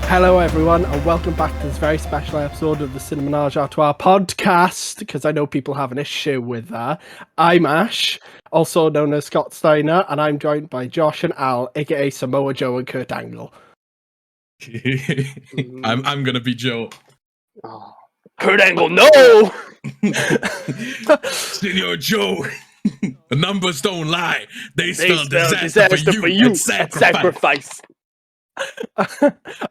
Hello, everyone, and welcome back to this very special episode of the Cinemenage Trois podcast, because I know people have an issue with that. I'm Ash, also known as Scott Steiner, and I'm joined by Josh and Al, aka Samoa Joe and Curt Angle. I'm gonna be Joe. Oh. Curt Angle, no! Senor Joe, the numbers don't lie. They spell disaster for you at sacrifice.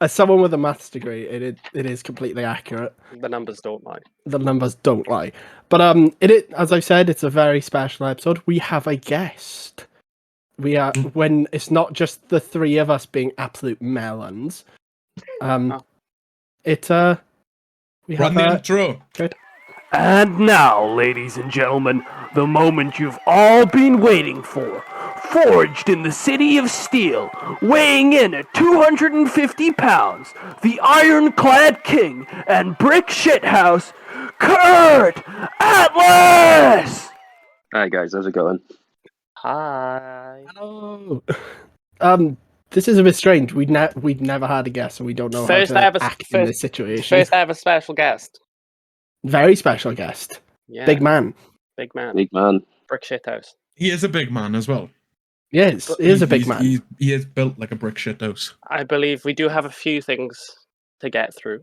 As someone with a maths degree, it is completely accurate. The numbers don't lie. The numbers don't lie. But as I said, it's a very special episode. We have a guest. We are when it's not just the three of us being absolute melons. We Run have the intro. Good. And now, ladies and gentlemen, the moment you've all been waiting for. Forged in the city of steel, weighing in at 250 pounds, the ironclad king and brick shithouse, Curt Atlas! Hi guys, how's it going? Hi. Hello. This is a bit strange. We've never had a guest, so we don't know how to act in this situation. First, I have a special guest. Very special guest. Yeah. Big man. Big man. Brick shithouse. He is a big man as well. Yes, he is a big man. He is built like a brick shit house. I believe we do have a few things to get through.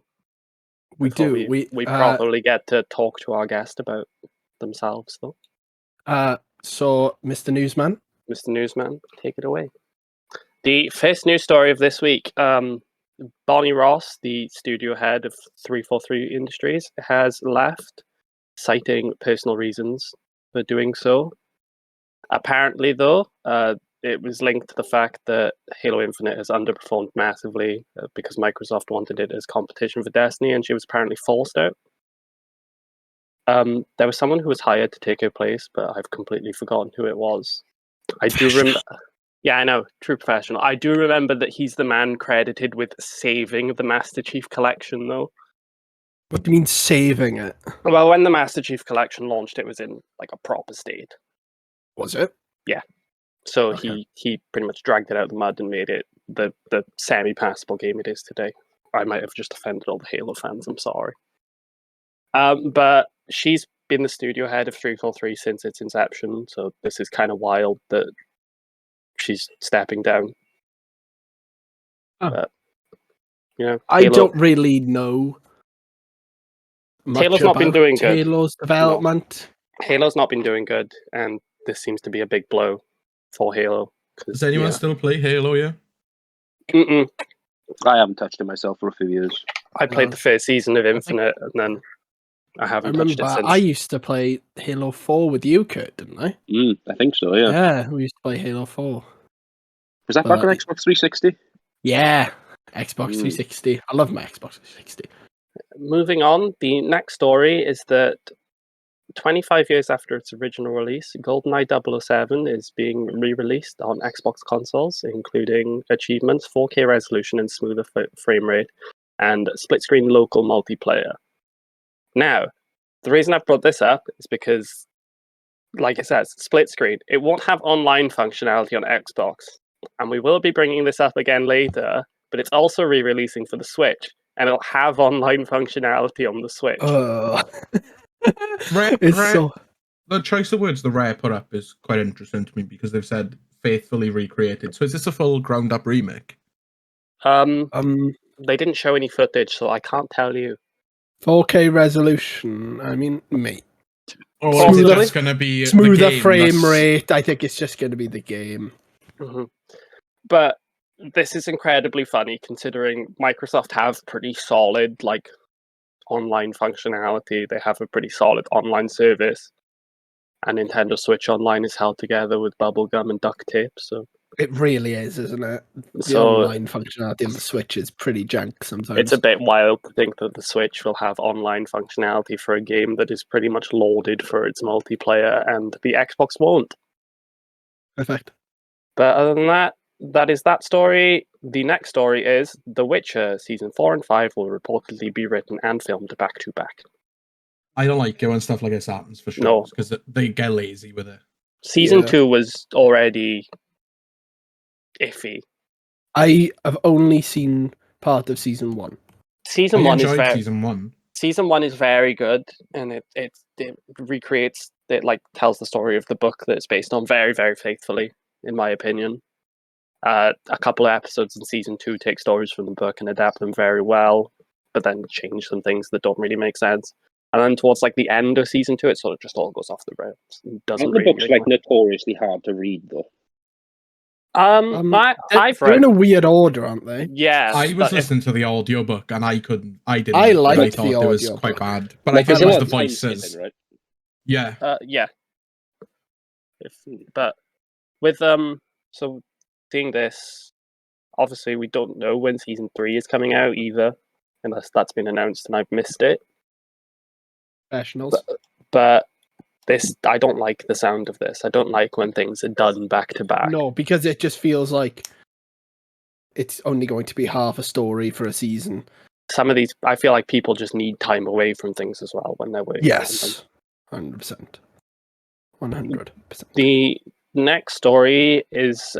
We do. We probably get to talk to our guest about themselves, though. So, Mr. Newsman. Mr. Newsman, take it away. The first news story of this week, Bonnie Ross, the studio head of 343 Industries, has left, citing personal reasons for doing so. Apparently, though, it was linked to the fact that Halo Infinite has underperformed massively because Microsoft wanted it as competition for Destiny, and she was apparently forced out. There was someone who was hired to take her place, but I've completely forgotten who it was. I do remember. Yeah, I know, true professional. I do remember that he's the man credited with saving the Master Chief Collection, though. What do you mean saving it? Well, when the Master Chief Collection launched, it was in like a proper state. Was it? Yeah. So Okay. he pretty much dragged it out of the mud and made it the semi-passable game it is today. I might have just offended all the Halo fans, I'm sorry. But she's been the studio head of 343 since its inception, so this is kind of wild that she's stepping down. Oh. But, you know, I don't really know much Halo's not been about doing good. Halo's development. Halo's not been doing good, and this seems to be a big blow for Halo. Does anyone still play Halo, yeah? Mm-mm. I haven't touched it myself for a few years. I played the first season of Infinite, and then I I haven't touched remember it since. I used to play Halo 4 with you, Curt, didn't I? I think so, yeah. Yeah, we used to play Halo 4. Was that back on Xbox 360? Yeah, Xbox 360. I love my Xbox 360. Moving on, the next story is that 25 years after its original release, GoldenEye 007 is being re-released on Xbox consoles, including achievements, 4K resolution and smoother frame rate, and split-screen local multiplayer. Now, the reason I've brought this up is because, like it says, split screen. It won't have online functionality on Xbox, and we will be bringing this up again later, but it's also re-releasing for the Switch, and it'll have online functionality on the Switch. The choice of words the Rare put up is quite interesting to me because they've said faithfully recreated. So is this a full ground up remake? They didn't show any footage, so I can't tell you. 4K resolution. I mean, mate. Or is it just going to be smoother the game frame rate? I think it's just going to be the game. Mm-hmm. But this is incredibly funny considering Microsoft have pretty solid online functionality. They have a pretty solid online service, and Nintendo Switch Online is held together with bubblegum and duct tape. So it really is, isn't it? The online functionality of the Switch is pretty jank sometimes. It's a bit wild to think that the Switch will have online functionality for a game that is pretty much lauded for its multiplayer, and the Xbox won't. Perfect. But other than that, that is that story. The next story is The Witcher Season 4 and 5 will reportedly be written and filmed back to back. I don't like it when stuff like this happens for sure. No. Because they get lazy with it. Season 2 was already iffy. I have only seen part of season 1. Season I one is enjoyed very season 1. season one is very good, and it recreates it, like tells the story of the book that it's based on very, very faithfully, in my opinion. A couple of episodes in season 2 take stories from the book and adapt them very well, but then change some things that don't really make sense. And then towards like the end of season 2, it sort of just all goes off the rails. It doesn't Aren't the really books make like notoriously hard to read though? I've They're read, in a weird order, aren't they? yeah. I was but if- listening to the audiobook and I didn't. I like it. I liked thought the it was audiobook. quite bad. But Like, I think there's it a was lot the of time voices. skipping, right? Yeah. yeah. But with so seeing this, obviously we don't know when season 3 is coming out either, unless that's been announced and I've missed it. Professionals. But this, I don't like the sound of this. I don't like when things are done back to back. No, because it just feels like it's only going to be half a story for a season. Some of these, I feel like people just need time away from things as well when they're working on them. Yes. 100%. 100%. The next story is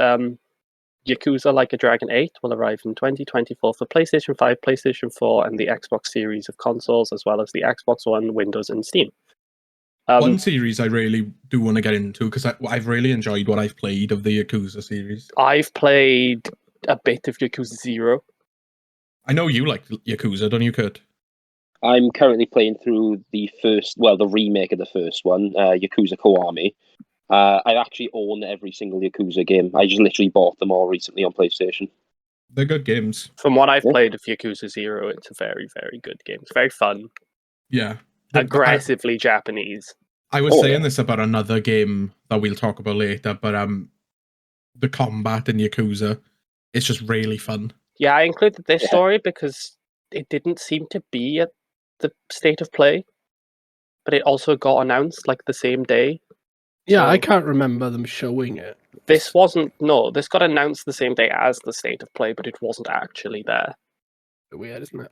Yakuza Like a Dragon 8 will arrive in 2024 for PlayStation 5, PlayStation 4, and the Xbox series of consoles, as well as the Xbox One, Windows, and Steam. One series I really do want to get into because I've really enjoyed what I've played of the Yakuza series. I've played a bit of Yakuza 0. I know you like Yakuza, don't you, Curt? I'm currently playing through the remake of the first one, Yakuza Kiwami. I actually own every single Yakuza game. I just literally bought them all recently on PlayStation. They're good games. From what I've Yeah. played of Yakuza 0, it's a very, very good game. It's very fun. Yeah. Aggressively Japanese. I was Oh, saying yeah. this about another game that we'll talk about later, but the combat in Yakuza is just really fun. Yeah, I included this Yeah. story because it didn't seem to be at the state of play, but it also got announced like the same day. Yeah, So I can't remember them showing it. this got announced the same day as the state of play, but it wasn't actually there. Weird, isn't it?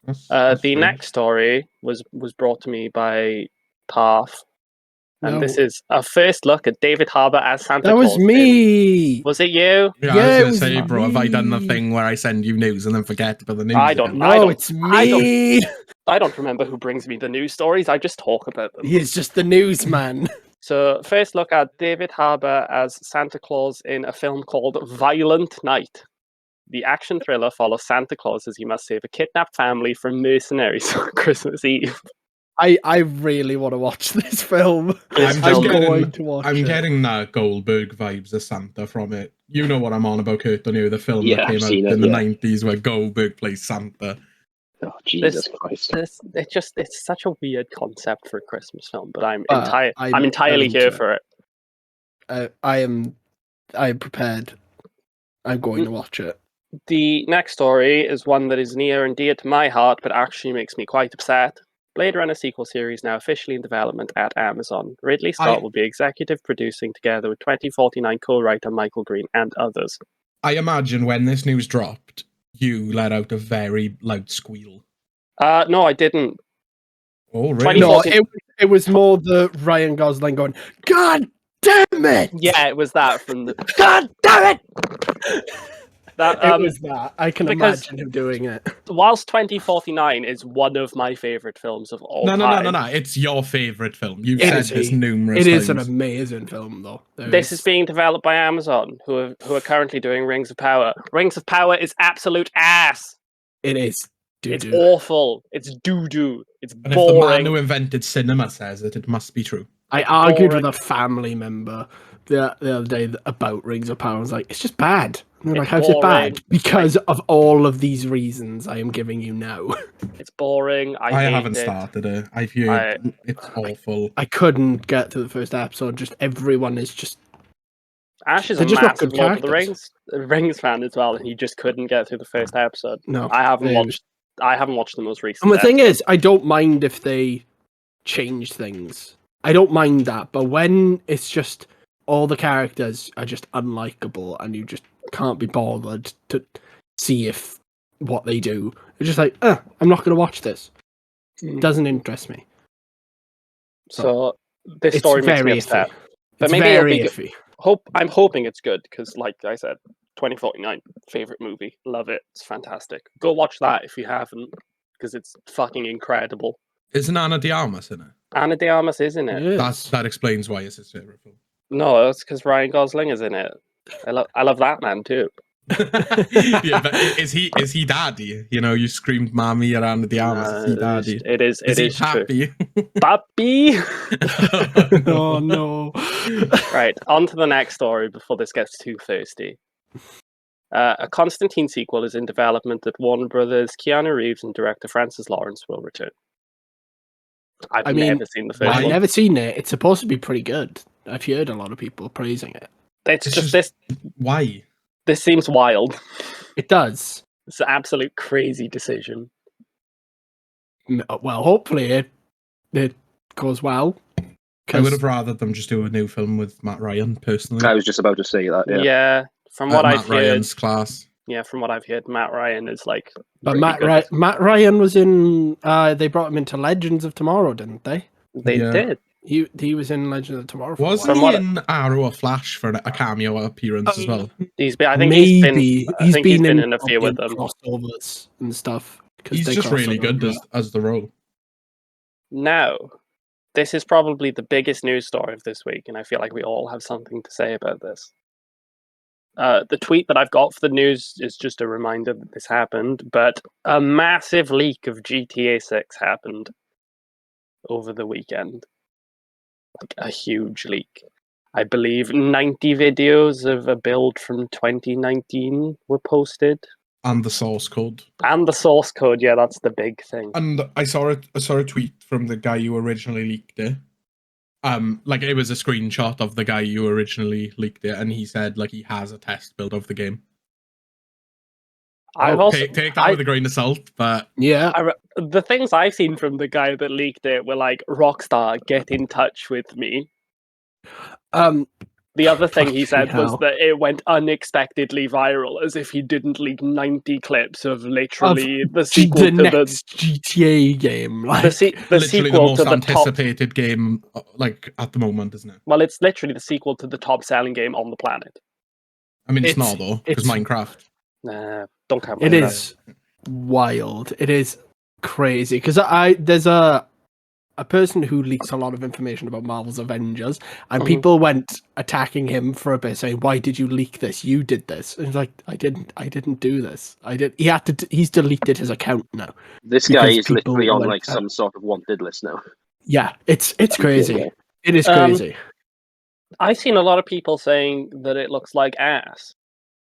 That's The strange. next story was brought to me by Path, and No. this is a first look at David Harbour as Santa That Claus. was me! Was it you? Yeah, Yeah, I it was was going to say, bro, have I done the me. thing where I send you news and then forget about the news? I don't again? know. No, it's me! I don't remember who brings me the news stories. I just talk about them. He's just the newsman. So, first look at David Harbour as Santa Claus in a film called Violent Night. The action thriller follows Santa Claus as he must save a kidnapped family from mercenaries on Christmas Eve. I really want to watch this film. This I'm film- just going to watch I'm it. getting Goldberg vibes of Santa from it. You know what I'm on about, Curt, don't you? The film Yeah, that I've came out seen it, in the yeah. 90s where Goldberg plays Santa. Oh, Jesus Christ. It's such a weird concept for a Christmas film, but I'm But entirely I'm here into for it. I am prepared. I'm going to watch it. The next story is one that is near and dear to my heart, but actually makes me quite upset. Blade Runner sequel series now officially in development at Amazon. Ridley Scott will be executive producing together with 2049 co-writer Michael Green and others. I imagine when this news dropped, you let out a very loud squeal. No, I didn't. Oh, really? No, 2014 it was more the Ryan Gosling going, God damn it! Yeah, it was that from the. God damn it! That It was that. I can because- imagine him doing it. whilst 2049 is one of my favorite films of all No. time. It's your favourite film. You've It said is this a- numerous It times. is an amazing film, though. This is being developed by Amazon, who are currently doing Rings of Power. Rings of Power is absolute ass. It is. It's Doo-doo. awful. It's doo-doo. It's And if the man boring. who invented cinema says it, it must be true. I argued boring. with a family member the other day about Rings of Power. I was like, it's just bad. And they're like, It's how's it boring. bad? Because of all of these reasons I am giving you now. It's boring. I hate haven't it. started it. I've heard it's awful. I couldn't get to the first episode. Just everyone is just. Ash is They're a just not massive good Lord of the characters. Rings fan as well, and he just couldn't get through the first episode. No. I haven't it was- watched the most recent. And the episode. thing is, I don't mind if they change things. I don't mind that. But when it's just all the characters are just unlikable and you just can't be bothered to see if what they do, it's just like, I'm not going to watch this. It doesn't interest me. So this It's story makes me very upset. iffy. But It's maybe it'll very be iffy. I'm hoping it's good because, like I said, 2049, favorite movie. Love it. It's fantastic. Go watch that if you haven't, because it's fucking incredible. Isn't Ana de Armas in it? Ana de Armas is in it. Yes. That explains why it's his favorite film. No, that's because Ryan Gosling is in it. I love that man too. Yeah, but is he daddy? You know, you screamed "Mommy" at Ana de Armas. Is he daddy? It is he true. pappy? Papi. Oh no. Right, on to the next story before this gets too thirsty. A Constantine sequel is in development that Warner Brothers, Keanu Reeves, and director Francis Lawrence will return. I've never seen the first I've one. never seen it. It's supposed to be pretty good. I've heard a lot of people praising it. It's It's just just- this. Why? This seems wild. It does. It's an absolute crazy decision. Well, hopefully it goes well. I would have rather them just do a new film with Matt Ryan personally. I was just about to say that. Yeah. Yeah, from what I've Matt heard. Ryan's class. Yeah, from what I've heard, Matt Ryan is like. But really good. Matt Ryan was in. They brought him into Legends of Tomorrow, didn't they? They Yeah. did. He was in Legends of Tomorrow. For a Wasn't while. he in Arrow or Flash for a cameo appearance as well? He's been. I think Maybe he's been in a few with them. crossovers and stuff. 'cause He's they just cross really over. good as the role. Now, this is probably the biggest news story of this week, and I feel like we all have something to say about this. The tweet that I've got for the news is just a reminder that this happened, but a massive leak of GTA 6 happened over the weekend. Like a huge leak. I believe 90 videos of a build from 2019 were posted. And the source code. And the source code, yeah, that's the big thing. And I saw a tweet from the guy who originally leaked it. Like it was a screenshot of the guy who originally leaked it, and he said like he has a test build of the game. I've also Take that with a grain of salt, but Yeah. the things I've seen from the guy that leaked it were like, Rockstar, get in touch with me. The other thing he said Fucking was hell. that it went unexpectedly viral, as if he didn't leak 90 clips of literally the sequel the to next GTA game. Like, the literally the sequel most to the top. anticipated game like at the moment, isn't it? Well, it's literally the sequel to the top-selling game on the planet. I mean, it's It's- not though, because it's- Minecraft. Nah, don't count. it Minecraft. is wild. It is crazy because there's a person who leaks a lot of information about Marvel's Avengers, and Mhm. people went attacking him for a bit, saying, "Why did you leak this? You did this." And he's like, "I didn't do this. I did." He had to. He's deleted his account now. This guy Because is literally people on went like some sort of wanted list now. Yeah, it's crazy. Yeah. It is Um, crazy. I've seen a lot of people saying that it looks like ass,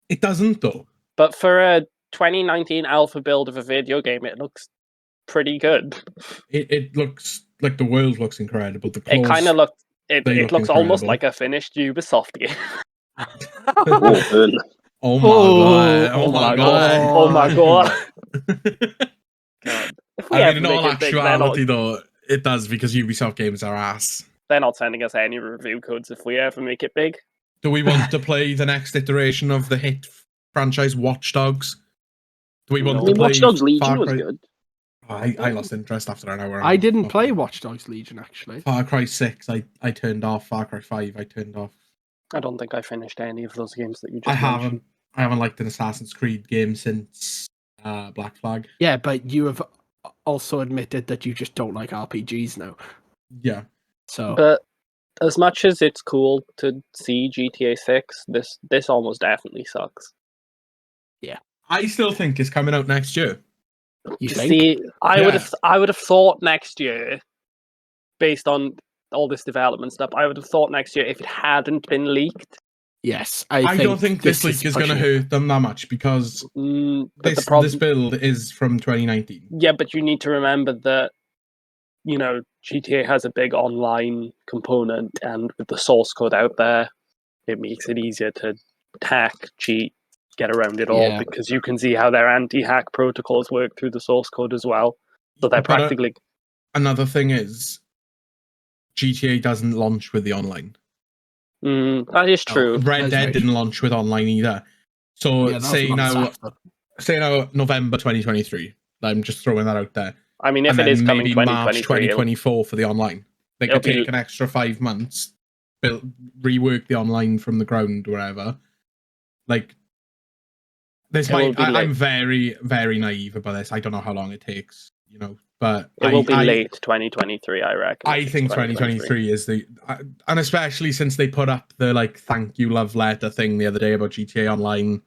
It doesn't though. but for a 2019 alpha build of a video game, it looks pretty good. It looks like the world looks incredible. The It clothes, kind of looks. It they looks look almost incredible. like a finished Ubisoft game. Oh, burn. Oh my Oh, god! Oh my god! Oh my god! God. If we I ever mean, in all make it big, they're not, actuality, though, it does because Ubisoft games are ass. they're not sending us any review codes if we ever make it big. Do we want to play the next iteration of the hit franchise Watch Dogs? Do we want No. I to mean, play Watch Dogs Legion Far was Cry? good. Oh, I lost interest after an hour. and a I half didn't of play it. Watch Dogs Legion actually. Far Cry 6. I turned off. Far Cry 5. I turned off. I don't think I finished any of those games that you just I mentioned. haven't. I haven't liked an Assassin's Creed game since Black Flag. Yeah, but you have also admitted that you just don't like RPGs now. Yeah. So But as much as it's cool to see GTA 6, this almost definitely sucks. I still think it's coming out next year. you think? See, I Yeah. would have thought next year, based on all this development stuff, I would have thought next year if it hadn't been leaked. Yes, I don't think this leak is going to pushing- hurt them that much because But the this problem, build is from 2019. yeah, but you need to remember that, you know, GTA has a big online component, and with the source code out there, it makes it easier to hack, cheat, get around it all, Yeah. because you can see how their anti-hack protocols work through the source code as well. So they're But, practically another thing is GTA doesn't launch with the online. that is true. Red That's Dead very didn't launch with online either. So Yeah, that was say a lot of now, stuff. say now November 2023. I'm just throwing that out there. I mean, if and it then is coming maybe March 2023, 2024 for the online. They it'll could be- take an extra 5 months, rework the online from the ground, wherever. Like I'm very, very naive about this. I don't know how long it takes, but it will be late 2023, I reckon. I think 2023 is and especially since they put up the thank you love letter thing the other day about GTA Online,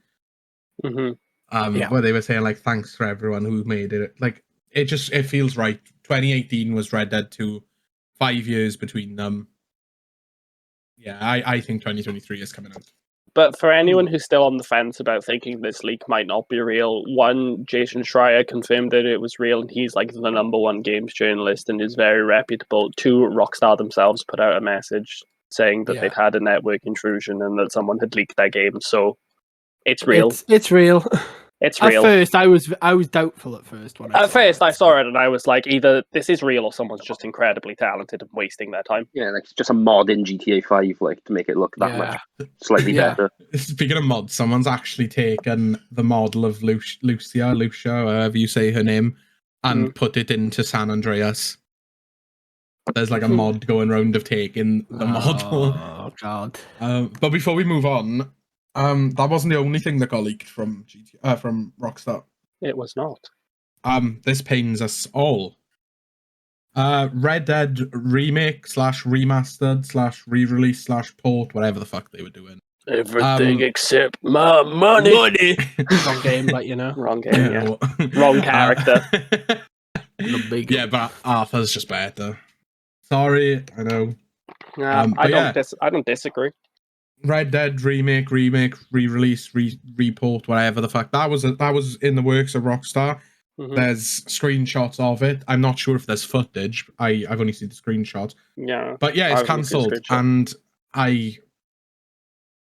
where they were saying thanks for everyone who made it. It feels right. 2018 was Red Dead 2, 5 years between them. Yeah, I think 2023 is coming out. But for anyone who's still on the fence about thinking this leak might not be real, one, Jason Schreier confirmed that it was real, and he's the #1 games journalist and is very reputable. Two, Rockstar themselves put out a message saying that they'd had a network intrusion and that someone had leaked their game. So it's real. It's real. It's real. At first, I was doubtful at first. At first, I saw it and I was like, either this is real or someone's just incredibly talented and wasting their time. Yeah, just a mod in GTA 5, to make it look that much slightly better. Speaking of mods, someone's actually taken the model of Lucia, however you say her name, and put it into San Andreas. There's a mod going around of taking the model. Oh god! But before we move on, that wasn't the only thing that got leaked from from Rockstar. It was not. This pains us all. Red Dead remake / remastered / re-release / port, whatever the fuck they were doing. Everything except my money. Wrong game, but wrong game. Wrong character. Yeah, but Arthur's just better. Sorry, I know. I don't disagree. Red Dead remake, re-release, report, whatever the fuck. That was in the works of Rockstar. There's screenshots of it. I'm not sure if there's footage. I've only seen the screenshot. Yeah. But yeah, it's cancelled, and I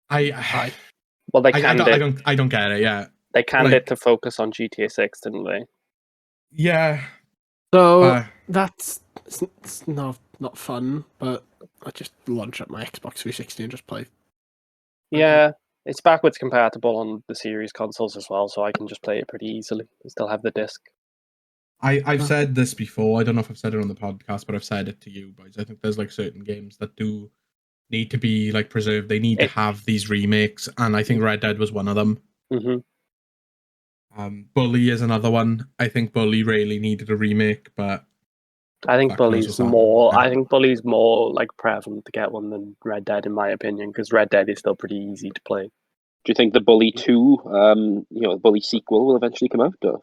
don't get it. Yeah. They canned it to focus on GTA 6, didn't they? Yeah. So that's it's not fun, but I just launch up my Xbox 360 and just play. Yeah, it's backwards compatible on the series consoles as well, so I can just play it pretty easily. I still have the disc. I've said this before. I don't know if I've said it on the podcast, but I've said it to you boys. I think there's certain games that do need to be preserved. They need to have these remakes, and I think Red Dead was one of them. Bully is another one. I think Bully really needed a remake, but I think Bully's more. I think Bully's more prevalent to get one than Red Dead, in my opinion, because Red Dead is still pretty easy to play. Do you think the Bully 2, the Bully sequel, will eventually come out? Or?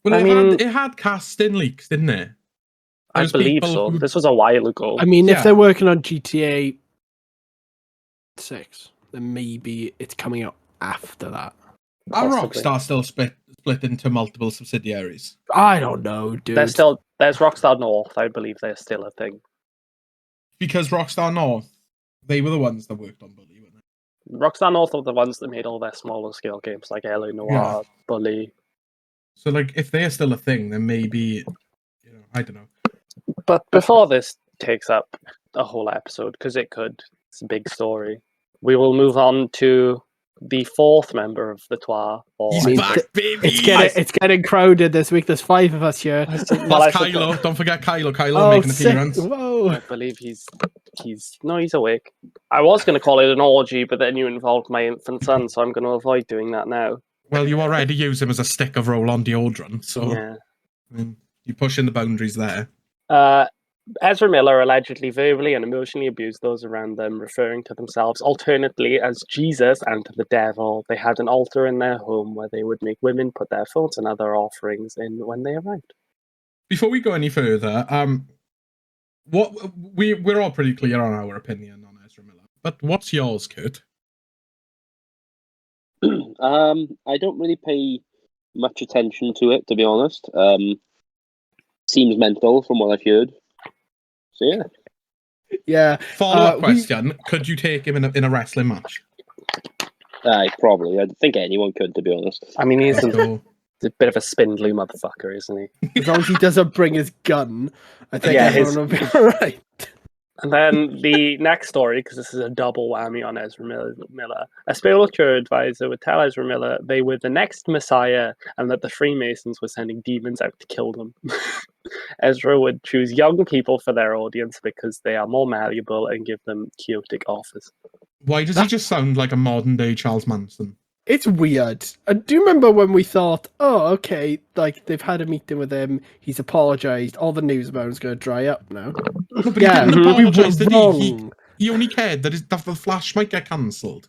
Well, it had casting leaks, didn't it? I believe so. This was a while ago. I mean, if they're working on GTA 6, then maybe it's coming out after that. Are Rockstar still split into multiple subsidiaries? I don't know, dude. There's Rockstar North. I believe they're still a thing. Because Rockstar North, they were the ones that worked on Bully, weren't they? Rockstar North are the ones that made all their smaller scale games like LA Noire, Bully. So, if they're still a thing, then maybe, I don't know. But before this takes up a whole episode, because it could, it's a big story, we will move on to the fourth member of the Trois. He's back, baby! It's getting crowded this week. There's 5 of us here. That's Kylo. Don't forget Kylo. Kylo making an appearance. Whoa! I believe he's awake. I was going to call it an orgy, but then you involved my infant son, so I'm going to avoid doing that now. Well, you already use him as a stick of roll-on deodorant, so yeah. You're pushing the boundaries there. Ezra Miller allegedly verbally and emotionally abused those around them, referring to themselves alternately as Jesus and the devil. They had an altar in their home where they would make women put their phones and other offerings in when they arrived. Before we go any further, we're all pretty clear on our opinion on Ezra Miller, but what's yours, Curt? I don't really pay much attention to it, to be honest. Seems mental from what I've heard. So yeah. Yeah. Follow-up question: could you take him in a wrestling match? Probably. I think anyone could, to be honest. I mean, he's a bit of a spindly motherfucker, isn't he? As long as he doesn't bring his gun, I think everyone will be alright. And then the next story, because this is a double whammy on Ezra Miller, a spiritual advisor would tell Ezra Miller they were the next Messiah and that the Freemasons were sending demons out to kill them. Ezra would choose young people for their audience because they are more malleable and give them chaotic offers. Why does he just sound like a modern-day Charles Manson? It's weird. And do you remember when we thought, oh, okay, like they've had a meeting with him, he's apologised, all the news about him's going to dry up now? No, but he didn't we apologise, were did he? wrong. He only cared that the Flash might get cancelled.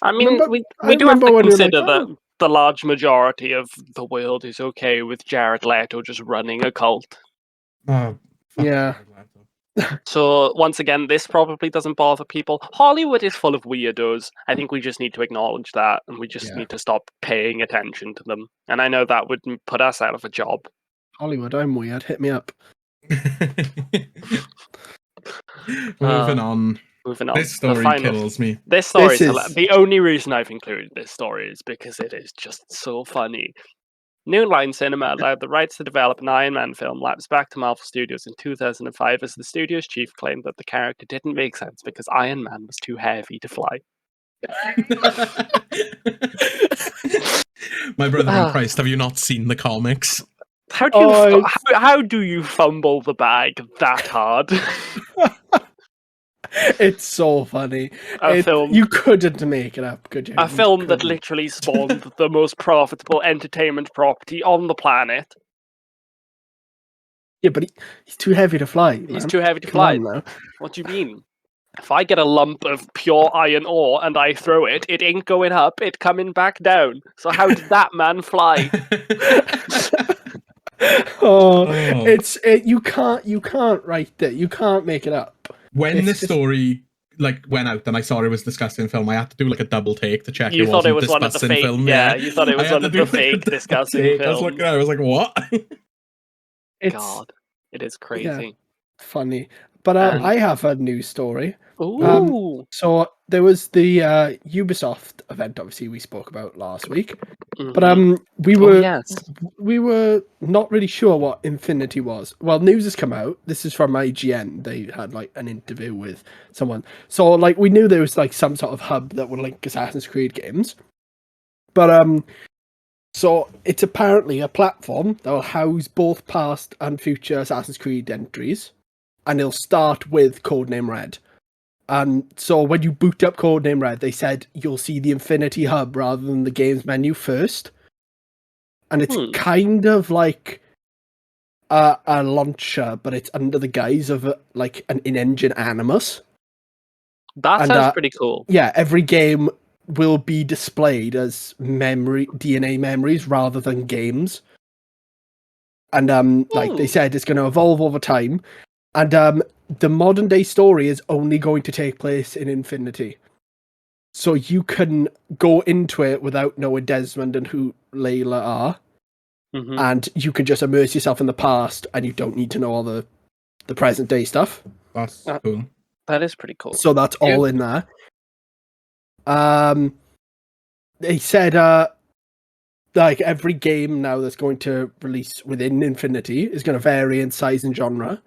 I mean, Remember- we I do have remember to when we were consider like, that "Oh." the large majority of the world is okay with Jared Leto just running a cult. Oh, fuck Yeah. Jared Leto. So once again, this probably doesn't bother people. Hollywood is full of weirdos. I think we just need to acknowledge that, and we just need to stop paying attention to them. And I know that would put us out of a job. Hollywood, I'm weird. Hit me up. Moving on. Moving on. This story kills me. This story This is- the only reason I've included this story is because it is just so funny. New Line Cinema allowed the rights to develop an Iron Man film lapsed back to Marvel Studios in 2005 as the studio's chief claimed that the character didn't make sense because Iron Man was too heavy to fly. My brother in Christ, have you not seen the comics? How do you how do you fumble the bag that hard? It's so funny. Film. You couldn't make it up, could you? A film that literally spawned the most profitable entertainment property on the planet. Yeah, but he's too heavy to fly. He's too heavy to fly. Now. What do you mean? If I get a lump of pure iron ore and I throw it, it ain't going up, it coming back down. So how did that man fly? You can't write it. You can't make it up. When this story went out and I saw it was discussing film, I had to do like a double take to check you it thought wasn't it was one of the discussing fake film. Yeah, you thought it was one of the fake discussing films. I was like, what? God, it is crazy. Funny. But I have a news story. Ooh. So there was the Ubisoft event, obviously we spoke about last week. Mm-hmm. But we were not really sure what Infinity was. Well, news has come out. This is from IGN. They had like an interview with someone. So like we knew there was like some sort of hub that would link Assassin's Creed games. But so it's apparently a platform that will house both past and future Assassin's Creed entries, and it'll start with Codename Red. And so when you boot up Codename Red, they said you'll see the Infinity Hub rather than the game's menu first. And it's kind of like a launcher, but it's under the guise of like an in-engine Animus. That sounds pretty cool. Yeah, every game will be displayed as DNA memories rather than games. And like they said, it's going to evolve over time. And the modern day story is only going to take place in Infinity. So you can go into it without knowing Desmond and who Layla are. Mm-hmm. And you can just immerse yourself in the past and you don't need to know all the present day stuff. That's cool. That is pretty cool. So that's all in there. They said like every game now that's going to release within Infinity is going to vary in size and genre.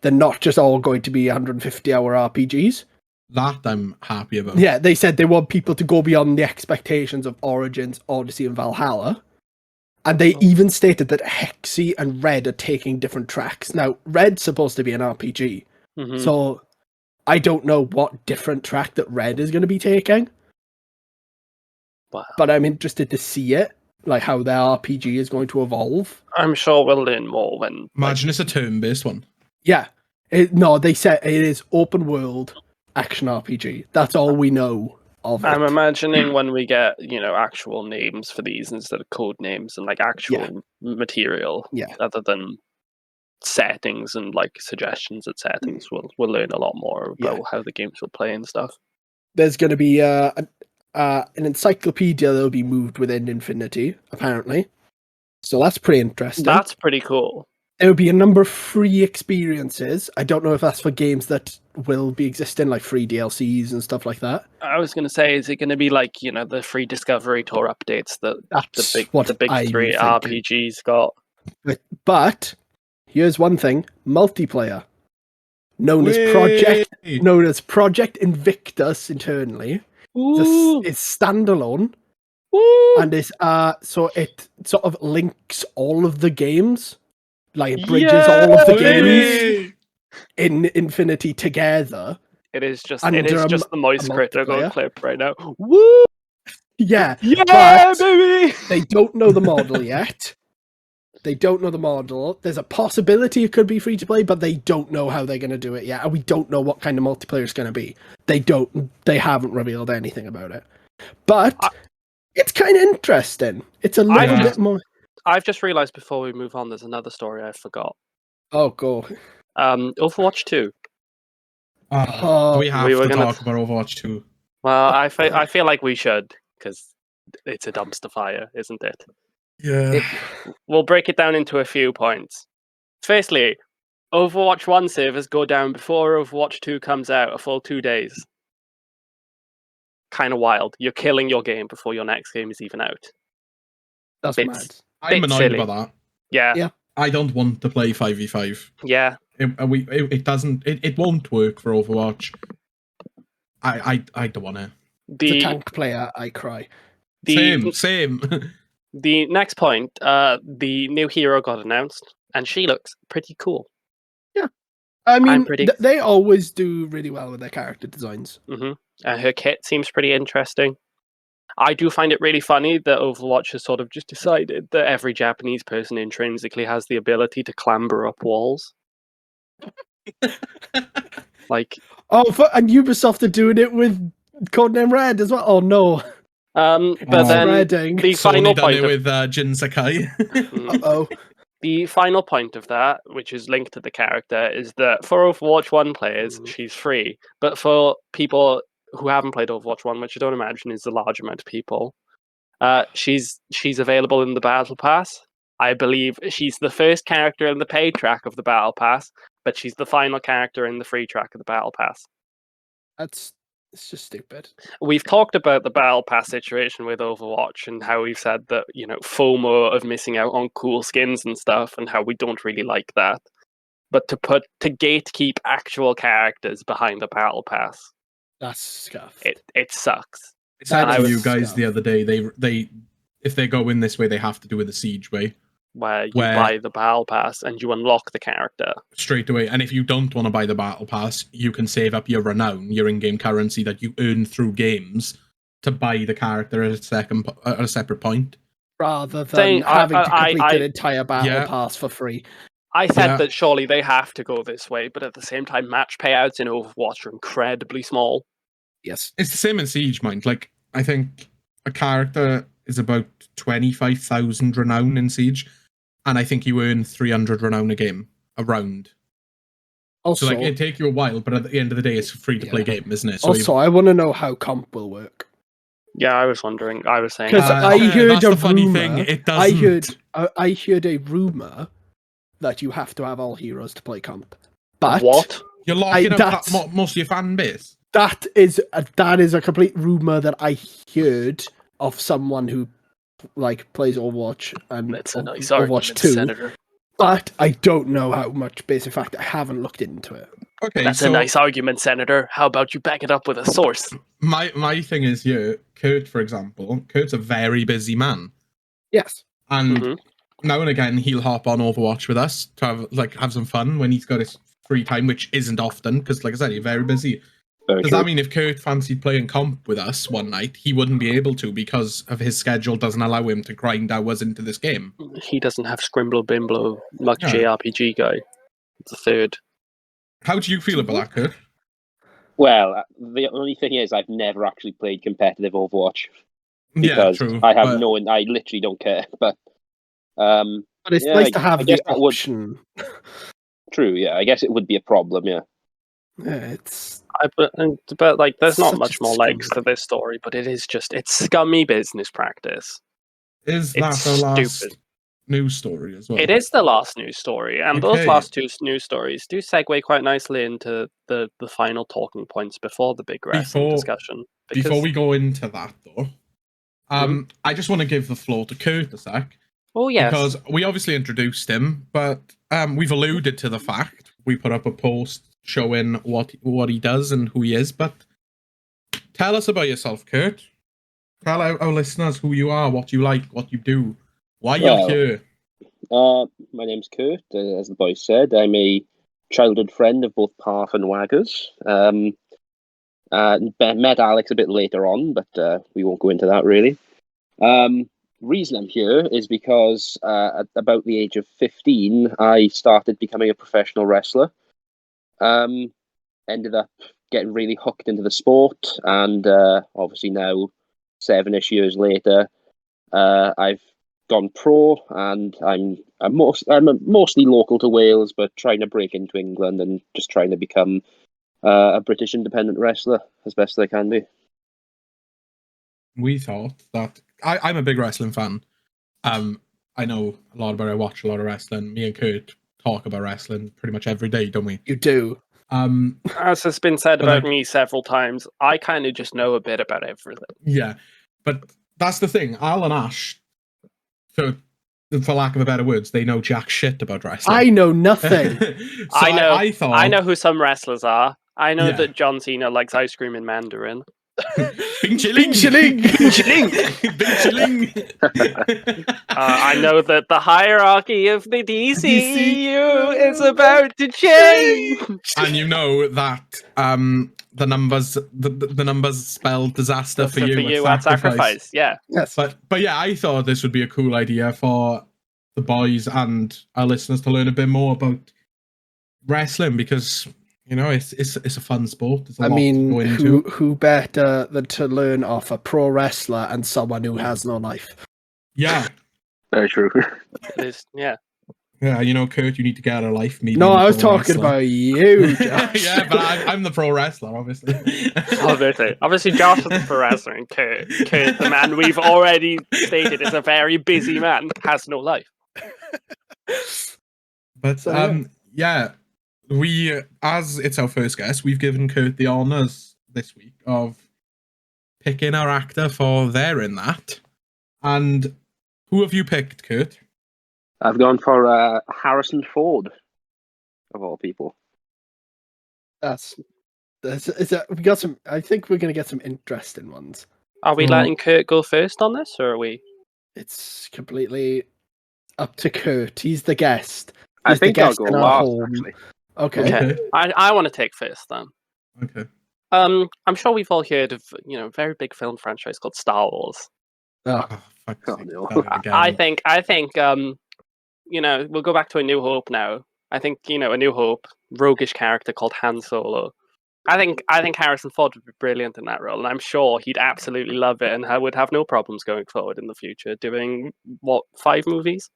They're not just all going to be 150-hour RPGs. That I'm happy about. Yeah, they said they want people to go beyond the expectations of Origins, Odyssey, and Valhalla. And they even stated that Hexy and Red are taking different tracks. Now, Red's supposed to be an RPG. Mm-hmm. So I don't know what different track that Red is going to be taking. Wow. But I'm interested to see it, like how their RPG is going to evolve. I'm sure we'll learn more when... Imagine it's a turn-based one. Yeah. No, they said it is open world action RPG. That's all we know of it. I'm imagining when we get, actual names for these instead of code names and like actual material, other than settings and like suggestions at settings, we'll learn a lot more about how the games will play and stuff. There's going to be an encyclopedia that will be moved within Infinity, apparently. So that's pretty interesting. That's pretty cool. There will be a number of free experiences. I don't know if that's for games that will be existing, like free DLCs and stuff like that. I was going to say, is it going to be like, the free Discovery Tour updates that the big three RPGs got? But here's one thing: multiplayer, known as Project Invictus internally. It's standalone. Ooh. And it's so it sort of links all of the games. Like it bridges all of the games in Infinity together. It is just the most critical multiplayer clip right now. Woo! Yeah, Yeah, but baby. they don't know the model yet. They don't know the model. There's a possibility it could be free to play, but they don't know how they're going to do it yet, and we don't know what kind of multiplayer it's going to be. They haven't revealed anything about it, but it's kind of interesting. It's a little bit more. I've just realised before we move on, there's another story I forgot. Oh, go. Overwatch 2. We have to talk about Overwatch 2. Well, I feel like we should, because it's a dumpster fire, isn't it? Yeah. We'll break it down into a few points. Firstly, Overwatch 1 servers go down before Overwatch 2 comes out, a full 2 days. Kind of wild. You're killing your game before your next game is even out. That's mad. I'm annoyed silly. about that. Yeah. I don't want to play 5v5. Yeah. It won't work for Overwatch. I don't want to. As a tank player, I cry. Same. The next point, the new hero got announced, and she looks pretty cool. Yeah. I mean, they always do really well with their character designs. Mm-hmm. Her kit seems pretty interesting. I do find it really funny that Overwatch has sort of just decided that every Japanese person intrinsically has the ability to clamber up walls. Like, and Ubisoft are doing it with Codename Red as well. Oh no! But then the final point with Jin Sakai. The final point of that, which is linked to the character, is that for Overwatch 1 players, she's free. But for people who haven't played Overwatch 1, which I don't imagine is a large amount of people, she's available in the Battle Pass. I believe she's the first character in the paid track of the Battle Pass, but she's the final character in the free track of the Battle Pass. It's just stupid. We've talked about the Battle Pass situation with Overwatch and how we've said that, FOMO of missing out on cool skins and stuff, and how we don't really like that. But to gatekeep actual characters behind the Battle Pass, that's scuff. It sucks. It's actually you guys the other day. They if they go in this way, they have to do it the Siege way, where you buy the Battle Pass and you unlock the character straight away. And if you don't want to buy the Battle Pass, you can save up your renown, your in-game currency that you earn through games, to buy the character at a separate point, rather than having to complete an entire Battle Pass for free. I said that surely they have to go this way, but at the same time, match payouts in Overwatch are incredibly small. Yes, it's the same in Siege, mind. Like, I think a character is about 25,000 renown in Siege, and I think you earn 300 renown a round. Also, so it'd take you a while, but at the end of the day, it's a free-to-play game, isn't it? So I want to know how comp will work. Yeah, I was wondering. I was saying because I heard a funny thing. It doesn't. I heard a rumor that you have to have all heroes to play comp. But what? You're locking up most of your fan base. That is a complete rumor that I heard of someone who plays Overwatch and that's a nice Overwatch 2. Senator. But I don't know how much base. In fact, I haven't looked into it. Okay, that's a nice argument, Senator. How about you back it up with a source? My thing is here, Curt, for example. Kurt's a very busy man. Yes. And now and again, he'll hop on Overwatch with us to have some fun when he's got his free time, which isn't often, because, like I said, he's very busy. Does that mean if Curt fancied playing comp with us one night, he wouldn't be able to because of his schedule doesn't allow him to grind hours into this game? He doesn't have Scrimble Bimblo much JRPG guy. It's a third. How do you feel about that, Curt? Well, the only thing is I've never actually played competitive Overwatch. Because true. I have I literally don't care. But it's nice to have the option. True, yeah. I guess it would be a problem, yeah. Yeah, but there's not much more legs to this story, but it's scummy business practice. Is that the last news story as well? It is the last news story, and those last two news stories do segue quite nicely into the final talking points before the big wrestling discussion. Before we go into that, though, I just want to give the floor to Curt a sec. Oh, yes. Because we obviously introduced him, but we've alluded to the fact. We put up a post showing what he does and who he is, but tell us about yourself, Curt. Tell our listeners who you are, what you like, what you do, why you're here. My name's Curt, as the boy said. I'm a childhood friend of both Parth and Waggers. Met Alex a bit later on, but we won't go into that really. Reason I'm here is because at about the age of 15, I started becoming a professional wrestler. Ended up getting really hooked into the sport, and obviously now, 7-ish years later, I've gone pro, and I'm mostly local to Wales, but trying to break into England and just trying to become a British independent wrestler as best as I can be. We thought that I'm a big wrestling fan. I know a lot about it. I watch a lot of wrestling. Me and Curt talk about wrestling pretty much every day, don't we? You do. As has been said about me several times, I kind of just know a bit about everything. Yeah, but that's the thing. Al and Ash, for lack of a better words, they know jack shit about wrestling. I know nothing. So I know who some wrestlers are. I know that John Cena likes ice cream in Mandarin. Bing chilling, chilling, bing chilling, bing chilling. I know that the hierarchy of the DCU is about to change. And you know that the numbers spell disaster for you at sacrifice. Yeah. Yes. But yeah, I thought this would be a cool idea for the boys and our listeners to learn a bit more about wrestling, because you know it's a fun sport. There's a lot to go into. Who better than to learn off a pro wrestler and someone who has no life? Yeah, very true. It is, yeah. Yeah, you know, Curt, you need to get out of life. No, I was talking about you, Josh. Yeah, but I'm the pro wrestler, obviously. Obviously, Josh is the pro wrestler, and Curt, the man we've already stated is a very busy man, has no life. But yeah, we, as it's our first guest, we've given Curt the honours this week of picking our actor for there in that. And who have you picked, Curt? I've gone for Harrison Ford, of all people. We got some. I think we're going to get some interesting ones. Are we letting Curt go first on this, or are we? It's completely up to Curt. He's the guest. I think I'll go last, actually. Okay. I want to take first then. Okay. I'm sure we've all heard of a very big film franchise called Star Wars. Oh, no. I think we'll go back to A New Hope now. I think A New Hope, roguish character called Han Solo. I think Harrison Ford would be brilliant in that role, and I'm sure he'd absolutely love it, and would have no problems going forward in the future doing 5 movies.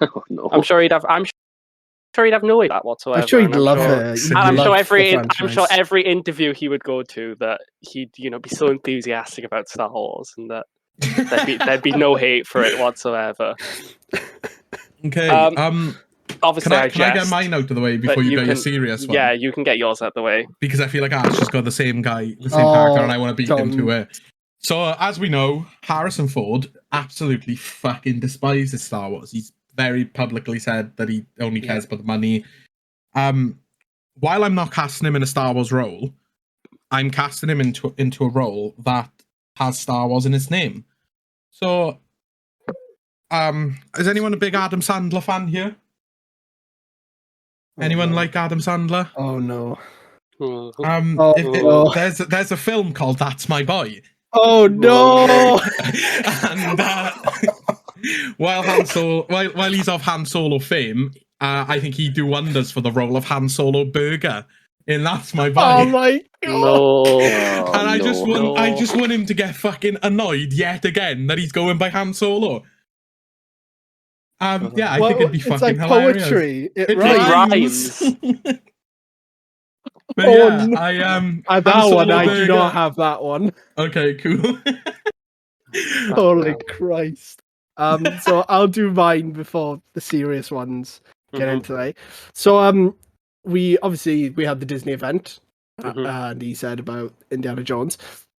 Oh, no. I'm sure he'd have no idea whatsoever. I'm sure he'd love it. And I'm sure every interview he would go to that he'd be so enthusiastic about Star Wars, and that there'd be no hate for it whatsoever. Okay. Obviously, can I get mine out of the way before you get your serious one? Yeah, you can get yours out of the way. Because I feel like Ash just got the same character, and I want to beat him to it. So, as we know, Harrison Ford absolutely fucking despises Star Wars. He's very publicly said that he only cares about the money. While I'm not casting him in a Star Wars role, I'm casting him into a role that has Star Wars in its name. So, is anyone a big Adam Sandler fan here? Anyone like Adam Sandler? Oh no. There's a film called That's My Boy. Oh no! And while he's of Han Solo fame, I think he'd do wonders for the role of Han Solo Burger in That's My Boy. Oh my god! No. And I just want him to get fucking annoyed yet again that he's going by Han Solo. Yeah, I think it'd be fucking hilarious. Poetry. It rhymes. But yeah, no. I do not have that one. Okay, cool. Holy Christ. So I'll do mine before the serious ones get into it. So we had the Disney event, and he said about Indiana Jones,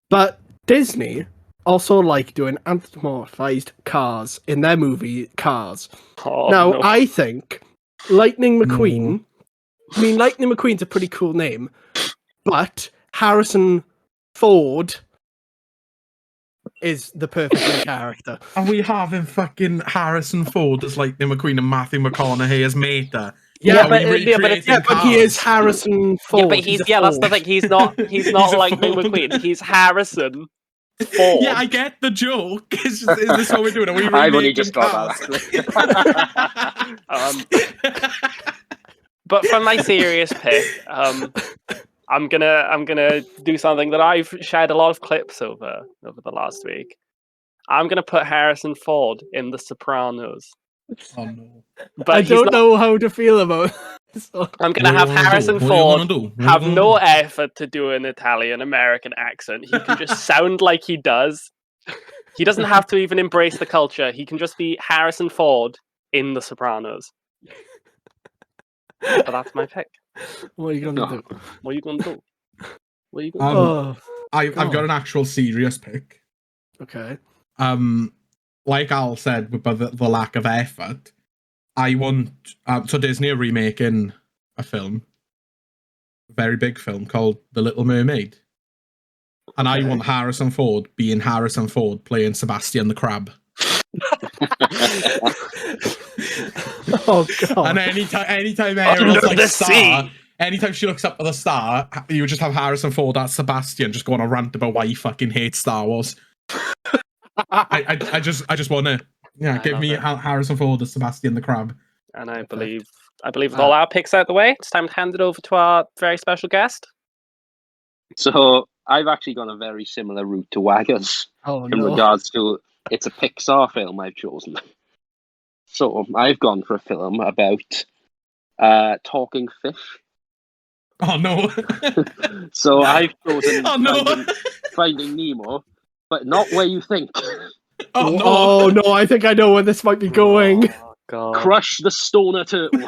but Disney also like doing anthropomorphized cars in their movie Cars. I think Lightning McQueen. I mean, Lightning McQueen's a pretty cool name, but Harrison Ford is the perfect character. And we having fucking Harrison Ford as Lightning McQueen and Matthew McConaughey as Mater. Yeah, but he is Harrison Ford. Yeah, but that's the thing. He's not Lightning McQueen. He's Harrison Ford. Yeah, I get the joke. Is this what we're doing? Are we I've only remaking just got Cars? that. But for my serious pick, I'm gonna do something that I've shared a lot of clips over the last week. I'm gonna put Harrison Ford in The Sopranos. Oh no! But I don't know how to feel about this. I'm gonna have Harrison Ford have no effort to do an Italian American accent. He can just sound like he does. He doesn't have to even embrace the culture. He can just be Harrison Ford in The Sopranos. But that's my pick. What are you gonna do? What are you gonna do? What are you gonna do? I've got an actual serious pick. Okay. Like Al said, about the lack of effort, I want. So Disney are remaking a film, a very big film called The Little Mermaid, and I want Harrison Ford being Harrison Ford playing Sebastian the Crab. Oh god! And anytime Ariel's like star, anytime she looks up at the star, you just have Harrison Ford as Sebastian just go on a rant about why he fucking hates Star Wars. I just want to give me Harrison Ford as Sebastian the Crab. And I believe with all our picks out the way, it's time to hand it over to our very special guest. So I've actually gone a very similar route to Waggers in regards to it's a Pixar film I've chosen. So I've gone for a film about talking fish. Oh no! So I've chosen Finding Nemo, but not where you think. Oh no! I think I know where this might be going. Oh, God. Crush the Stoner Turtle.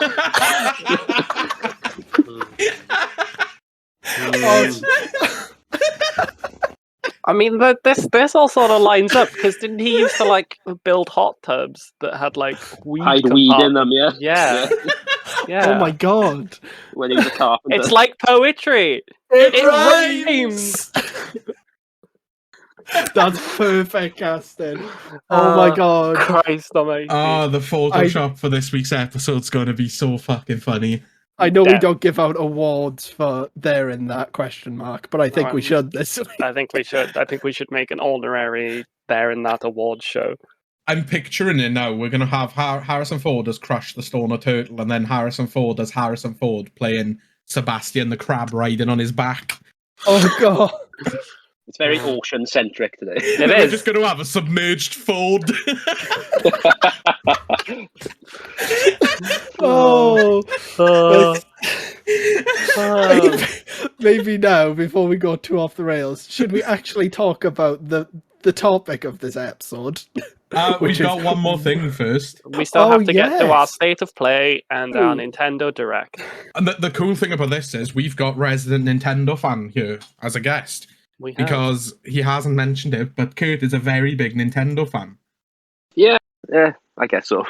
I mean, this all sort of lines up because didn't he used to build hot tubs that had weed in them? Yeah. Oh my god! When he was a carpenter, it's like poetry. It rhymes. That's perfect casting. Oh my god! Christ almighty! The Photoshop for this week's episode's going to be so fucking funny. I know we don't give out awards for there in that question mark, but I think we should this week. I think we should. I think we should make an honorary there in that awards show. I'm picturing it now. We're going to have Harrison Ford as Crush the Stoner Turtle, and then Harrison Ford as Harrison Ford playing Sebastian the Crab riding on his back. Oh god! It's very ocean-centric today. We're just going to have a submerged Ford. Maybe now, before we go too off the rails, should we actually talk about the topic of this episode? We've got one more thing first. We still have to get to our state of play and our Nintendo Direct. And the cool thing about this is we've got resident Nintendo fan here as a guest. Because he hasn't mentioned it, but Curt is a very big Nintendo fan. Yeah, I guess so.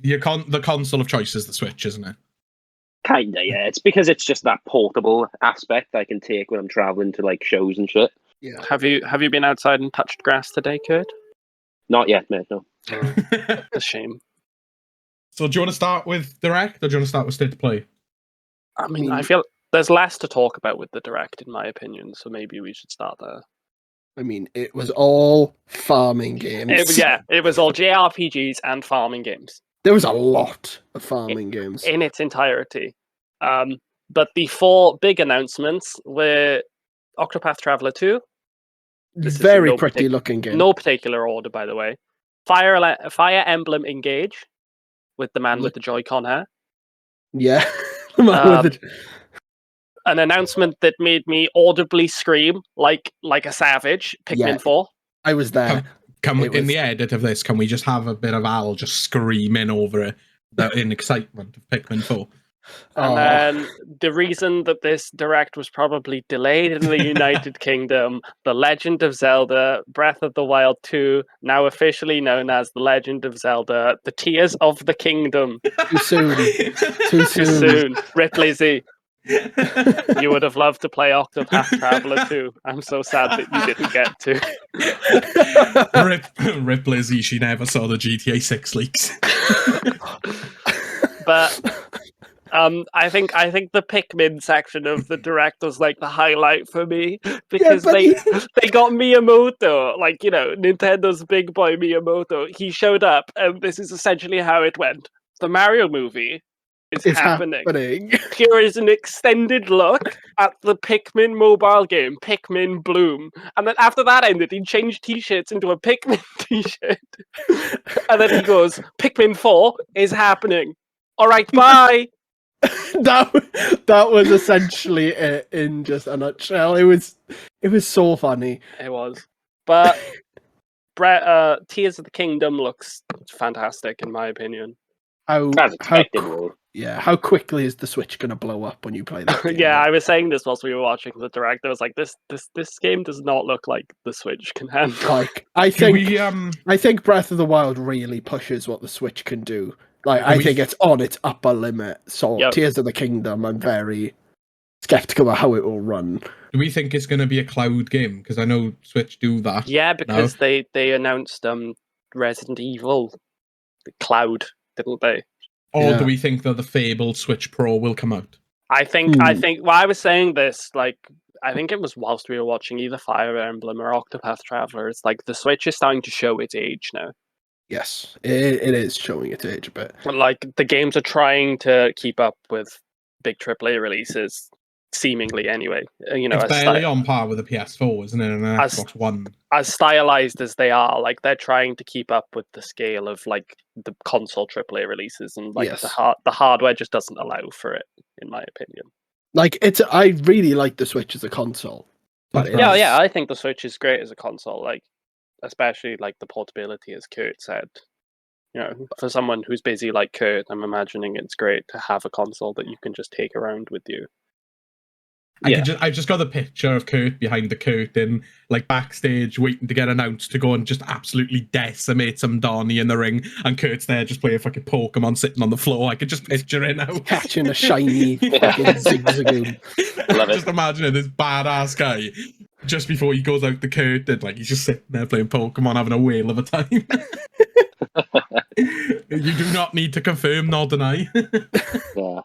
The console of choice is the Switch, isn't it? Kinda, yeah. It's because it's just that portable aspect I can take when I'm traveling to shows and shit. Yeah. Have you been outside and touched grass today, Curt? Not yet, mate. No. A shame. So, do you want to start with Direct, or do you want to start with State of Play? I mean, I feel there's less to talk about with the Direct, in my opinion. So maybe we should start there. I mean, it was all farming games. It was all JRPGs and farming games. There was a lot of farming games in its entirety. But the 4 big announcements were Octopath Traveler 2. Very pretty looking game. No particular order, by the way. Fire Emblem Engage with the man with the Joy-Con hair. Yeah. The man with the... An announcement that made me audibly scream like a savage. Pikmin 4. I was there. In the edit of this, can we just have a bit of Al just screaming over it in excitement of Pikmin 4? And then the reason that this Direct was probably delayed in the United Kingdom, The Legend of Zelda Breath of the Wild 2, now officially known as The Legend of Zelda The Tears of the Kingdom. Too soon. Too soon. Ripley Z. You would have loved to play Octopath Traveler 2. I'm so sad that you didn't get to. Rip Lizzie, she never saw the GTA 6 leaks. But I think the Pikmin section of the direct was like the highlight for me because they got Miyamoto, like, you know, Nintendo's big boy Miyamoto. He showed up, and this is essentially how it went. The Mario movie is happening. Here is an extended look at the Pikmin mobile game, Pikmin Bloom. And then after that ended, he changed t-shirts into a Pikmin t-shirt. And then he goes, Pikmin 4 is happening. All right, bye. that was essentially it in just a nutshell. It was so funny. It was. But Tears of the Kingdom looks fantastic in my opinion. How quickly is the Switch gonna blow up when you play that game? Yeah, I was saying this whilst we were watching the direct. I was like, this game does not look like the Switch can handle. Like, I think Breath of the Wild really pushes what the Switch can do. Like, I think it's on its upper limit. So Tears of the Kingdom, I'm very skeptical about how it will run. Do we think it's going to be a cloud game? Because I know Switch do that. Yeah, because they announced Resident Evil Cloud, didn't they? Or do we think that the fabled Switch Pro will come out? I think well, I was saying this, like, I think it was whilst we were watching either Fire Emblem or Octopath Traveler. It's like the Switch is starting to show its age now. Yes, it is showing its age a bit. Like, the games are trying to keep up with big AAA releases, seemingly anyway. You know, it's barely on par with the PS4, isn't it? And an Xbox One. As stylized as they are, like, they're trying to keep up with the scale of, like, the console AAA releases, and like the hardware just doesn't allow for it, in my opinion. Like, I really like the Switch as a console. But yeah, I think the Switch is great as a console. Like, especially like the portability, as Curt said. You know, for someone who's busy like Curt, I'm imagining it's great to have a console that you can just take around with you. I just got the picture of Curt behind the curtain, like backstage, waiting to get announced to go and just absolutely decimate some Donnie in the ring, and Kurt's there just playing fucking Pokemon sitting on the floor. I could just picture it now. Catching a shiny fucking Zigzagoon. Just imagining this badass guy just before he goes out the curtain, like he's just sitting there playing Pokemon, having a whale of a time. You do not need to confirm nor deny. Yeah.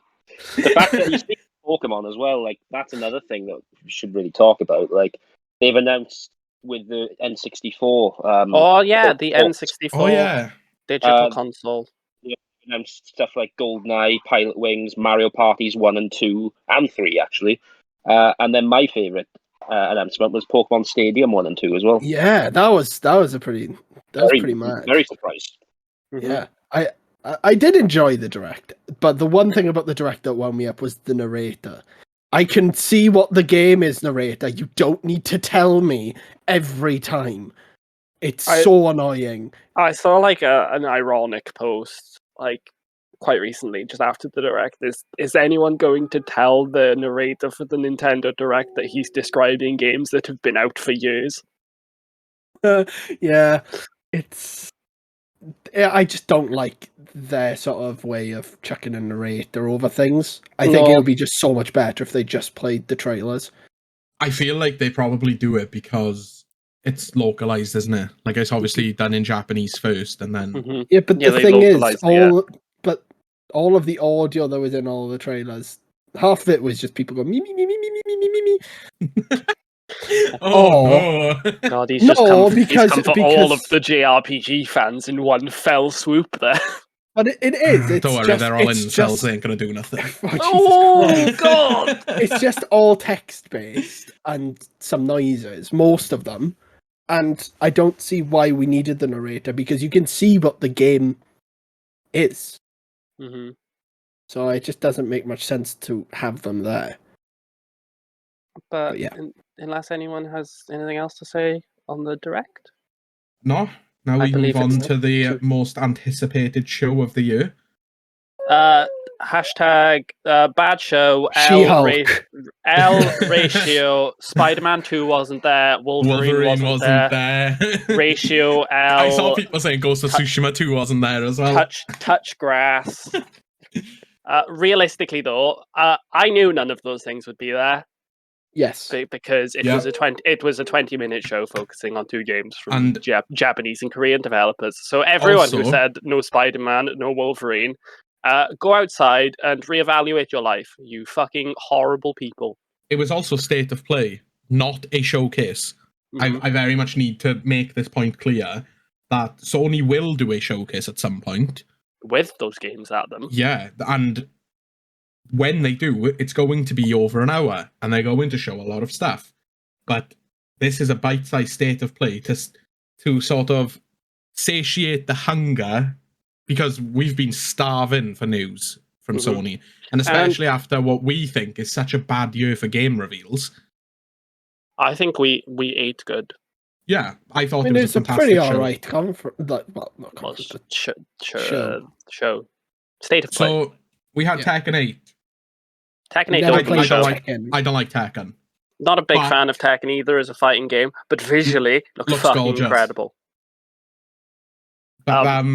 The fact that you speak Pokemon as well, like, that's another thing that we should really talk about. Like, they've announced with the N64. The N64 digital console. Yeah, announced stuff like GoldenEye, Pilot Wings, Mario Parties 1 and 2, and 3, actually. And then my favourite announcement was Pokemon Stadium 1 and 2 as well. Yeah, that was pretty mad. Very surprised. Yeah, I did enjoy the direct, but the one thing about the direct that wound me up was the narrator. I can see what the game is, narrator. You don't need to tell me every time. It's so annoying. I saw like an ironic post like quite recently, just after the direct. Is anyone going to tell the narrator for the Nintendo Direct that he's describing games that have been out for years? Yeah, I just don't like their sort of way of chucking a narrator over things. I think it would be just so much better if they just played the trailers. I feel like they probably do it because it's localized, isn't it? Like, it's obviously done in Japanese first, and then Yeah, but the thing is, all of the audio that was in all the trailers, half of it was just people going me me me me me me me me me. No. God, he's come for all of the JRPG fans in one fell swoop there. But it is. Don't worry, they're all in cells. They ain't gonna do nothing. Oh God! It's just all text-based and some noises, most of them. And I don't see why we needed the narrator, because you can see what the game is. Mm-hmm. So it just doesn't make much sense to have them there. But yeah. Unless anyone has anything else to say on the direct? No. Now we move on to the most anticipated show of the year. Hashtag bad show. L ratio. Spider-Man 2 wasn't there. Wolverine wasn't there. Ratio L. I saw people saying Ghost of Tsushima 2 wasn't there as well. Touch grass. Realistically, though, I knew none of those things would be there. Yes, because it was a 20-minute show focusing on two games from Japanese and Korean developers. So everyone who said no Spider-Man, no Wolverine, Go outside and reevaluate your life, you fucking horrible people. It was also state of play, not a showcase. I very much need to make this point clear that Sony will do a showcase at some point. With those games at them. Yeah, and when they do, it's going to be over an hour, and they're going to show a lot of stuff. But this is a bite-sized state of play to sort of satiate the hunger, because we've been starving for news from Sony, and especially after what we think is such a bad year for game reveals. I think we ate good. Yeah, I thought it was a fantastic pretty show. alright show. State of play. So we had Tekken 8. Tekken 8 I don't like Tekken. Not a big fan of Tekken either as a fighting game, but visually looks fucking gorgeous. Incredible. But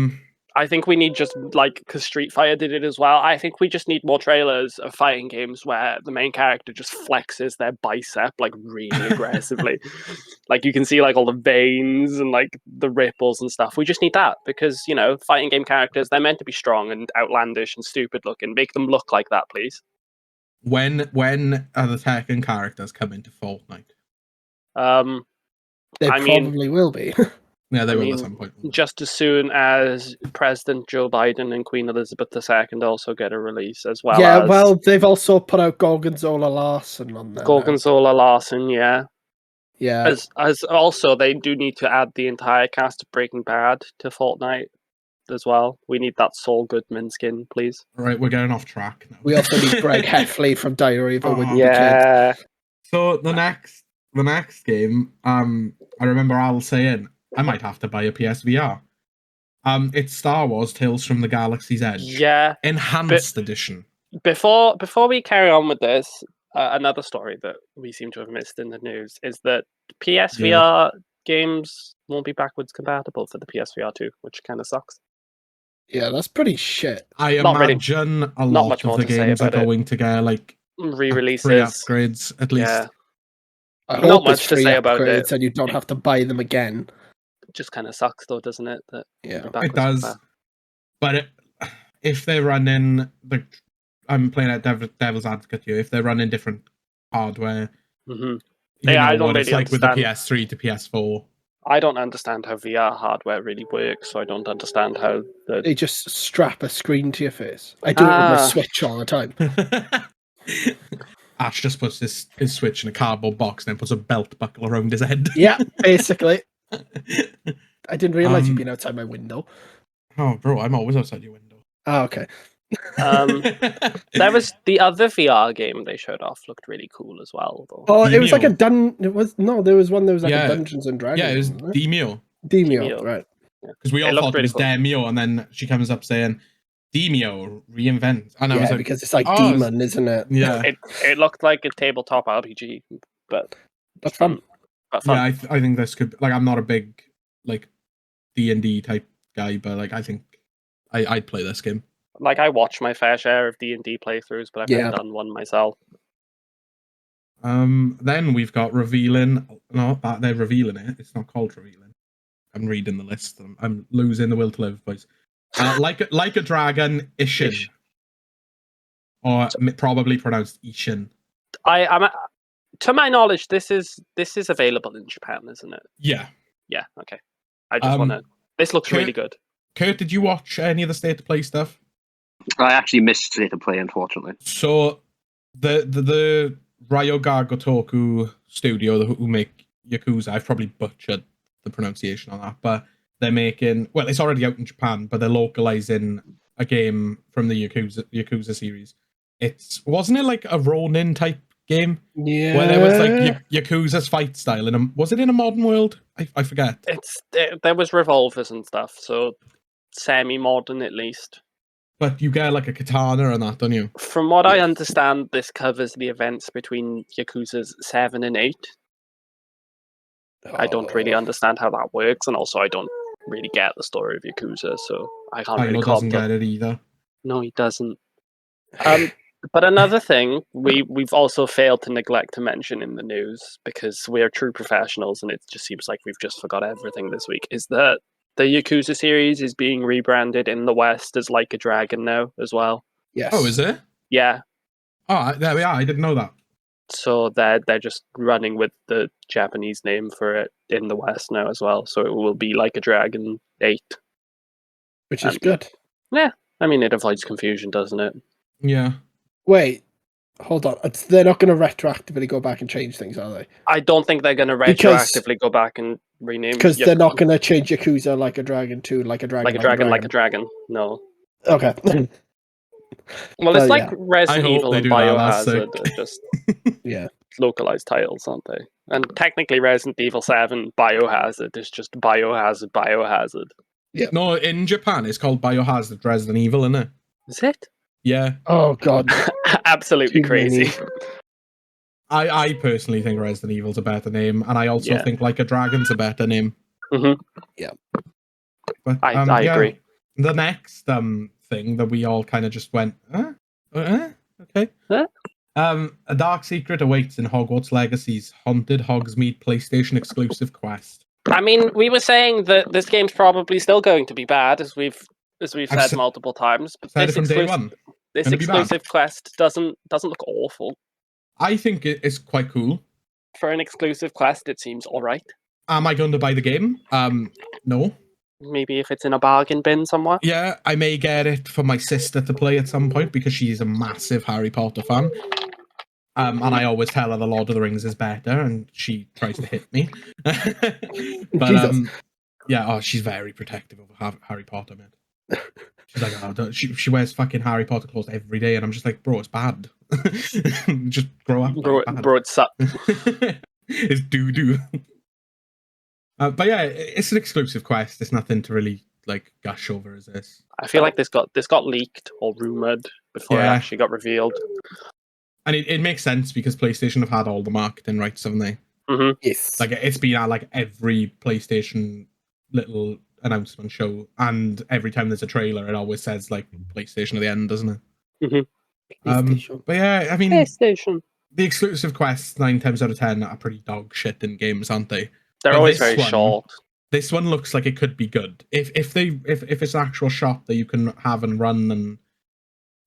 I think we need just, like, because Street Fighter did it as well, I think we just need more trailers of fighting games where the main character just flexes their bicep, like, really aggressively. Like, you can see, like, all the veins and, like, the ripples and stuff. We just need that because, you know, fighting game characters, they're meant to be strong and outlandish and stupid looking. Make them look like that, please. When are the Tekken characters coming to Fortnite? They probably will be. Yeah, they will at some point. Just as soon as President Joe Biden and Queen Elizabeth II also get a release as well. Yeah, well, they've also put out Gorgonzola Larson on there. Gorgonzola Larson, yeah. Yeah. As also, they do need to add the entire cast of Breaking Bad to Fortnite as well. We need that Saul Goodman skin, please. All right, we're getting off track now. We also need Greg Heffley from Diary of a Wimpy Kid. So the next game, I remember Al saying, I might have to buy a PSVR. It's Star Wars Tales from the Galaxy's Edge. Yeah. Enhanced edition. Before we carry on with this, another story that we seem to have missed in the news is that PSVR games won't be backwards compatible for the PSVR 2, which kind of sucks. Yeah, that's pretty shit. I imagine a lot of the games are going to get like re-releases, free upgrades at least. Yeah. I not hope much to say about it, and you don't have to buy them again. It just kind of sucks, though, doesn't it? That it does. But if they're running, I'm playing at devil's advocate here. If they're running different hardware, I don't it's really like understand. with the PS3 to PS4. I don't understand how VR hardware really works, so I don't understand how they just strap a screen to your face. I do it with my Switch all the time. Ash just puts his Switch in a cardboard box and then puts a belt buckle around his head. Yeah, basically. I didn't realise you'd been outside my window. Oh, bro, I'm always outside your window. Oh, okay. There was the other VR game they showed off looked really cool as well, though. Oh, it was like a there was one that was like a Dungeons and Dragons. Yeah, it was Demio. Demio, right. Because we all thought it was cool. Demio, and then she comes up saying Demio reinvent. And I was like, because it's like demon, isn't it? Yeah. It looked like a tabletop RPG, but fun. Yeah, I think this could, like, I'm not a big like D&D type guy, but like I think I'd play this game. Like, I watch my fair share of D&D playthroughs, but I've never done one myself. Then we've got revealing. No, they're revealing it. It's not called revealing. I'm reading the list. I'm losing the will to live, boys. Like a dragon, Ishin, or probably pronounced Ishin. I'm to my knowledge, this is available in Japan, isn't it? Yeah. Yeah. Okay. I just want to. This looks really good. Kurt, did you watch any of the State of Play stuff? I actually missed State of Play, unfortunately. So the Ryoga Gotoku studio who make Yakuza, I've probably butchered the pronunciation on that, but they're making, well, it's already out in Japan, but they're localizing a game from the Yakuza series. Wasn't it like a Ronin type game? Yeah. Where there was like Yakuza's fight style was it in a modern world? I forget. There was revolvers and stuff, so semi-modern at least. But you get like a katana and that, don't you? From what I understand, this covers the events between Yakuza's 7 and 8. I don't really understand how that works, and also I don't really get the story of Yakuza, so I can't really doesn't get it either. No, he doesn't. But another thing we've also failed to neglect to mention in the news, because we are true professionals and it just seems like we've just forgot everything this week, is that the Yakuza series is being rebranded in the West as Like a Dragon now as well. Yes. Oh, is it? Yeah. Oh, there we are. I didn't know that. So they're just running with the Japanese name for it in the West now as well. So it will be Like a Dragon 8. Which is good. Yeah. I mean, it avoids confusion, doesn't it? Yeah. Wait, hold on. They're not going to retroactively go back and change things, are they? I don't think they're going to retroactively go back and rename. Because they're not going to change Yakuza Like a Dragon to Like a Dragon. Like a Dragon. No. Okay. Well, it's like Resident Evil and Biohazard. Biohazard. Just yeah, localized titles, aren't they? And technically, Resident Evil 7 Biohazard is just Biohazard. Yeah. No, in Japan, it's called Biohazard Resident Evil, isn't it? Is it? Yeah. Oh, God. Absolutely crazy. I personally think Resident Evil's a better name, and I also think Like a Dragon's a better name. Mm-hmm. Yeah. But, I agree. The next thing that we all kind of just went, okay. Huh? A dark secret awaits in Hogwarts Legacy's haunted Hogsmeade PlayStation exclusive quest. I mean, we were saying that this game's probably still going to be bad, as we've said multiple times. But said it from day one. This exclusive quest doesn't look awful. I think it's quite cool. For an exclusive quest, it seems all right. Am I going to buy the game? No. Maybe if it's in a bargain bin somewhere. Yeah, I may get it for my sister to play at some point because she's a massive Harry Potter fan. And I always tell her the Lord of the Rings is better, and she tries to hit me. But yeah, she's very protective of Harry Potter, man. She's like, she wears fucking Harry Potter clothes every day, and I'm just like, bro, it's bad. Just grow up. Bro, it sucks. It's doo-doo. But yeah, it's an exclusive quest. It's nothing to really like gush over, is this? I feel like this got leaked or rumored before it actually got revealed. And it makes sense because PlayStation have had all the marketing rights, haven't they? Mm-hmm. Yes. Like it's been at like every PlayStation little announcement show, and every time there's a trailer, it always says like PlayStation at the end, doesn't it? Mm-hmm. But yeah, I mean, PlayStation. The exclusive quests 9 times out of 10 are pretty dog shit in games, aren't they? They're always very short. This one looks like it could be good if it's an actual shop that you can have and run, and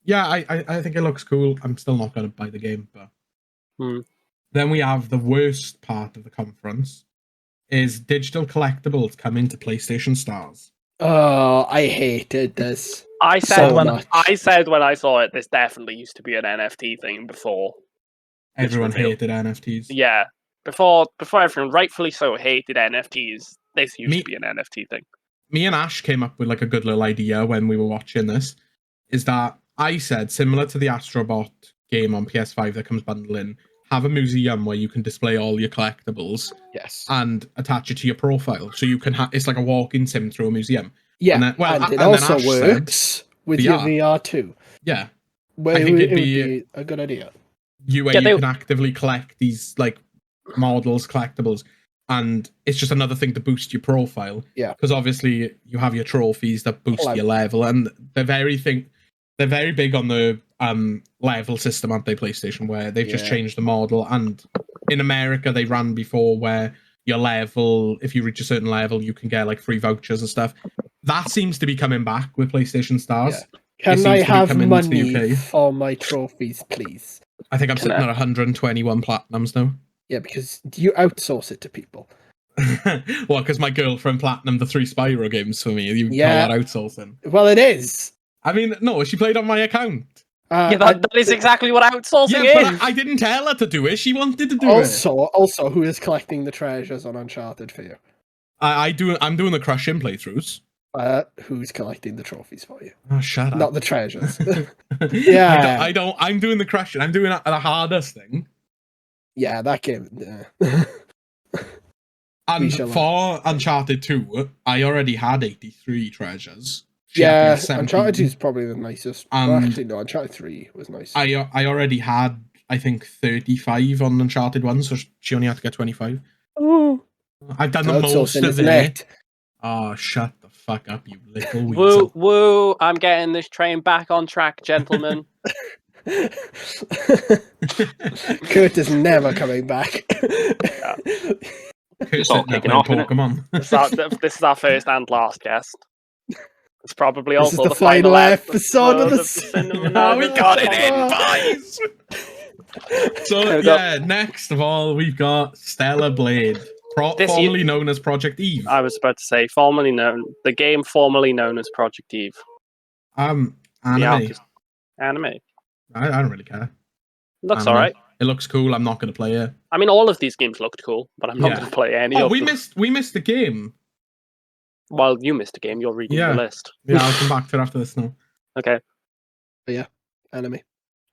yeah, I think it looks cool. I'm still not going to buy the game, but then we have the worst part of the conference is digital collectibles coming to PlayStation Stars. Oh, I hated this. I said when I saw it, this definitely used to be an NFT thing before. Everyone hated NFTs. Yeah. Before everyone rightfully so hated NFTs, this used to be an NFT thing. Me and Ash came up with like a good little idea when we were watching this, is that I said, similar to the Astrobot game on PS5 that comes bundled in, have a museum where you can display all your collectibles. Yes. And attach it to your profile. So you can it's like a walk-in sim through a museum. Yeah, and it also works with your VR too. Yeah. I think it'd be a good idea. You can actively collect these like models, collectibles, and it's just another thing to boost your profile. Yeah. Because obviously you have your trophies that boost your level, and they're very big on the level system, aren't they, PlayStation, where they've just changed the model. And in America they ran before where your level, if you reach a certain level, you can get like free vouchers and stuff. That seems to be coming back with PlayStation Stars. Yeah. Can I have money for my trophies, please? I think I'm sitting at 121 platinums now. Yeah, because you outsource it to people. Well, because my girlfriend platinumed the 3 Spyro games for me. You call that outsourcing? Well, it is. I mean, no, she played on my account. That is exactly what outsourcing is. But I didn't tell her to do it. She wanted to do it. Also, who is collecting the treasures on Uncharted for you? I'm doing the crushing playthroughs. Who's collecting the trophies for you? Oh, shut up. Not the treasures. Yeah. I'm doing the crushing. I'm doing the hardest thing. Yeah, that game. And for Uncharted 2, I already had 83 treasures. Uncharted 2 is probably the nicest. Actually, no, Uncharted 3 was nice. I already had, I think, 35 on Uncharted 1, so she only had to get 25. Oh. I've done the most of it. Oh, shut the fuck up, you little weasel. Woo, I'm getting this train back on track, gentlemen. Curt is never coming back. It's all kicking off, innit? Pokemon. This is our first and last guest. It's probably This is also the final episode of the Cinemenage. Oh, we got it in, boys! So, yeah, next of all, we've got Stellar Blade, formerly known as Project Eve. I was about to say, the game formerly known as Project Eve. Anime. Anime. I don't really care. Looks alright. It looks cool. I'm not going to play it. I mean, all of these games looked cool, but I'm not going to play any of them. We missed the game. Well, you missed a game. You're reading the list. Yeah, I'll come back to it after this now. Okay. But yeah, anime.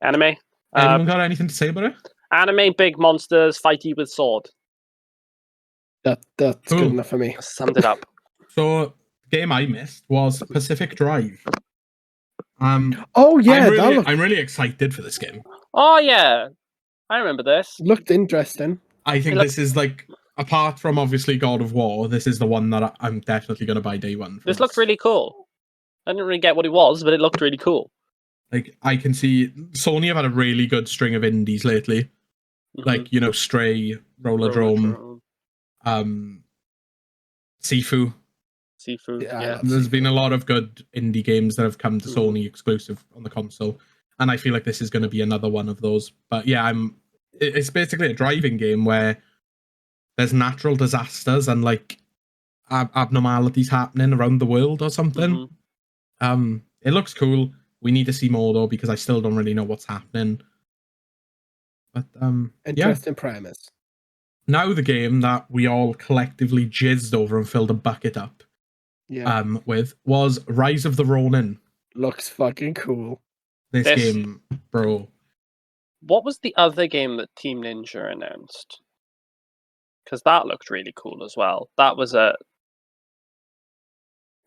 Anime. Anyone got anything to say about it? Anime, big monsters, fighty with sword. That's good enough for me. Summed it up. So, the game I missed was Pacific Drive. Oh yeah, I'm really excited for this game. Oh yeah, I remember this. Looked interesting. I think this is like, apart from obviously God of War, this is the one that I'm definitely going to buy day one. This looked really cool. I didn't really get what it was, but it looked really cool. Like, I can see Sony have had a really good string of indies lately. Mm-hmm. Like, you know, Stray, Roller-Drome, Sifu. Yeah. There's been a lot of good indie games that have come to Sony exclusive on the console. And I feel like this is going to be another one of those. But yeah, it's basically a driving game where there's natural disasters and like abnormalities happening around the world or something. Mm-hmm. It looks cool. We need to see more though, because I still don't really know what's happening. But interesting premise. Now the game that we all collectively jizzed over and filled a bucket up with was Rise of the Ronin. Looks fucking cool. This game, bro. What was the other game that Team Ninja announced? Because that looked really cool as well. That was a...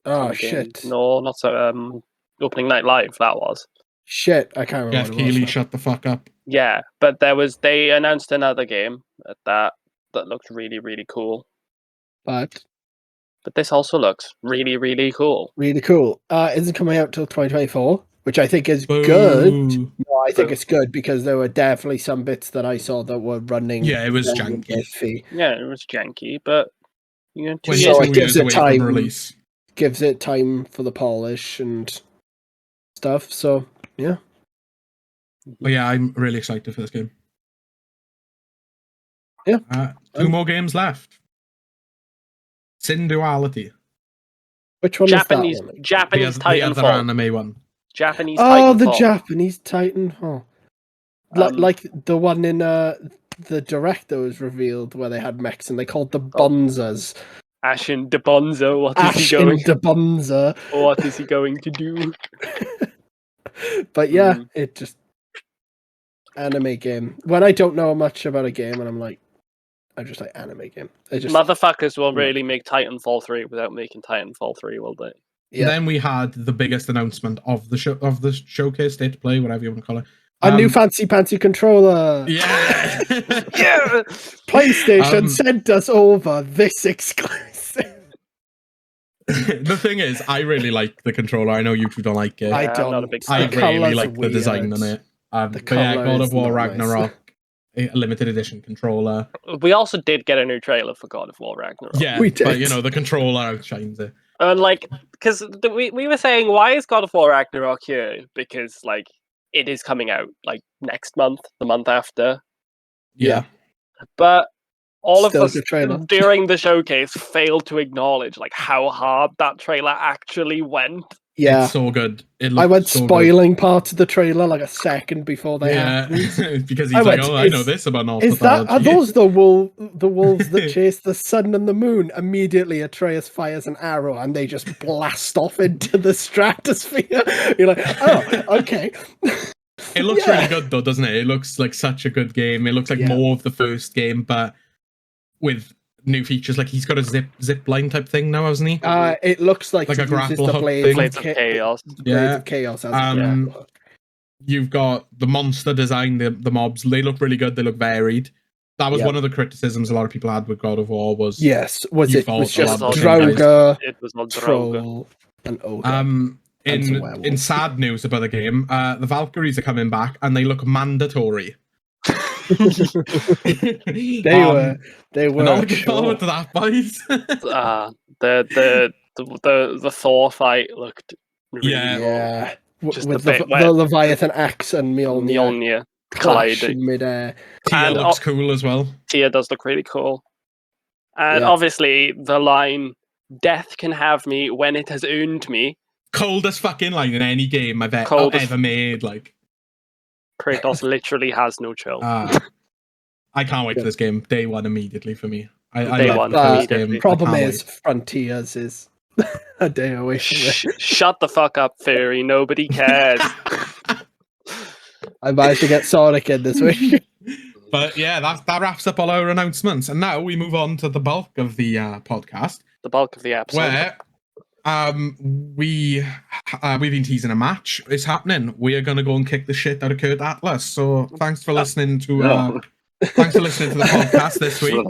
Oh, shit. No, not so... Opening Night Live, that was. Shit, I can't remember. Jeff Keighley, shut the fuck up. Yeah, but they announced another game at that looked really, really cool. But this also looks really, really cool. Really cool. Isn't coming out till 2024, which I think is good. No, I think it's good because there were definitely some bits that I saw that were running. Yeah, it was janky. Yeah, it was janky, but you know, 2 years. So it gives it time. Release. Gives it time for the polish and stuff. So yeah. But yeah, I'm really excited for this game. Yeah. 2 more games left. Sin Duality. Which one Japanese, is that one? Japanese Titanfall. The other anime one. Japanese Titanfall. The Japanese Titanfall. Like the one in the direct that was revealed where they had mechs and they called the Bonzas. Ashen de Bonzo, what is he going to do? But yeah, it just anime game. When I don't know much about a game and I'm like, I just like anime game. Motherfuckers will really make Titanfall 3 without making Titanfall 3, will they? Yeah. Then we had the biggest announcement of the showcase, state to play, whatever you want to call it. A new fancy controller. Yeah. Yeah. PlayStation sent us over this exclusive. The thing is, I really like the controller. I know you two don't like it. I don't. I really like the design on it. But yeah, God of War Ragnarok, a limited edition controller. We also did get a new trailer for God of War Ragnarok. Yeah, we did. But you know, the controller outshines it. And like, because we were saying, why is God of War Ragnarok here? Because like, it is coming out like next month, the month after. Yeah. But all of us during the showcase failed to acknowledge like how hard that trailer actually went. Yeah, it's so good. I went so spoiling parts of the trailer like a second before they happened. Because he's I know this about North Are those the wolves that chase the sun and the moon? Immediately Atreus fires an arrow and they just blast off into the stratosphere. You're like, oh, okay. It looks really good though, doesn't it? It looks like such a good game. It looks like more of the first game, but with new features. Like he's got a zip line type thing now, hasn't he? It looks like a grapple hook thing. Blades of Chaos. Blades of Chaos. You've got the monster design, the mobs. They look really good. They look varied. That was one of the criticisms a lot of people had with God of War. Was it was just Draugr, it was not Troll, and Ogre. In sad news about the game, the Valkyries are coming back and they look mandatory. They were. I'm looking forward to that, boys. The Thor fight looked really cool. Just with the Leviathan axe and Mjolnir colliding in midair. Tia looks cool as well. Tia does look really cool. And obviously the line, "Death can have me when it has owned me." Coldest fucking line in any game I've ever made. Like, Kratos literally has no chill. I can't wait for this game. Day one immediately for me. Day one immediately. Problem is, Frontiers is a day away from it. Shut the fuck up, Fairy. Nobody cares. I managed to get Sonic in this week. But yeah, that wraps up all our announcements. And now we move on to the bulk of the podcast. The bulk of the episode. Where we've been teasing a match. It's happening. We are going to go and kick the shit out of Curt Atlas. So thanks for listening to... Thanks for listening to the podcast this week.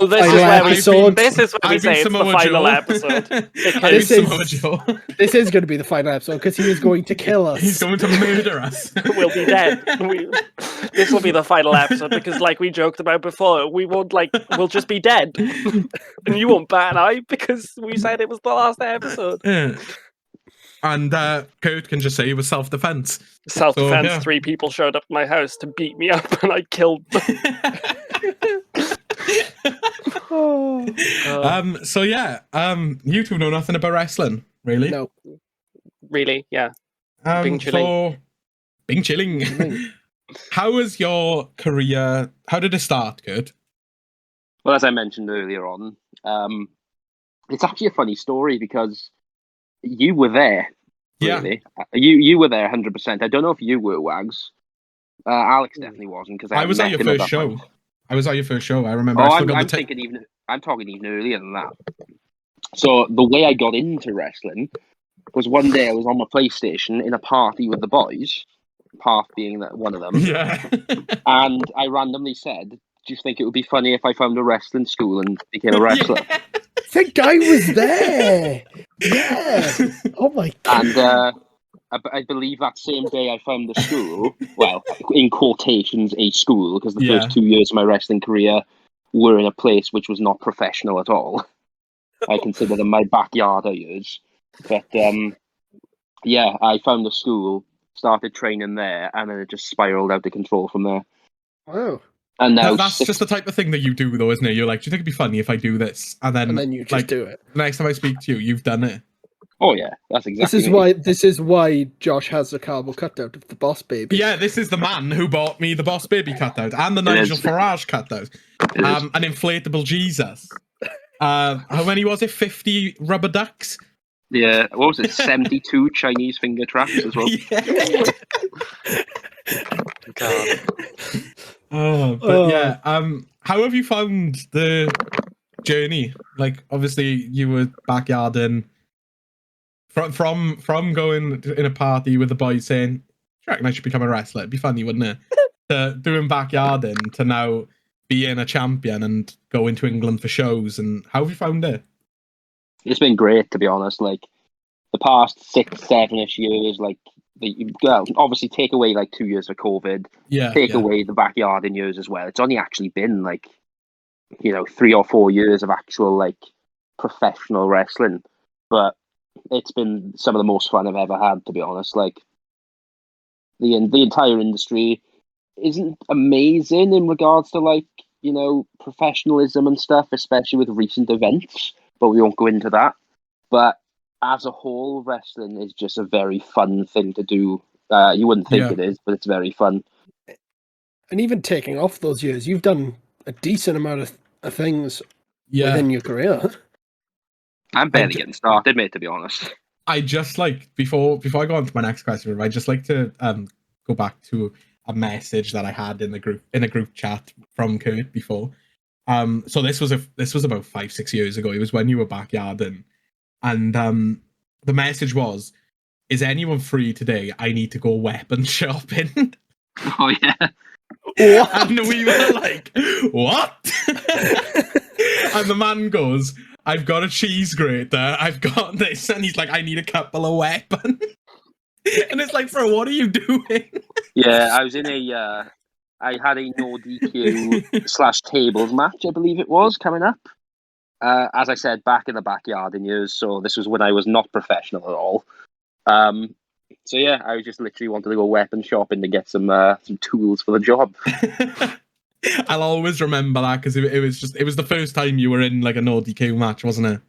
This is where we say it's the final episode. This is going to be the final episode because he is going to kill us. He's going to murder us. We'll be dead. This will be the final episode because, like we joked about before, we'll just be dead, and you won't bat an eye because we said it was the last episode. Yeah. And Curt can just say it was self-defense. Self-defense. So, 3 people showed up at my house to beat me up, and I killed them. You two know nothing about wrestling, really? No. Really? Yeah. Bing chilling. How was your career? How did it start, Curt? Well, as I mentioned earlier on, it's actually a funny story because you were there. Really. Yeah. You were there 100%. I don't know if you were, Wags. Alex definitely wasn't because I was at your first show. Point. I was at your first show. I remember. I'm talking even earlier than that. So the way I got into wrestling was one day I was on my PlayStation in a party with the boys. Path being that one of them. Yeah. And I randomly said, "Do you think it would be funny if I found a wrestling school and became a wrestler?" I think I was there. Yeah. Oh my god. And I believe that same day I found the school. Well, in quotations, a school, because the first 2 years of my wrestling career were in a place which was not professional at all. I consider them my backyard years. But I found the school, started training there, and then it just spiraled out of control from there. Wow. And now that's just the type of thing that you do, though, isn't it? You're like, do you think it'd be funny if I do this? And then you just do it. The next time I speak to you, you've done it. Oh yeah, that's exactly. This is why Josh has a cardboard cutout of the Boss Baby. Yeah, this is the man who bought me the Boss Baby cutout and the Nigel Farage cutout. An inflatable Jesus. How many was it? 50 rubber ducks? Yeah, what was it? 72 Chinese finger traps as well. Yeah. God. How have you found the journey? Like, obviously, you were backyarding from going in a party with the boys saying, "I reckon I should become a wrestler. It'd be funny, wouldn't it?" To doing backyarding to now being a champion and going to England for shows. And how have you found it? It's been great, to be honest. Like the past 6-7ish years, obviously take away 2 years of COVID, take away the backyarding years as well. It's only actually been 3 or 4 years of actual professional wrestling, but it's been some of the most fun I've ever had, to be honest. Like the entire industry isn't amazing in regards to professionalism and stuff, especially with recent events, but we won't go into that. But as a whole, wrestling is just a very fun thing to do. You wouldn't think it is, but it's very fun. And even taking off those years, you've done a decent amount of things within your career. I'm barely getting started, mate, to be honest. I just before I go on to my next question, I just like to go back to a message that I had in a group chat from Curt before. So this was about 5-6 years ago. It was when you were backyarding, and the message was, "Is anyone free today? I need to go weapon shopping." Oh yeah. What? And we were like, "What?" And the man goes, "I've got a cheese grater, I've got this," and he's like, "I need a couple of weapons." And it's like, bro, what are you doing? Yeah, I was in a I had a no DQ / tables match, I believe it was, coming up. As I said, back in the backyard in years, so this was when I was not professional at all. So yeah, I just literally wanted to go weapon shopping to get some tools for the job. I'll always remember that because it was the first time you were in like a no DQ match, wasn't it?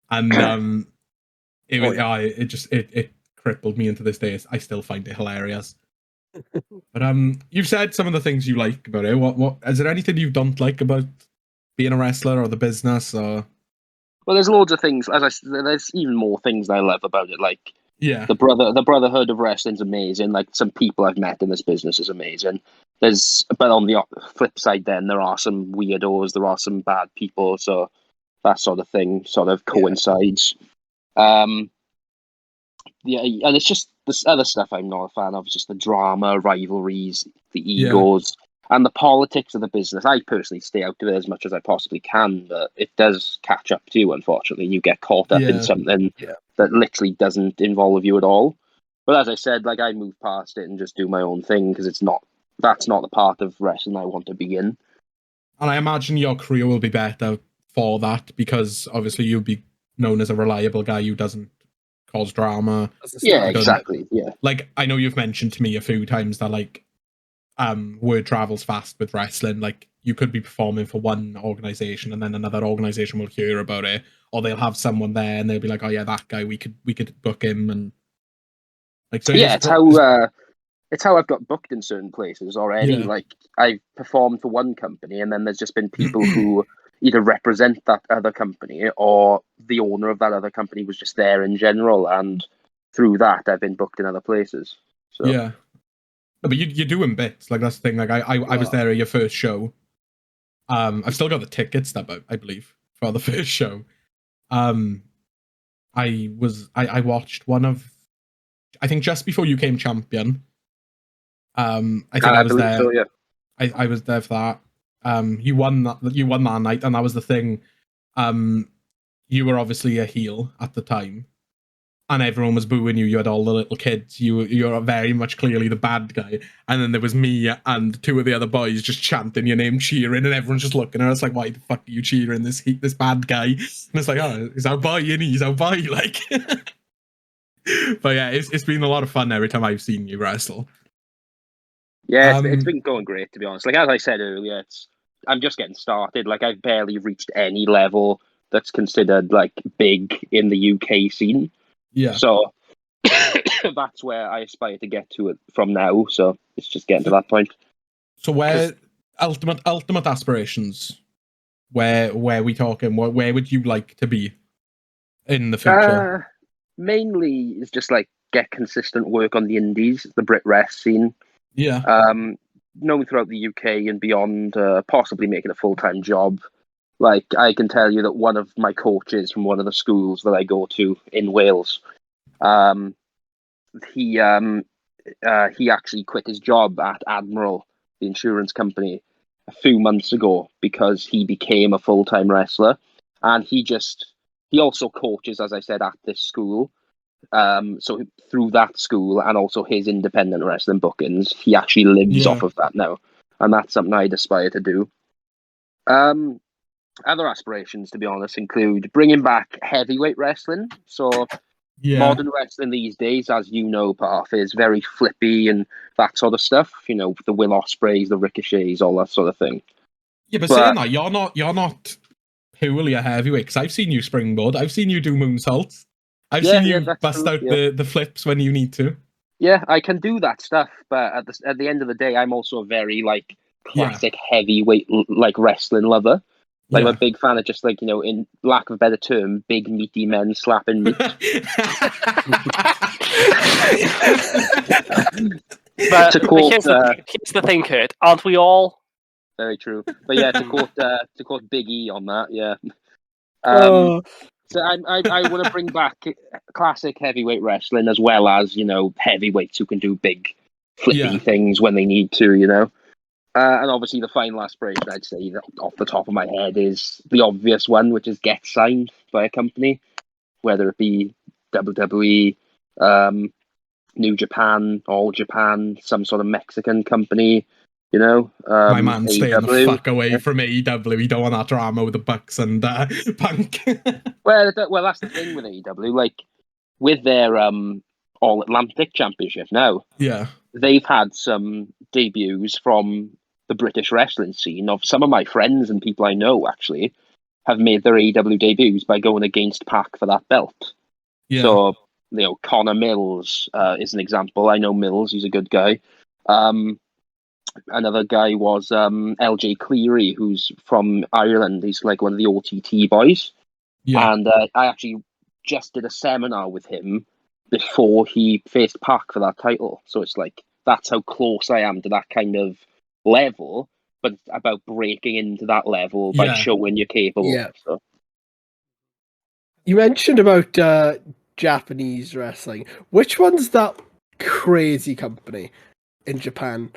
And it crippled me into this day. I still find it hilarious. But you've said some of the things you like about it. What is there anything you don't like about being a wrestler or the business? Or well, there's loads of things. There's even more things I love about it. Like the brotherhood of wrestling's amazing. Like some people I've met in this business is amazing. But on the flip side, then there are some weirdos. There are some bad people. So that sort of thing sort of coincides. Yeah, and it's just this other stuff I'm not a fan of. It's just the drama, rivalries, the egos, and the politics of the business. I personally stay out of it as much as I possibly can, but it does catch up to you, unfortunately. You get caught up in something that literally doesn't involve you at all. But as I said, like I move past it and just do my own thing because that's not the part of wrestling I want to be in. And I imagine your career will be better for that because obviously you'll be known as a reliable guy who doesn't cause drama. Yeah, exactly. Yeah. Like I know you've mentioned to me a few times that like word travels fast with wrestling. Like you could be performing for one organization and then another organization will hear about it, or they'll have someone there and they'll be like, oh yeah, that guy, we could book him. And like so yeah, it's how I've got booked in certain places already. Like I've performed for one company and then there's just been people who either represent that other company or the owner of that other company was just there in general, and through that I've been booked in other places. So yeah, but you're doing bits. Like that's the thing. Like I was there at your first show. I've still got the tickets that I believe for the first show. I watched one of, I think just before you came champion. I think I was there. So, yeah. I was there for that. You won that night, and that was the thing. You were obviously a heel at the time, and everyone was booing you. You had all the little kids. You're very much clearly the bad guy. And then there was me and two of the other boys just chanting your name, cheering, and everyone's just looking at us like, "Why the fuck are you cheering this bad guy?" And it's like, "Oh, he's our boy, and he's our boy." Like, but yeah, it's been a lot of fun every time I've seen you wrestle. Yeah, it's been going great, to be honest. Like, as I said earlier, I'm just getting started. Like, I've barely reached any level that's considered, like, big in the UK scene. Yeah. So, that's where I aspire to get to it from now. So, it's just getting to that point. So, where, ultimate aspirations, where we talking? Where would you like to be in the future? Mainly, it's just, like, get consistent work on the indies, the Brit Rest scene. Yeah. Known throughout the UK and beyond, possibly making a full-time job. Like, I can tell you that one of my coaches from one of the schools that I go to in Wales, he actually quit his job at Admiral, the insurance company, a few months ago because he became a full-time wrestler. And he also coaches, as I said, at this school. So through that school and also his independent wrestling bookings, he actually lives off of that now, and that's something I'd aspire to do. Other aspirations, to be honest, include bringing back heavyweight wrestling. So modern wrestling these days, as you know, Parth, is very flippy and that sort of stuff. You know, the Will Ospreys, the Ricochets, all that sort of thing. Yeah, but saying that, you're not purely a heavyweight, because I've seen you springboard, I've seen you do moonsaults. I've seen you bust out the flips when you need to. Yeah, I can do that stuff, but at the end of the day, I'm also a very like classic heavyweight like wrestling lover. Like I'm a big fan of just like, you know, in lack of a better term, big meaty men slapping meat. But here's the thing, Curt. Aren't we all? Very true. But yeah, to quote Big E on that, yeah. So I want to bring back classic heavyweight wrestling as well as, you know, heavyweights who can do big flippy things when they need to, you know. And obviously the final aspiration, I'd say, that off the top of my head, is the obvious one, which is get signed by a company, whether it be WWE, New Japan, All Japan, some sort of Mexican company. You know, my man, staying the AEW. fuck away from AEW. You don't want that drama with the Bucks and Punk. Well, that's the thing with AEW. Like with their All Atlantic Championship now, Yeah, they've had some debuts from the British wrestling scene. Of some of my friends and people I know actually have made their AEW debuts by going against Pac for that belt. yeah. So, Connor Mills is an example. I know Mills; he's a good guy. Another guy was LJ Cleary, who's from Ireland. He's like one of the OTT boys. Yeah. And I actually just did a seminar with him before he faced Pac for that title. So it's like, that's how close I am to that kind of level, but it's about breaking into that level by showing you're capable. Yeah. So. You mentioned about Japanese wrestling. Which one's that crazy company in Japan?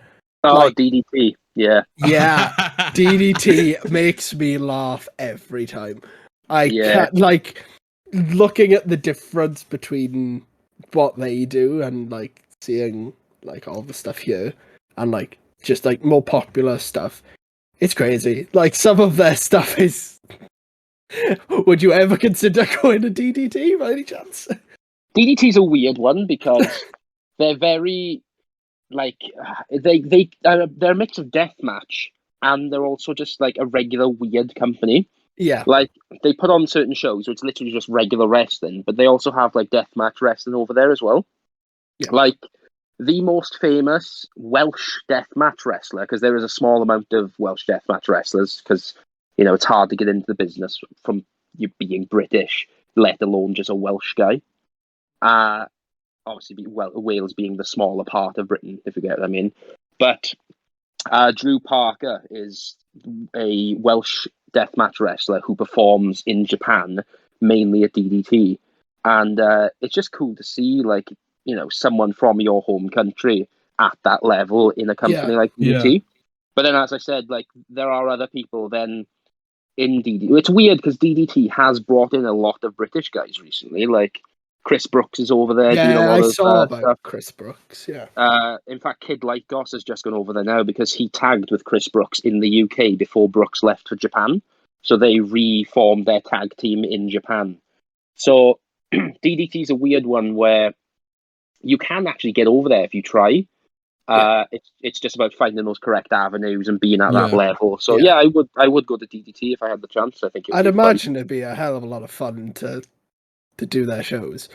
Oh, DDT. Yeah. Yeah. DDT makes me laugh every time. I can't, looking at the difference between what they do and seeing all the stuff here and just more popular stuff. It's crazy. Some of their stuff is. Would you ever consider going to DDT by any chance? DDT's a weird one because they're very they're a mix of deathmatch and they're also just a regular weird company. Yeah. They put on certain shows, so it's literally just regular wrestling, but they also have deathmatch wrestling over there as well. Yeah. The most famous Welsh deathmatch wrestler, because there is a small amount of Welsh deathmatch wrestlers, because it's hard to get into the business from you being British, let alone just a Welsh guy. Obviously, Wales being the smaller part of Britain, if you get what I mean. But Drew Parker is a Welsh deathmatch wrestler who performs in Japan, mainly at DDT. And it's just cool to see, someone from your home country at that level in a company like DDT. Yeah. But then, as I said, there are other people then in DDT. It's weird because DDT has brought in a lot of British guys recently. Chris Brooks is over there doing a lot of saw about stuff. Chris Brooks, yeah. In fact, Kid Lycos has just gone over there now because he tagged with Chris Brooks in the UK before Brooks left for Japan. So they reformed their tag team in Japan. So DDT is a weird one where you can actually get over there if you try. It's just about finding those correct avenues and being at that level. So I would go to DDT if I had the chance. I think I'd imagine it'd be a hell of a lot of fun to do their shows.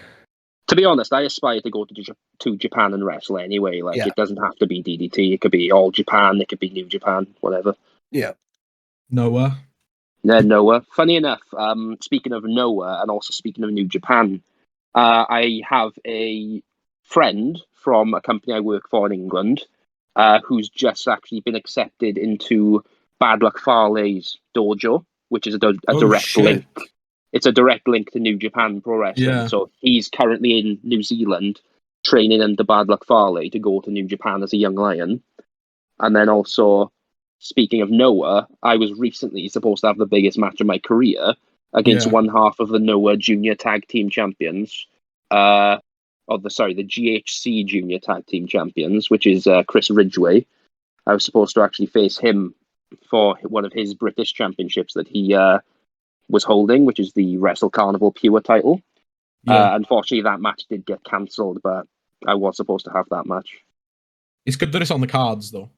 To be honest, I aspire to go to Japan and wrestle anyway. It doesn't have to be DDT. It could be All Japan. It could be New Japan. Whatever. Yeah. Noah. Yeah, Noah. Funny enough, speaking of Noah and also speaking of New Japan, I have a friend from a company I work for in England who's just actually been accepted into Bad Luck Farley's dojo, which is a direct link. It's a direct link to New Japan Pro Wrestling. Yeah. So he's currently in New Zealand training under Bad Luck Farley to go to New Japan as a young lion. And then also, speaking of Noah, I was recently supposed to have the biggest match of my career against one half of the Noah Junior Tag Team Champions. The GHC Junior Tag Team Champions, which is Chris Ridgway. I was supposed to actually face him for one of his British championships that he was holding, which is the Wrestle Carnival Pure title. Yeah. Unfortunately, that match did get cancelled, but I was supposed to have that match. It's good that it's on the cards, though.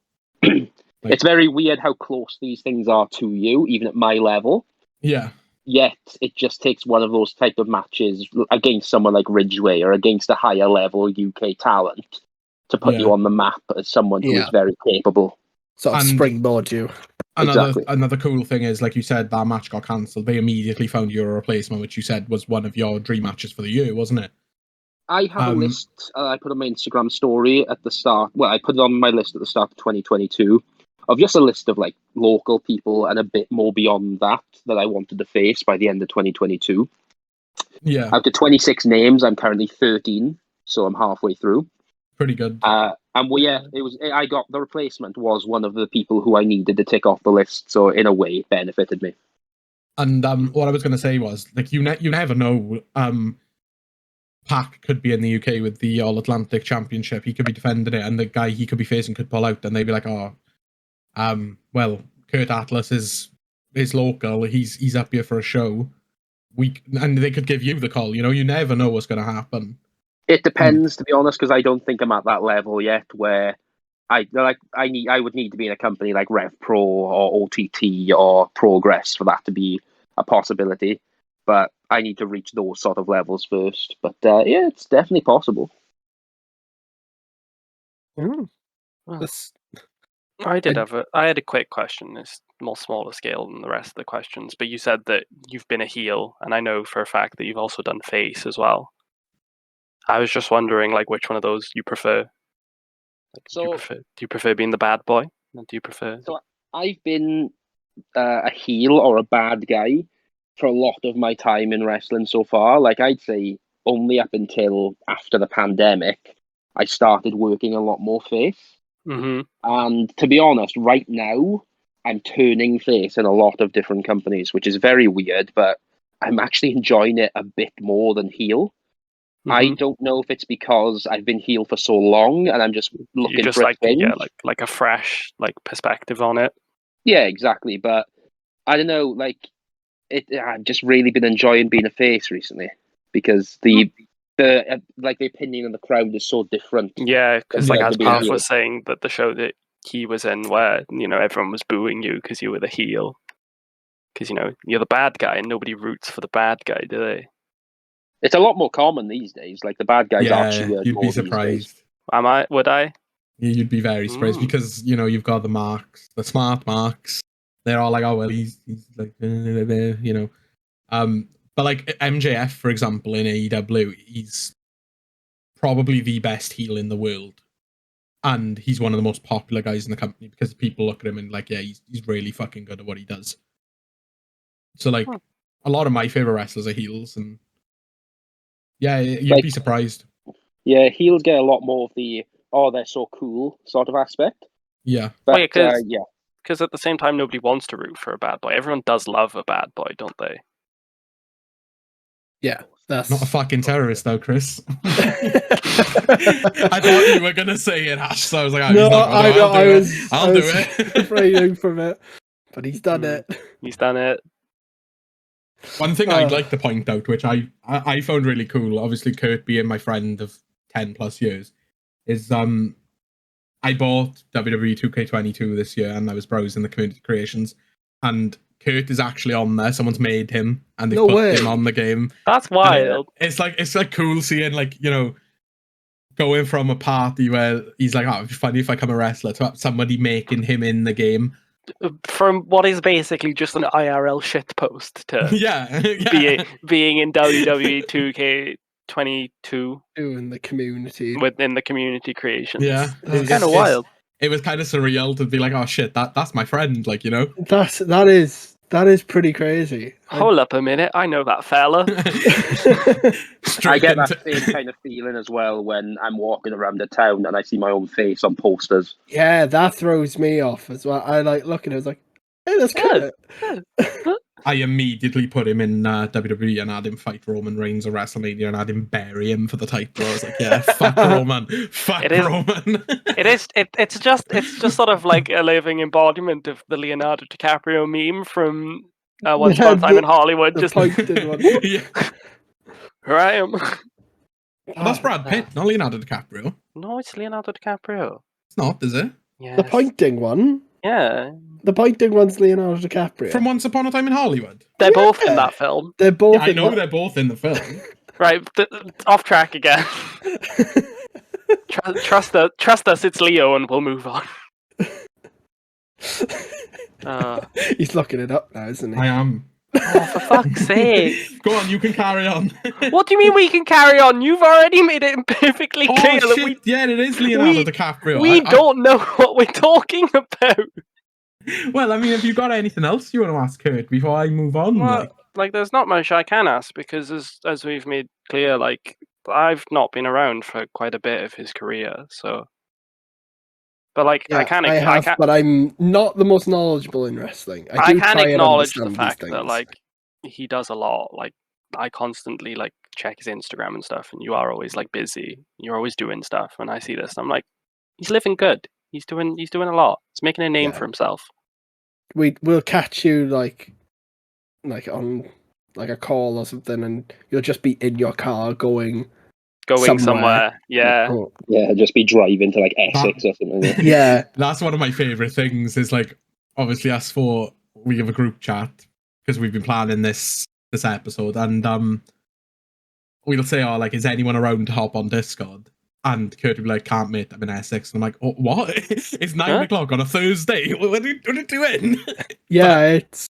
It's very weird how close these things are to you, even at my level. Yeah. Yet, it just takes one of those type of matches against someone like Ridgway or against a higher level UK talent to put you on the map as someone who is very capable. Sort of springboard you. Another cool thing is, like you said, that match got cancelled. They immediately found your replacement, which you said was one of your dream matches for the year, wasn't it? I have a list I put on my Instagram story at the start. Well, I put it on my list at the start of 2022 of just a list of local people and a bit more beyond that I wanted to face by the end of 2022. Yeah. Out of 26 names, I'm currently 13, so I'm halfway through. Pretty good. I got the replacement was one of the people who I needed to tick off the list, so in a way it benefited me. And what I was going to say was, you never know. Pac could be in the UK with the All Atlantic Championship. He could be defending it, and the guy he could be facing could pull out, and they'd be like, "Oh, Well, Curt Atlas is local. He's up here for a show. And they could give you the call. You never know what's going to happen. It depends, to be honest, because I don't think I'm at that level yet where I would need to be in a company like Rev Pro or OTT or Progress for that to be a possibility. But I need to reach those sort of levels first. But yeah, it's definitely possible. Well, I had a quick question. It's more smaller scale than the rest of the questions, but you said that you've been a heel, and I know for a fact that you've also done face as well. I was just wondering, like, which one of those you prefer? Like, do you prefer being the bad boy? Do you prefer? So I've been a heel or a bad guy for a lot of my time in wrestling so far. Like, I'd say only up until after the pandemic, I started working a lot more face. Mm-hmm. And to be honest, right now, I'm turning face in a lot of different companies, which is very weird, but I'm actually enjoying it a bit more than heel. Mm-hmm. I don't know if it's because I've been heel for so long and I'm just looking for a change. Yeah, like a fresh perspective on it. Yeah, exactly. But I don't know, like I've just really been enjoying being a face recently because the opinion of the crowd is so different. Yeah, because as being a Pav heel. was saying, that the show that he was in, where everyone was booing you because you were the heel, because you're the bad guy and nobody roots for the bad guy, do they? It's a lot more common these days. Like the bad guys are cheered you'd more be surprised. Would I? Yeah, you'd be very surprised because you've got the marks, the smart marks. They're all like, oh well, he's like, But like MJF, for example, in AEW, he's probably the best heel in the world, and he's one of the most popular guys in the company because people look at him and like, yeah, he's really fucking good at what he does. So like, a lot of my favorite wrestlers are heels, and yeah, you'd be surprised. Yeah, heels get a lot more of the they're so cool sort of aspect. Yeah, but because at the same time, nobody wants to root for a bad boy. Everyone does love a bad boy, don't they? Yeah, that's not a fucking terrorist though, Chris. I thought you were gonna say it, Ash. So I was like, oh, no, he's not gonna do it. I'll do it. Refraining from it, but he's done it. He's done it. One thing I'd like to point out, which I found really cool, obviously Curt being my friend of 10 plus years, is I bought WWE 2K22 this year and I was browsing the community creations, and Curt is actually on there. Someone's made him and they put him on the game. That's wild. It's like cool seeing going from a party where he's like, oh, it'd be funny if I become a wrestler, to somebody making him in the game. From what is basically just an IRL shit post to being in WWE 2K22 in the community, within the community creations. Yeah, it's kind of wild. It was kind of surreal to be like, oh shit, that's my friend, that is pretty crazy. Hold up a minute, I know that fella. I get that same kind of feeling as well when I'm walking around the town and I see my own face on posters. Yeah, that throws me off as well. I like looking at it, I was like, hey, that's good. I immediately put him in WWE and had him fight Roman Reigns at WrestleMania and had him bury him for the title. I was like, yeah, fuck Roman. Roman. It's just sort of like a living embodiment of the Leonardo DiCaprio meme from Once Upon a Time in Hollywood. The just pointed one. Yeah. Here I am. Well, that's Brad Pitt, not Leonardo DiCaprio. No, it's Leonardo DiCaprio. It's not, is it? Yeah. The pointing one? Yeah. The pointing one's Leonardo DiCaprio. From Once Upon a Time in Hollywood. They're both in that film. They're both. I know they're both in the film. Right, off track again. Trust us, it's Leo, and we'll move on. He's looking it up now, isn't he? I am. Oh, for fuck's sake. Go on, you can carry on. What do you mean we can carry on? You've already made it perfectly clear that yeah, it is Leonardo DiCaprio. We don't know what we're talking about. Well, I mean, have you got anything else you want to ask Curt before I move on? Well, there's not much I can ask because, as we've made clear, I've not been around for quite a bit of his career, so. But I can. But I'm not the most knowledgeable in wrestling. I can acknowledge the fact that he does a lot. I constantly check his Instagram and stuff, and you are always busy. You're always doing stuff, and I see this, and I'm like, he's living good. He's doing a lot. He's making a name for himself. We'll catch you like on like a call or something, and you'll just be in your car going somewhere. Yeah. Oh. Yeah, just be driving to like Essex or something. Yeah. That's one of my favorite things. Is like obviously us four, we have a group chat because we've been planning this episode, and we'll say, "Oh, like, is anyone around to hop on Discord?" And Curt will be like, "Can't, mate, I'm in Essex." And I'm like, "Oh, what? It's 9 o'clock on a Thursday. What are you doing?" Yeah, it's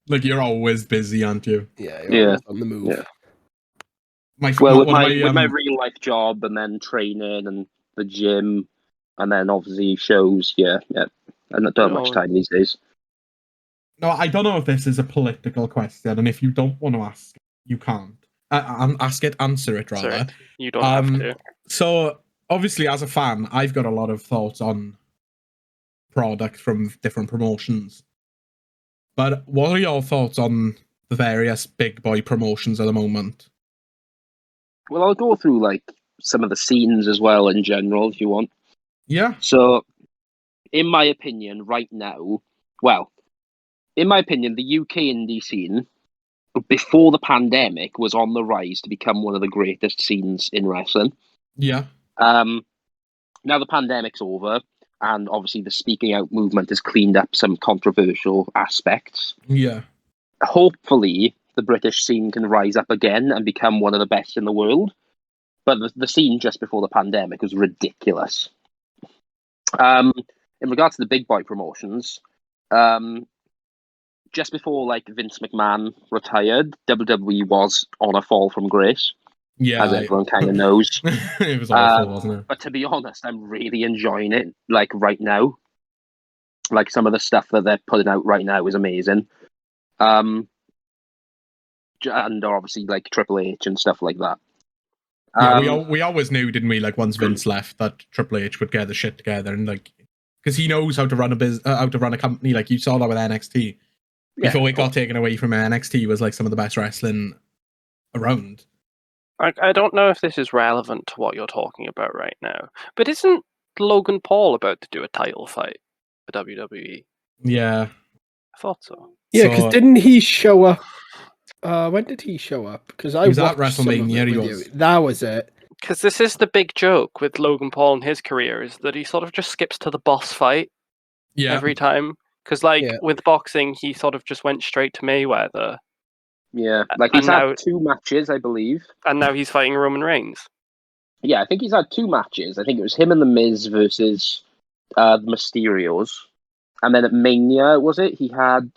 like you're always busy, aren't you? Yeah, you're always on the move. Yeah. With my real life job, and then training and the gym, and then obviously shows. Yeah. I don't have much time these days. No, I don't know if this is a political question, and if you don't want to ask, you can't. Answer it rather. Sorry, you don't have to. So obviously, as a fan, I've got a lot of thoughts on product from different promotions. But what are your thoughts on the various big boy promotions at the moment? Well, I'll go through like some of the scenes as well in general, if you want. Yeah. So, in my opinion, right now, the UK indie scene before the pandemic was on the rise to become one of the greatest scenes in wrestling. Yeah. Now the pandemic's over, and obviously the speaking out movement has cleaned up some controversial aspects. Yeah. Hopefully, the British scene can rise up again and become one of the best in the world. But the scene just before the pandemic was ridiculous. In regards to the big boy promotions, just before like Vince McMahon retired, WWE was on a fall from grace. Yeah, as everyone kind of knows. It was awful, wasn't it? But to be honest, I'm really enjoying it. Like right now, like some of the stuff that they're putting out right now is amazing. And obviously like Triple H and stuff like that. Yeah, we always knew, didn't we? Like once Vince left, that Triple H would get the shit together, and like because he knows how to run a company. Like you saw that with NXT. Before it got taken away from NXT, was like some of the best wrestling around. I don't know if this is relevant to what you're talking about right now, but isn't Logan Paul about to do a title fight for WWE? Yeah. I thought so. Yeah, because didn't he show up? When did he show up? Because I was watched at WrestleMania. He was. That was it. Because this is the big joke with Logan Paul and his career, is that he sort of just skips to the boss fight every time. Because with boxing, he sort of just went straight to Mayweather. Yeah, like he's had 2 matches, I believe. And now he's fighting Roman Reigns. Yeah, I think he's had 2 matches. I think it was him and The Miz versus the Mysterios. And then at Mania, was it? He had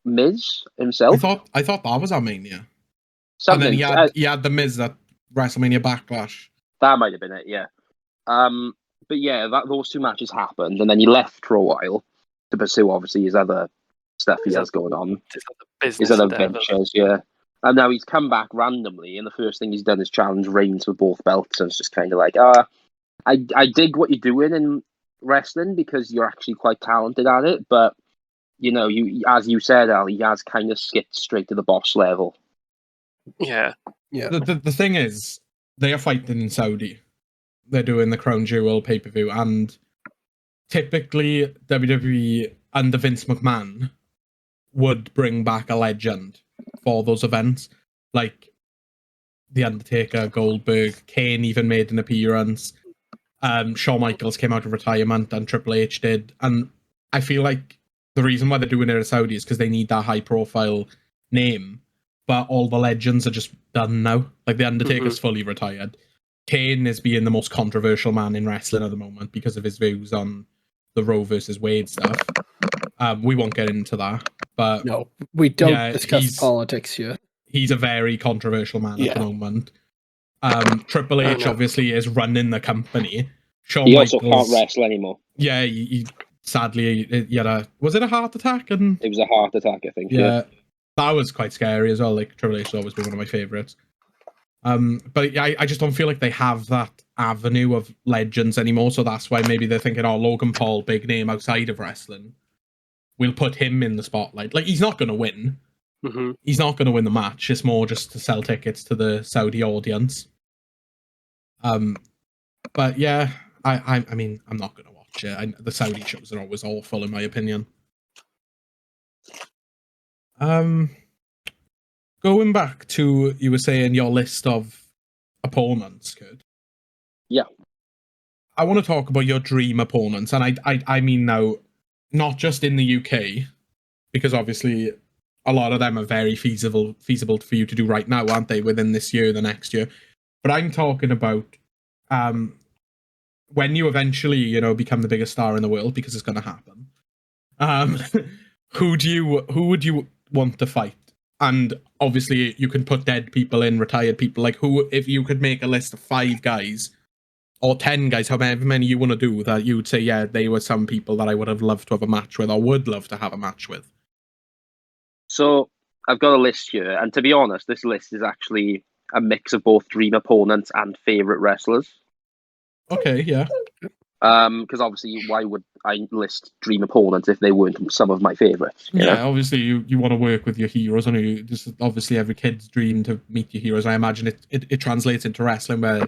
Miz himself. I thought that was at Mania. Something. And then he had The Miz at WrestleMania Backlash. That might have been it, yeah. But yeah, those 2 matches happened, and then he left for a while to pursue, obviously, his other stuff he has going on. His other ventures, yeah. And now he's come back randomly, and the first thing he's done is challenge Reigns for both belts, and it's just kind of like, I dig what you're doing in wrestling because you're actually quite talented at it, but, you know, as you said, Al, he has kind of skipped straight to the boss level. Yeah. The thing is, they are fighting in Saudi. They're doing the Crown Jewel pay-per-view, and typically WWE under Vince McMahon would bring back a legend for those events, like The Undertaker, Goldberg, Kane even made an appearance. Shawn Michaels came out of retirement, and Triple H did. And I feel like the reason why they're doing it in Saudi is because they need that high-profile name. But all the legends are just done now. Like The Undertaker's fully retired. Kane is being the most controversial man in wrestling at the moment because of his views on the Roe versus Wade stuff. We won't get into that, but no, we don't discuss politics here. He's a very controversial man at the moment. Triple H obviously is running the company. He also can't wrestle anymore. Yeah, he sadly he had was it a heart attack? And it was a heart attack, I think. Yeah, that was quite scary as well. Like Triple H has always been one of my favorites. But I just don't feel like they have that avenue of legends anymore. So that's why maybe they're thinking, oh, Logan Paul, big name outside of wrestling. We'll put him in the spotlight. Like, he's not going to win. He's not going to win the match. It's more just to sell tickets to the Saudi audience. But yeah, I mean, I'm not gonna watch it. The Saudi shows are always awful, in my opinion. Going back to, you were saying your list of opponents, Curt. Yeah. I want to talk about your dream opponents, and I mean now, not just in the UK, because obviously a lot of them are very feasible for you to do right now, aren't they? Within this year, the next year. But I'm talking about when you eventually, you know, become the biggest star in the world, because it's going to happen. Who would you want to fight? And obviously, you can put dead people in, retired people. Like, who, if you could make a list of 5 guys or 10 guys, however many you want to do, that you would say, yeah, they were some people that I would have loved to have a match with, or would love to have a match with. So I've got a list here, and to be honest, this list is actually a mix of both dream opponents and favorite wrestlers. Okay, yeah. Because obviously, why would I list dream opponents if they weren't some of my favorites? Yeah, know? Obviously you want to work with your heroes, and you just obviously every kid's dream to meet your heroes. I imagine it translates into wrestling where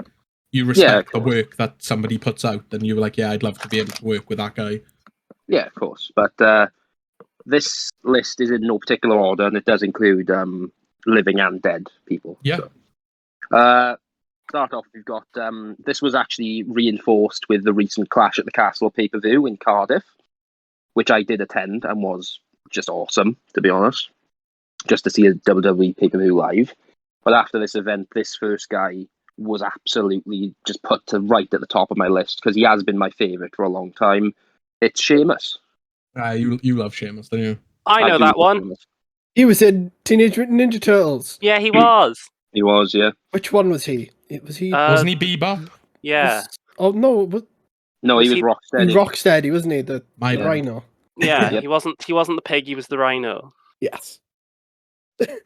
you respect the work that somebody puts out, and you're like, yeah, I'd love to be able to work with that guy. Yeah, of course. But this list is in no particular order, and it does include living and dead people. Yeah. So. Start off, we've got this was actually reinforced with the recent Clash at the Castle pay-per-view in Cardiff, which I did attend and was just awesome, to be honest, just to see a WWE pay-per-view live. But after this event, this first guy was absolutely just put to right at the top of my list, because he has been my favourite for a long time. It's Sheamus. You love Sheamus, don't you? I know that one. Sheamus. He was in Teenage Mutant Ninja Turtles. Yeah, he was. He was, yeah. Which one was he? Was he? Wasn't he Bebop? Yeah. No, No, he was Rocksteady. Rocksteady, wasn't he? The Rhino. Yeah, Yep. he wasn't the pig. He was the rhino. Yes. There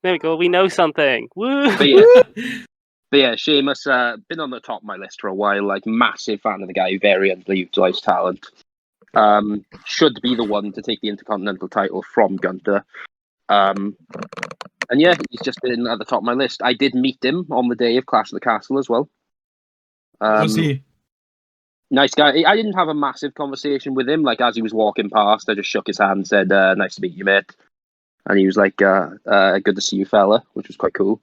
we go. We know something. Woo! But yeah, Sheamus been on the top of my list for a while. Like, massive fan of the guy, very underutilized talent. Should be the one to take the Intercontinental title from Gunther. And yeah, he's just been at the top of my list. I did meet him on the day of Clash of the Castle as well. Was he? Nice guy. I didn't have a massive conversation with him. Like, as he was walking past, I just shook his hand and said, nice to meet you, mate. And he was like, good to see you, fella, which was quite cool.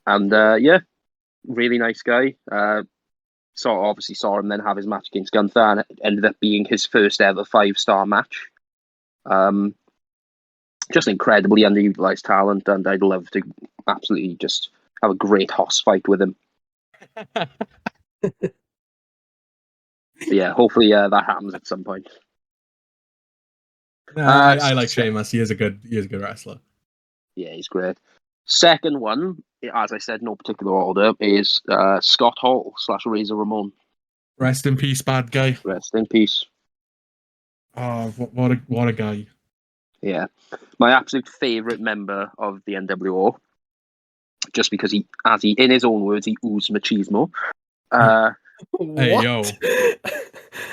And yeah, really nice guy. Obviously saw him then have his match against Gunther, and it ended up being his first ever 5-star match. Just incredibly underutilized talent, and I'd love to absolutely just have a great hoss fight with him. Yeah, hopefully that happens at some point. I like Sheamus. He is a good wrestler. Yeah, he's great. Second one, as I said, no particular order, is Scott Hall / Razor Ramon. Rest in peace, bad guy. Rest in peace. Oh, what a guy. Yeah, my absolute favourite member of the NWO, just because he, in his own words, he oozed machismo. Hey yo.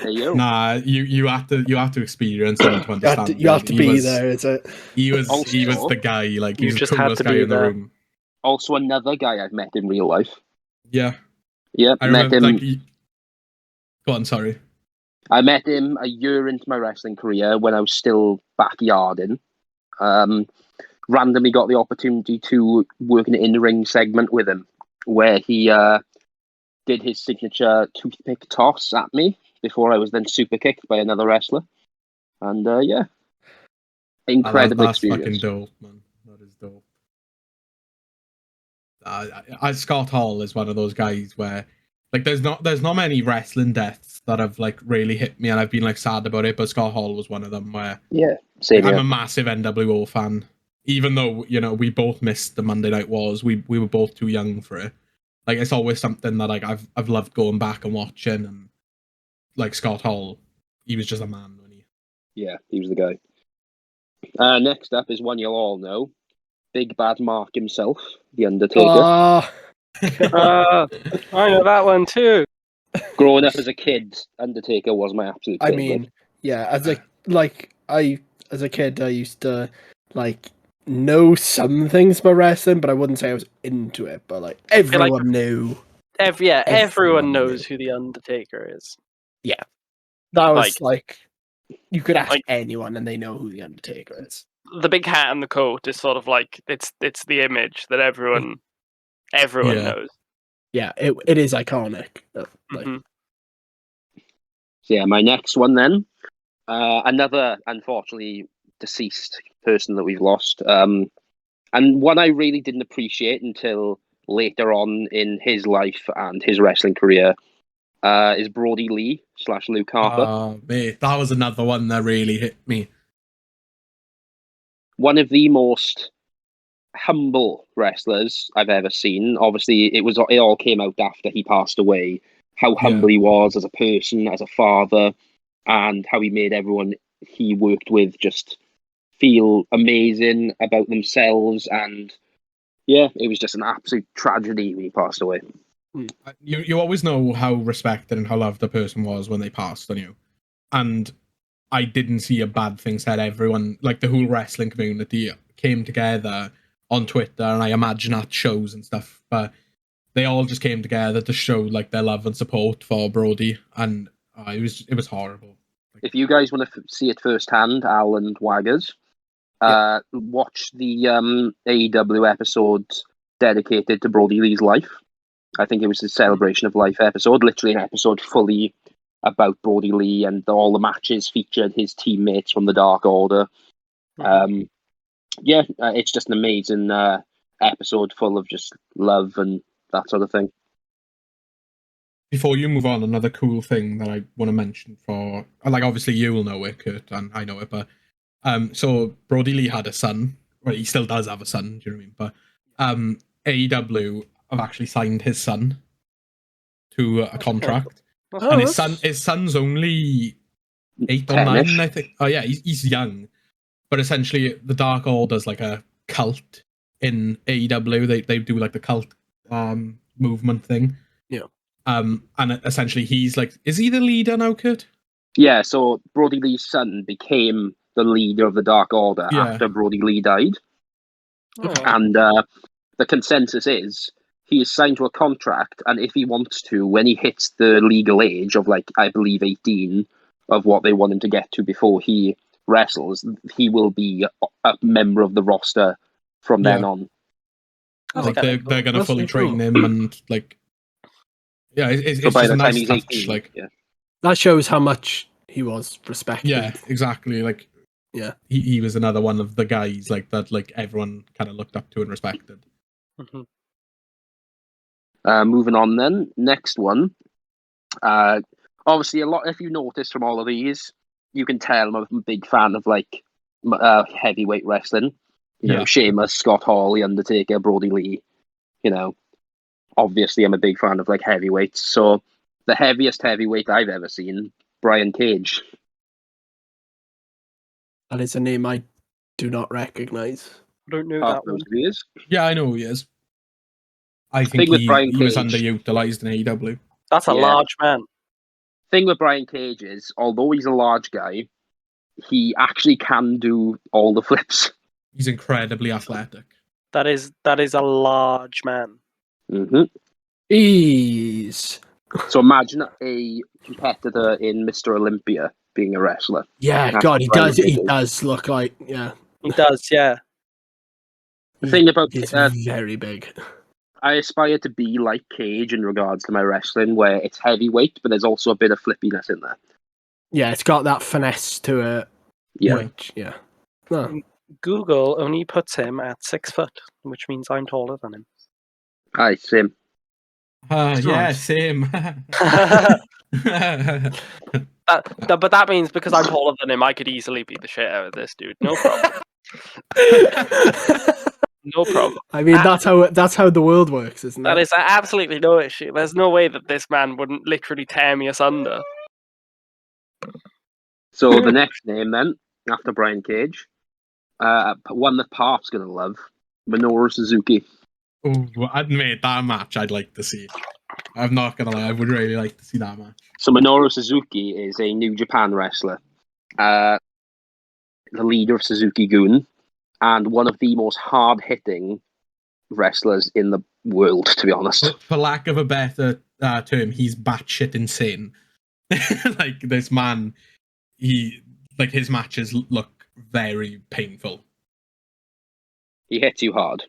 Hey yo. Nah, you have to experience him to understand. You have to be there. Is it? He was the guy. Like, he's the coolest guy in the room. Also, another guy I've met in real life. Yeah. Yeah, I met him. Go on, sorry. I met him a year into my wrestling career when I was still backyarding. Randomly got the opportunity to work in an in-ring segment with him, where he did his signature toothpick toss at me before I was then super kicked by another wrestler. And yeah, incredible experience. That's fucking dope, man. That is dope. Scott Hall is one of those guys where, like, there's not many wrestling deaths that have like really hit me, and I've been like sad about it. But Scott Hall was one of them where same I'm here. a massive NWO fan, even though, you know, we both missed the Monday Night Wars. We were both too young for it. Like, it's always something that, like, I've loved going back and watching. And like, Scott Hall, he was just a man, wasn't he? Yeah, he was the guy. Next up is one you'll all know, Big Bad Mark himself, The Undertaker. I know that one too. Growing up as a kid, Undertaker was my absolute favorite. I mean, yeah, as a kid, I used to like know some things about wrestling, but I wouldn't say I was into it. But like everyone knew. Everyone knows who the Undertaker is. Yeah, that was like you could ask anyone and they know who the Undertaker is. The big hat and the coat is sort of like it's the image that everyone knows. Yeah, it is iconic. Mm-hmm. So yeah, my next one then, another unfortunately deceased person that we've lost, and one I really didn't appreciate until later on in his life and his wrestling career, is Brody Lee / Luke Harper. Mate, that was another one that really hit me. One of the most humble wrestlers I've ever seen. Obviously, it all came out after he passed away. How humble he was as a person, as a father, and how he made everyone he worked with just feel amazing about themselves. And yeah, it was just an absolute tragedy when he passed away. You always know how respected and how loved a person was when they passed on you. And I didn't see a bad thing said. Everyone, like the whole wrestling community, came together on Twitter, and I imagine at shows and stuff, but they all just came together to show like their love and support for Brody, and it was horrible. If you guys want to see it firsthand, Al and Waggers, watch the AEW episode dedicated to Brody Lee's life. I think it was his celebration of life episode, literally an episode fully about Brody Lee, and all the matches featured his teammates from the Dark Order. It's just an amazing episode full of just love and that sort of thing. Before you move on, another cool thing that I want to mention for, like, obviously you will know it, Curt, and I know it, but so Brody Lee had a son. Well, he still does have a son, do you know what I mean? But AEW have actually signed his son to a contract. And his son's only 8 or 9, I think. Oh yeah, he's young. But essentially, the Dark Order's like a cult in AEW. They do like the cult movement thing. Yeah. And essentially, he's like, is he the leader now, Curt? Yeah. So Brody Lee's son became the leader of the Dark Order after Brody Lee died. Okay. And the consensus is he is signed to a contract, and if he wants to, when he hits the legal age of, like, I believe 18, of what they want him to get to before he wrestles, he will be a member of the roster from then on. Like they're going to fully train him, and like, it's so by just the a time nice he's touch, 18, like, that shows how much he was respected. Yeah, exactly. Like, he was another one of the guys like that, like everyone kind of looked up to and respected. Mm-hmm. Moving on then, next one. Obviously, a lot. If you notice from all of these, you can tell I'm a big fan of like heavyweight wrestling. You know, Sheamus, Scott Hall, The Undertaker, Brody Lee. You know, obviously, I'm a big fan of like heavyweights. So, the heaviest heavyweight I've ever seen, Brian Cage. That is a name I do not recognize. I don't know that one. He is. Yeah, I know who he is. I think he was underutilized in AEW. That's a large man. Thing with Brian Cage is, although he's a large guy, he actually can do all the flips. He's incredibly athletic. That is a large man. Mm-hmm. So imagine a competitor in Mr. Olympia being a wrestler. Yeah, God, he does. He does look like He does, yeah. The thing about he's very big. I aspire to be like Cage in regards to my wrestling, where it's heavyweight, but there's also a bit of flippiness in there. Yeah, it's got that finesse to it. Yeah. Google only puts him at 6 foot, which means I'm taller than him. Aye, same. Yeah, same. But that means because I'm taller than him, I could easily beat the shit out of this dude. No problem. No problem. I mean, that's how the world works, isn't it? That is absolutely no issue. There's no way that this man wouldn't literally tear me asunder. So the next name then, after Brian Cage, one that Parp's going to love, Minoru Suzuki. Oh, I'd made that match I'd like to see. I'm not going to lie, I would really like to see that match. So Minoru Suzuki is a New Japan wrestler, the leader of Suzuki Gun, and one of the most hard-hitting wrestlers in the world, to be honest. For lack of a better term, he's batshit insane. Like this man, his matches look very painful. He hits you hard.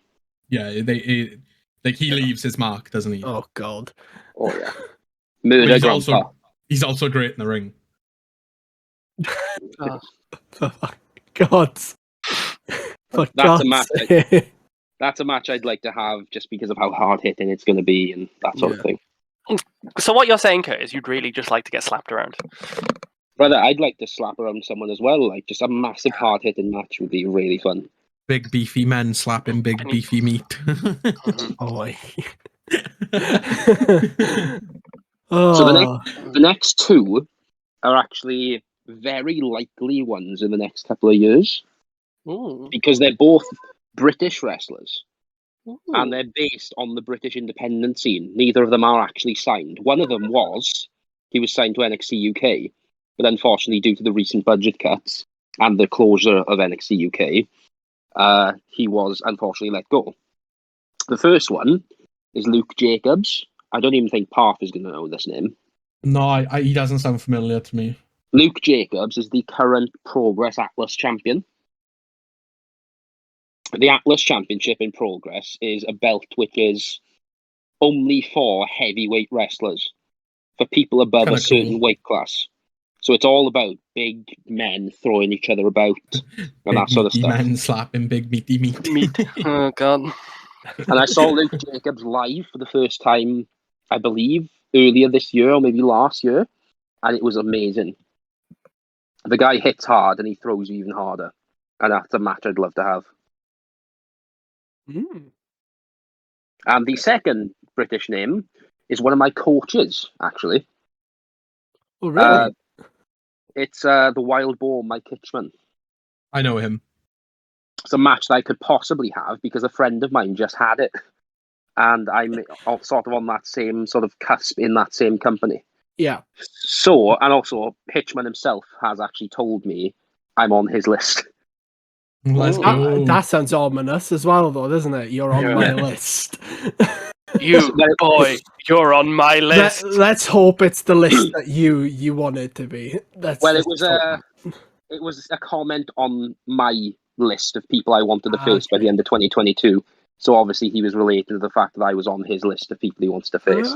Yeah, he leaves his mark, doesn't he? Oh God. Oh yeah. Murder grandpa. He's also great in the ring. For God's. For That's God's a match. sake. That's a match I'd like to have just because of how hard hitting it's going to be and that sort of thing. So what you're saying, Curt, is you'd really just like to get slapped around? Brother, I'd like to slap around someone as well. Like just a massive hard hitting match would be really fun. Big beefy men slapping big beefy meat. Oh. So the next two are actually very likely ones in the next couple of years. Ooh. Because they're both British wrestlers. Ooh. And they're based on the British independent scene. Neither of them are actually signed. One of them he was signed to NXT UK, but unfortunately due to the recent budget cuts and the closure of NXT UK, he was unfortunately let go. The first one is Luke Jacobs. I don't even think Parth is going to know this name. No, he doesn't sound familiar to me. Luke Jacobs is the current Progress Atlas champion. The Atlas Championship in Progress is a belt which is only for heavyweight wrestlers, for people above a certain weight class. So it's all about big men throwing each other about and that sort of stuff. Big men slapping big meaty meat. Oh God. And I saw Luke Jacobs live for the first time, I believe, earlier this year or maybe last year, and it was amazing. The guy hits hard and he throws you even harder, and that's a match I'd love to have. And the second British name is one of my coaches, actually. Oh, really? It's the Wild Boar, Mike Hitchman. I know him. It's a match that I could possibly have because a friend of mine just had it. And I'm sort of on that same sort of cusp in that same company. Yeah. So, and also Hitchman himself has actually told me I'm on his list. Let's go. That sounds ominous as well, though, doesn't it? You're on my list. You boy, you're on my list. Let's hope it's the list that you want it to be. It was a comment on my list of people I wanted to face by the end of 2022. So obviously he was related to the fact that I was on his list of people he wants to face.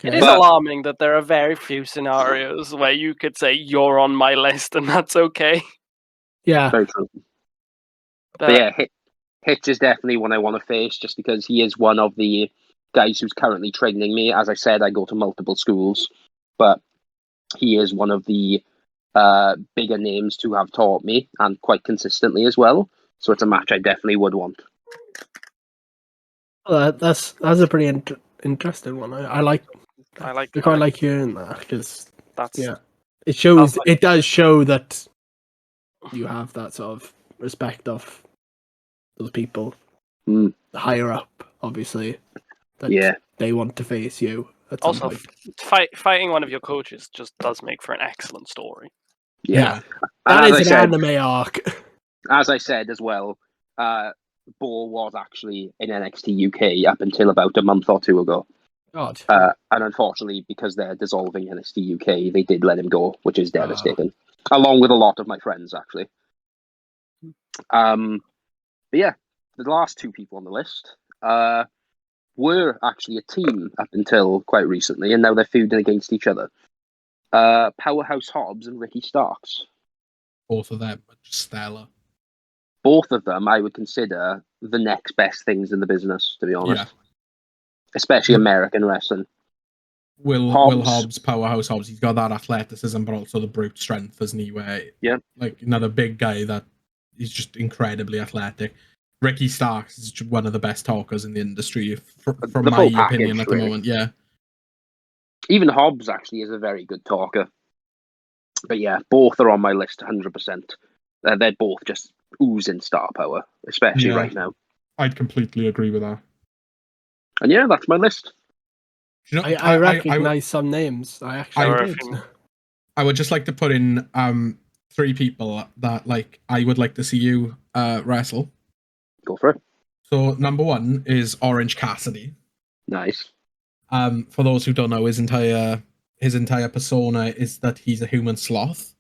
It is alarming that there are very few scenarios where you could say you're on my list and that's okay. Yeah. Very true. But yeah, Hitch is definitely one I want to face just because he is one of the guys who's currently training me. As I said, I go to multiple schools, but he is one of the bigger names to have taught me and quite consistently as well. So it's a match I definitely would want. Well, that's a pretty interesting one. I quite like hearing that because it does show that you have that sort of respect of those people higher up, obviously. That they want to face you. Also, fighting one of your coaches just does make for an excellent story. Yeah. That is an anime arc. As I said as well, Bo was actually in NXT UK up until about a month or two ago. God. And unfortunately, because they're dissolving NXT UK, they did let him go, which is devastating. Along with a lot of my friends, actually. But yeah, the last two people on the list were actually a team up until quite recently, and now they're feuding against each other. Powerhouse Hobbs and Ricky Starks. Both of them are just stellar. Both of them I would consider the next best things in the business, to be honest. Yeah. Especially American wrestling. Will Hobbs, Powerhouse Hobbs, he's got that athleticism, but also the brute strength, isn't he? Where, like another big guy that he's just incredibly athletic. Ricky Starks is one of the best talkers in the industry, from my opinion at the moment. Yeah. Even Hobbs actually is a very good talker. But yeah, both are on my list 100%. They're both just oozing star power, especially right now. I'd completely agree with that. And yeah, that's my list. You know, I recognize some names. I would just like to put in 3 people that I would like to see you wrestle. Go for it. So number 1 is Orange Cassidy. Nice. For those who don't know, his entire persona is that he's a human sloth.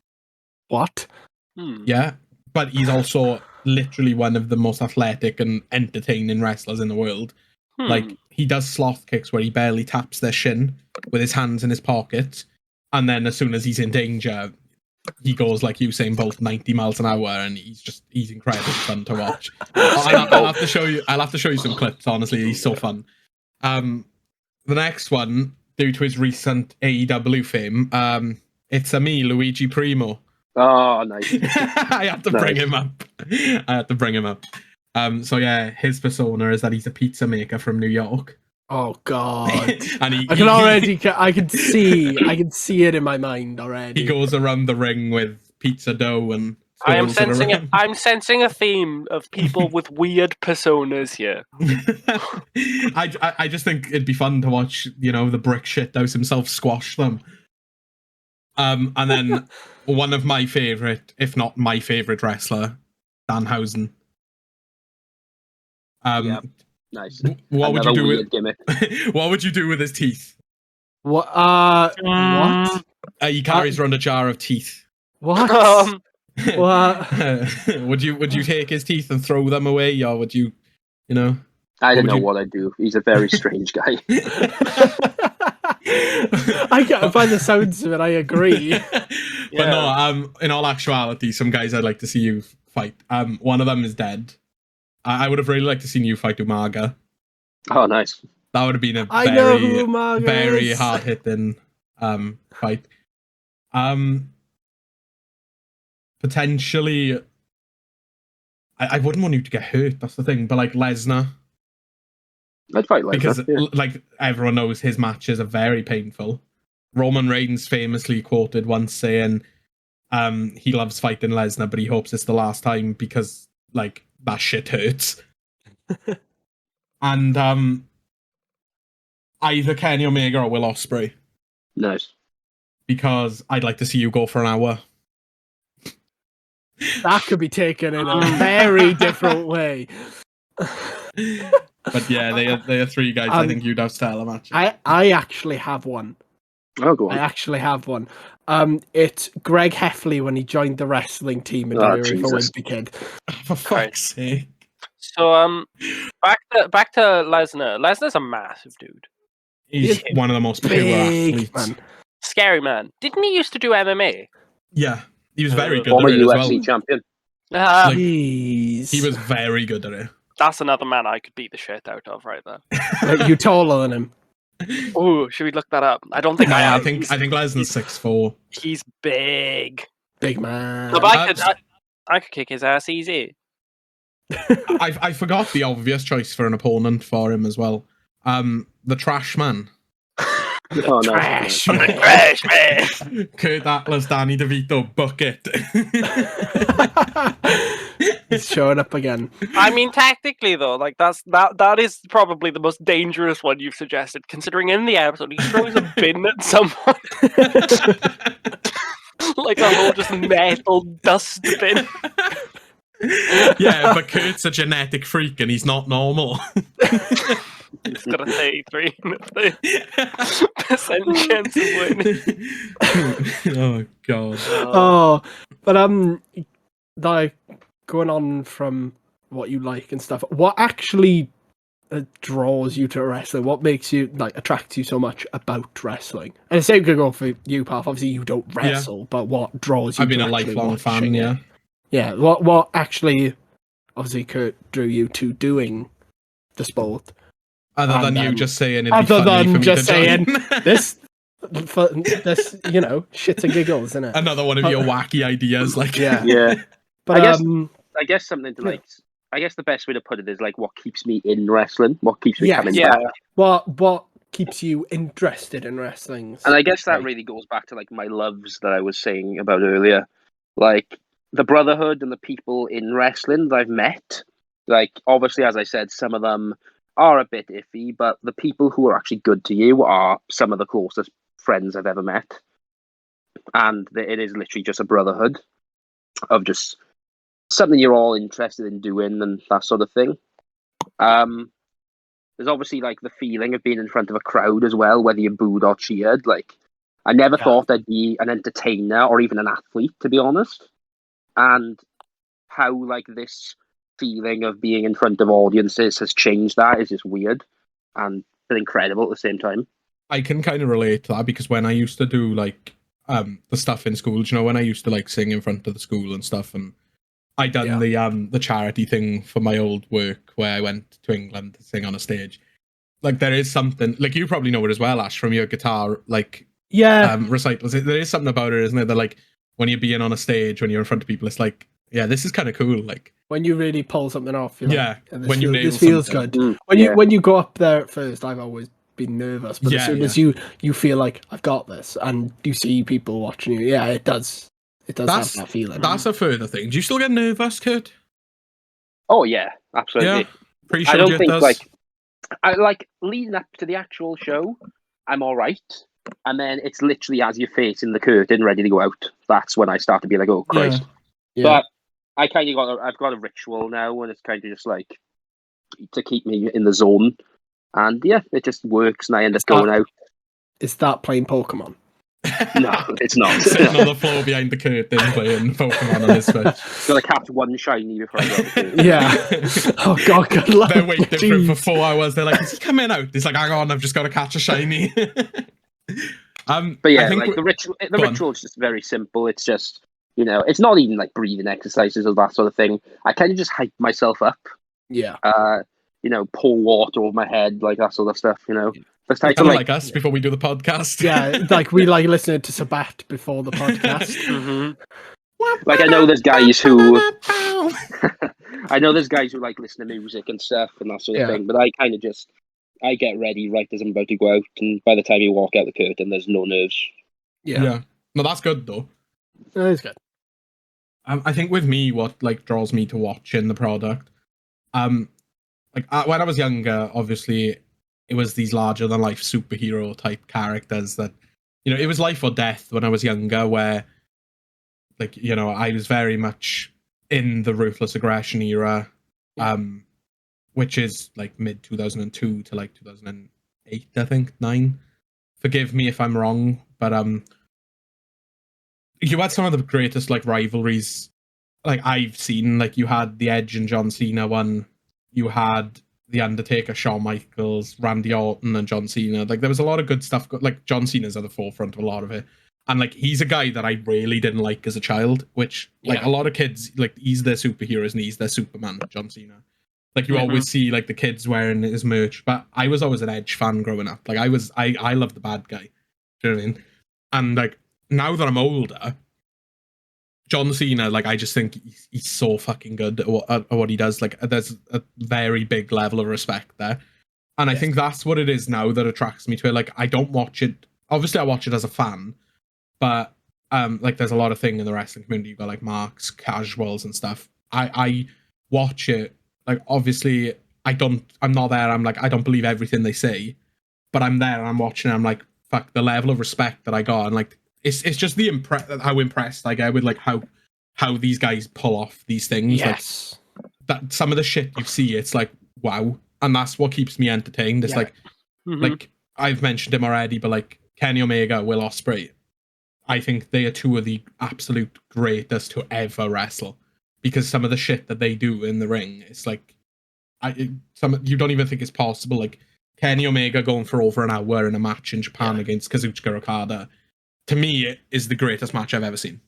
What? Yeah, but he's also literally one of the most athletic and entertaining wrestlers in the world. Like, he does sloth kicks where he barely taps their shin with his hands in his pocket, and then as soon as he's in danger, he goes like Usain Bolt 90 miles an hour, and he's incredibly fun to watch. I'll have to show you some clips. Honestly, he's so fun. The next one, due to his recent AEW fame, it's me, Luigi Primo. Oh, nice. I had to bring him up. So yeah, his persona is that he's a pizza maker from New York. Oh God! And I can see it in my mind already. He goes around the ring with pizza dough and. I'm sensing a theme of people with weird personas here. I just think it'd be fun to watch, the brick shit house himself squash them. And then one of my favorite, if not my favorite wrestler, Danhausen. Nice. What would you do with gimmick. What would you do with his teeth? What? What? He carries around a jar of teeth. What? What? Would you take his teeth and throw them away, or would you, I don't know what I'd do. He's a very strange guy. By the sounds of it, I agree. But no, in all actuality, some guys I'd like to see you fight. One of them is dead. I would have really liked to see you fight Umaga. Oh, nice. That would have been a very hard-hitting fight. Potentially, I wouldn't want you to get hurt. That's the thing. But like Lesnar, I'd fight Lesnar because like everyone knows his matches are very painful. Roman Reigns famously quoted once saying, he loves fighting Lesnar, but he hopes it's the last time because like that shit hurts. And either Kenny Omega or Will Ospreay. Nice. Because I'd like to see you go for an hour. That could be taken in a very different way. But yeah, they are 3 guys I think you'd have stellar matches. I actually have one. Oh, go on. I actually have one. It's Greg Heffley when he joined the wrestling team in WWE for Wimpy Kid. For fuck's sake. So back to Lesnar. Lesnar's a massive dude. He's one of the most pure athletes. Man. Scary man. Didn't he used to do MMA? Yeah, he was very good Former at it UFC as well. champion. He was very good at it. That's another man I could beat the shit out of right there. Like, you taller than him. Oh, should we look that up? I don't think I am. I think Lesnar's 6'4". He's big. Big man. No, but I could kick his ass easy. I forgot the obvious choice for an opponent for him as well. The Trash Man. Oh, no. Trash man. Curt Atlas, Danny DeVito, bucket. He's showing up again. I mean, tactically though, like that is probably the most dangerous one you've suggested, considering in the episode he throws a bin at someone. Like a whole just metal dust bin. Yeah, but Kurt's a genetic freak and he's not normal. He's got a 33% chance of winning. Oh god. Oh, but like going on from what you like and stuff, what actually draws you to wrestling? What makes you attracts you so much about wrestling? And the same could go for you, Path. Obviously, you don't wrestle, but what draws you? I've been a lifelong fan. Yeah. Yeah. What actually, obviously, Curt drew you to doing the sport? Other than you just saying, this, shits and giggles, isn't it? Another one of your wacky ideas, yeah. But I guess something to I guess the best way to put it is what keeps me in wrestling, what keeps me coming back. What keeps you interested in wrestling? And I guess that really goes back to my loves that I was saying about earlier, the brotherhood and the people in wrestling that I've met. Obviously, as I said, some of them are a bit iffy, but the people who are actually good to you are some of the closest friends I've ever met. And it is literally just a brotherhood of just something you're all interested in doing and that sort of thing. There's obviously like the feeling of being in front of a crowd as well, whether you're booed or cheered. Like, I never thought I'd be an entertainer or even an athlete, to be honest. And how like this feeling of being in front of audiences has changed that is just weird and incredible at the same time. I can kind of relate to that because when I used to do like the stuff in school, you know, when I used to like sing in front of the school and stuff, and I done the charity thing for my old work where I went to England to sing on a stage. Like there is something, like you probably know it as well, Ash, from your guitar like recitals. There is something about it, isn't it? That like when you're being on a stage, when you're in front of people, it's like, yeah, this is kind of cool. Like when you really pull something off, you're like, when you nail this feels something. good. When you go up there at first, I've always been nervous, but as soon as you feel like I've got this, and you see people watching you, it does have that feeling. That's a further thing. Do you still get nervous, Curt? Oh yeah, absolutely. Yeah, pretty sure I don't think does. I like leading up to the actual show, I'm all right, and then it's literally as you're facing the curtain, ready to go out. That's when I start to be like, oh Christ. Yeah. But I kind of I've got a ritual now, and it's kind of just like to keep me in the zone, and it just works, and I end up going out. Is that playing Pokemon? No, it's not. Sitting on the floor behind the curtain playing Pokemon on his Switch. Gotta catch one shiny before I go. Oh God, good luck. They're waiting for him for 4 hours. They're like, is he coming out? He's like, hang on, I've just got to catch a shiny. But yeah, like the ritual is just very simple. It's just, it's not even like breathing exercises or that sort of thing. I kind of just hype myself up. Yeah. Pour water over my head, like that sort of stuff. That's kind of like us before we do the podcast. Yeah, like we like listening to Sabat before the podcast. Like I know there's guys who like listen to music and stuff and that sort of thing, but I kind of just get ready right as I'm about to go out, and by the time you walk out the curtain, there's no nerves. Yeah. No, that's good though. That is good. I think with me, what like draws me to watching the product, when I was younger, obviously it was these larger than life superhero type characters that, it was life or death when I was younger, where like, I was very much in the ruthless aggression era, which is like mid 2002 to like 2008, I think, 9. Forgive me if I'm wrong, but you had some of the greatest like rivalries like I've seen. Like you had the Edge and John Cena one, you had The Undertaker, Shawn Michaels, Randy Orton, and John Cena. Like there was a lot of good stuff. Like John Cena's at the forefront of a lot of it, and like he's a guy that I really didn't like as a child. Which like a lot of kids, like he's their superheroes and he's their Superman. John Cena. Like you always see like the kids wearing his merch, but I was always an Edge fan growing up. Like I loved the bad guy. Do you know what I mean? And like now that I'm older, John Cena, like I just think he's so fucking good at what he does. Like there's a very big level of respect there, and I think that's what it is now that attracts me to it. Like I don't watch it. Obviously, I watch it as a fan, but like there's a lot of thing in the wrestling community. You've got like marks, casuals, and stuff. I watch it. Like obviously, I'm not there. I'm like I don't believe everything they say, but I'm there and I'm watching. And I'm like fuck the level of respect that I got, and like. It's just how impressed I get with like how these guys pull off these things. Yes. Like that some of the shit you see, it's like wow, and that's what keeps me entertained. It's like I've mentioned him already, but like Kenny Omega, Will Ospreay, I think they are two of the absolute greatest to ever wrestle, because some of the shit that they do in the ring, it's like you don't even think it's possible. Like Kenny Omega going for over an hour in a match in Japan against Kazuchika Okada. To me, it is the greatest match I've ever seen.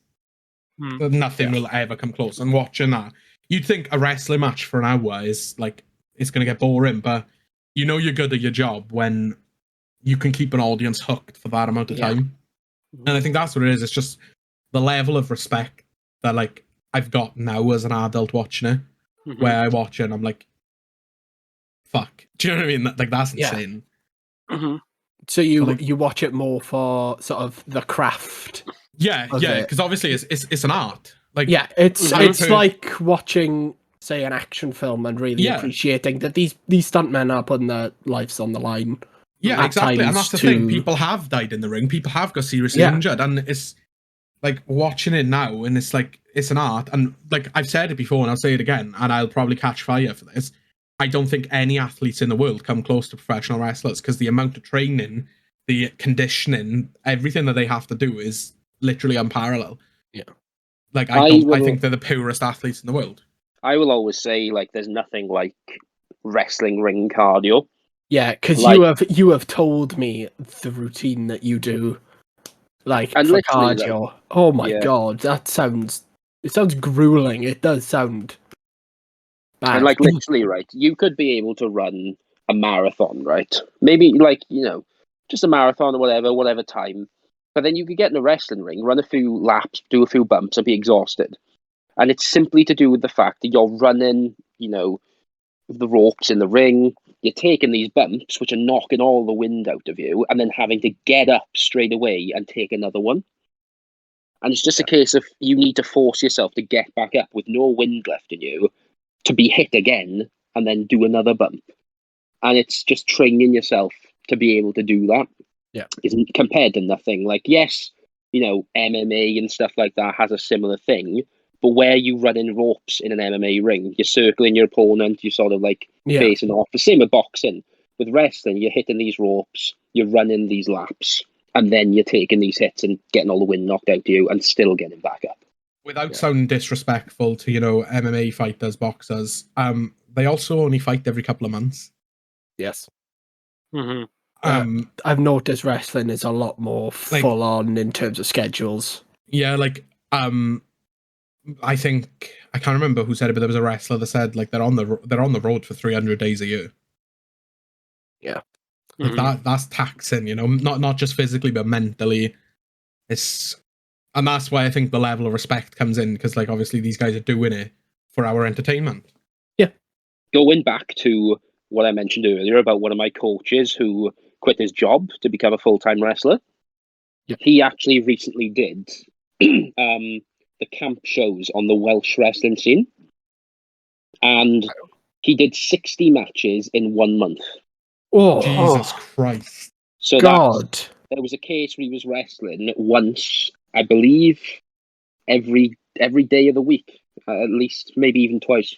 Nothing will ever come close. And watching that, you'd think a wrestling match for an hour is like, it's going to get boring, but you're good at your job when you can keep an audience hooked for that amount of time. And I think that's what it is. It's just the level of respect that like I've got now as an adult watching it, where I watch it and I'm like, fuck. Do you know what I mean? Like that's insane. So you watch it more for sort of the craft. Yeah, because obviously it's an art. Like it's like watching, say, an action film and really appreciating that these stuntmen are putting their lives on the line. Yeah, exactly. And that's the thing. People have died in the ring. People have got seriously injured, and it's like watching it now, and it's like it's an art. And like I've said it before, and I'll say it again, and I'll probably catch fire for this. I don't think any athletes in the world come close to professional wrestlers, because the amount of training, the conditioning, everything that they have to do is literally unparalleled. Yeah. Like, I think they're the purest athletes in the world. I will always say, like, there's nothing like wrestling ring cardio. Yeah, because you have told me the routine that you do, like, and for cardio. Like, oh my god, it sounds grueling. It does sound bad. And like literally, right, you could be able to run a marathon, right? Maybe like, just a marathon or whatever time. But then you could get in a wrestling ring, run a few laps, do a few bumps, and be exhausted. And it's simply to do with the fact that you're running, the ropes in the ring, you're taking these bumps, which are knocking all the wind out of you, and then having to get up straight away and take another one. And it's just a case of you need to force yourself to get back up with no wind left in you to be hit again and then do another bump. And it's just training yourself to be able to do that. Yeah. Isn't compared to nothing. Like, yes, MMA and stuff like that has a similar thing, but where you run in ropes in an MMA ring, you're circling your opponent, you're sort of like facing off. The same with boxing. With wrestling, you're hitting these ropes, you're running these laps, and then you're taking these hits and getting all the wind knocked out of you and still getting back up. Without sounding disrespectful to, MMA fighters, boxers, they also only fight every couple of months. Yes. Mm-hmm. I've noticed wrestling is a lot more full on in terms of schedules. Yeah, I think I can't remember who said it, but there was a wrestler that said like they're on the road for 300 days a year. Yeah, like that's taxing, not just physically but mentally. And that's why I think the level of respect comes in, because like obviously these guys are doing it for our entertainment. Yeah. Going back to what I mentioned earlier about one of my coaches who quit his job to become a full-time wrestler. Yep. He actually recently did the camp shows on the Welsh wrestling scene. And he did 60 matches in 1 month. Oh, Jesus Christ. So God. There was a case where he was wrestling once, I believe, every day of the week, at least, maybe even twice.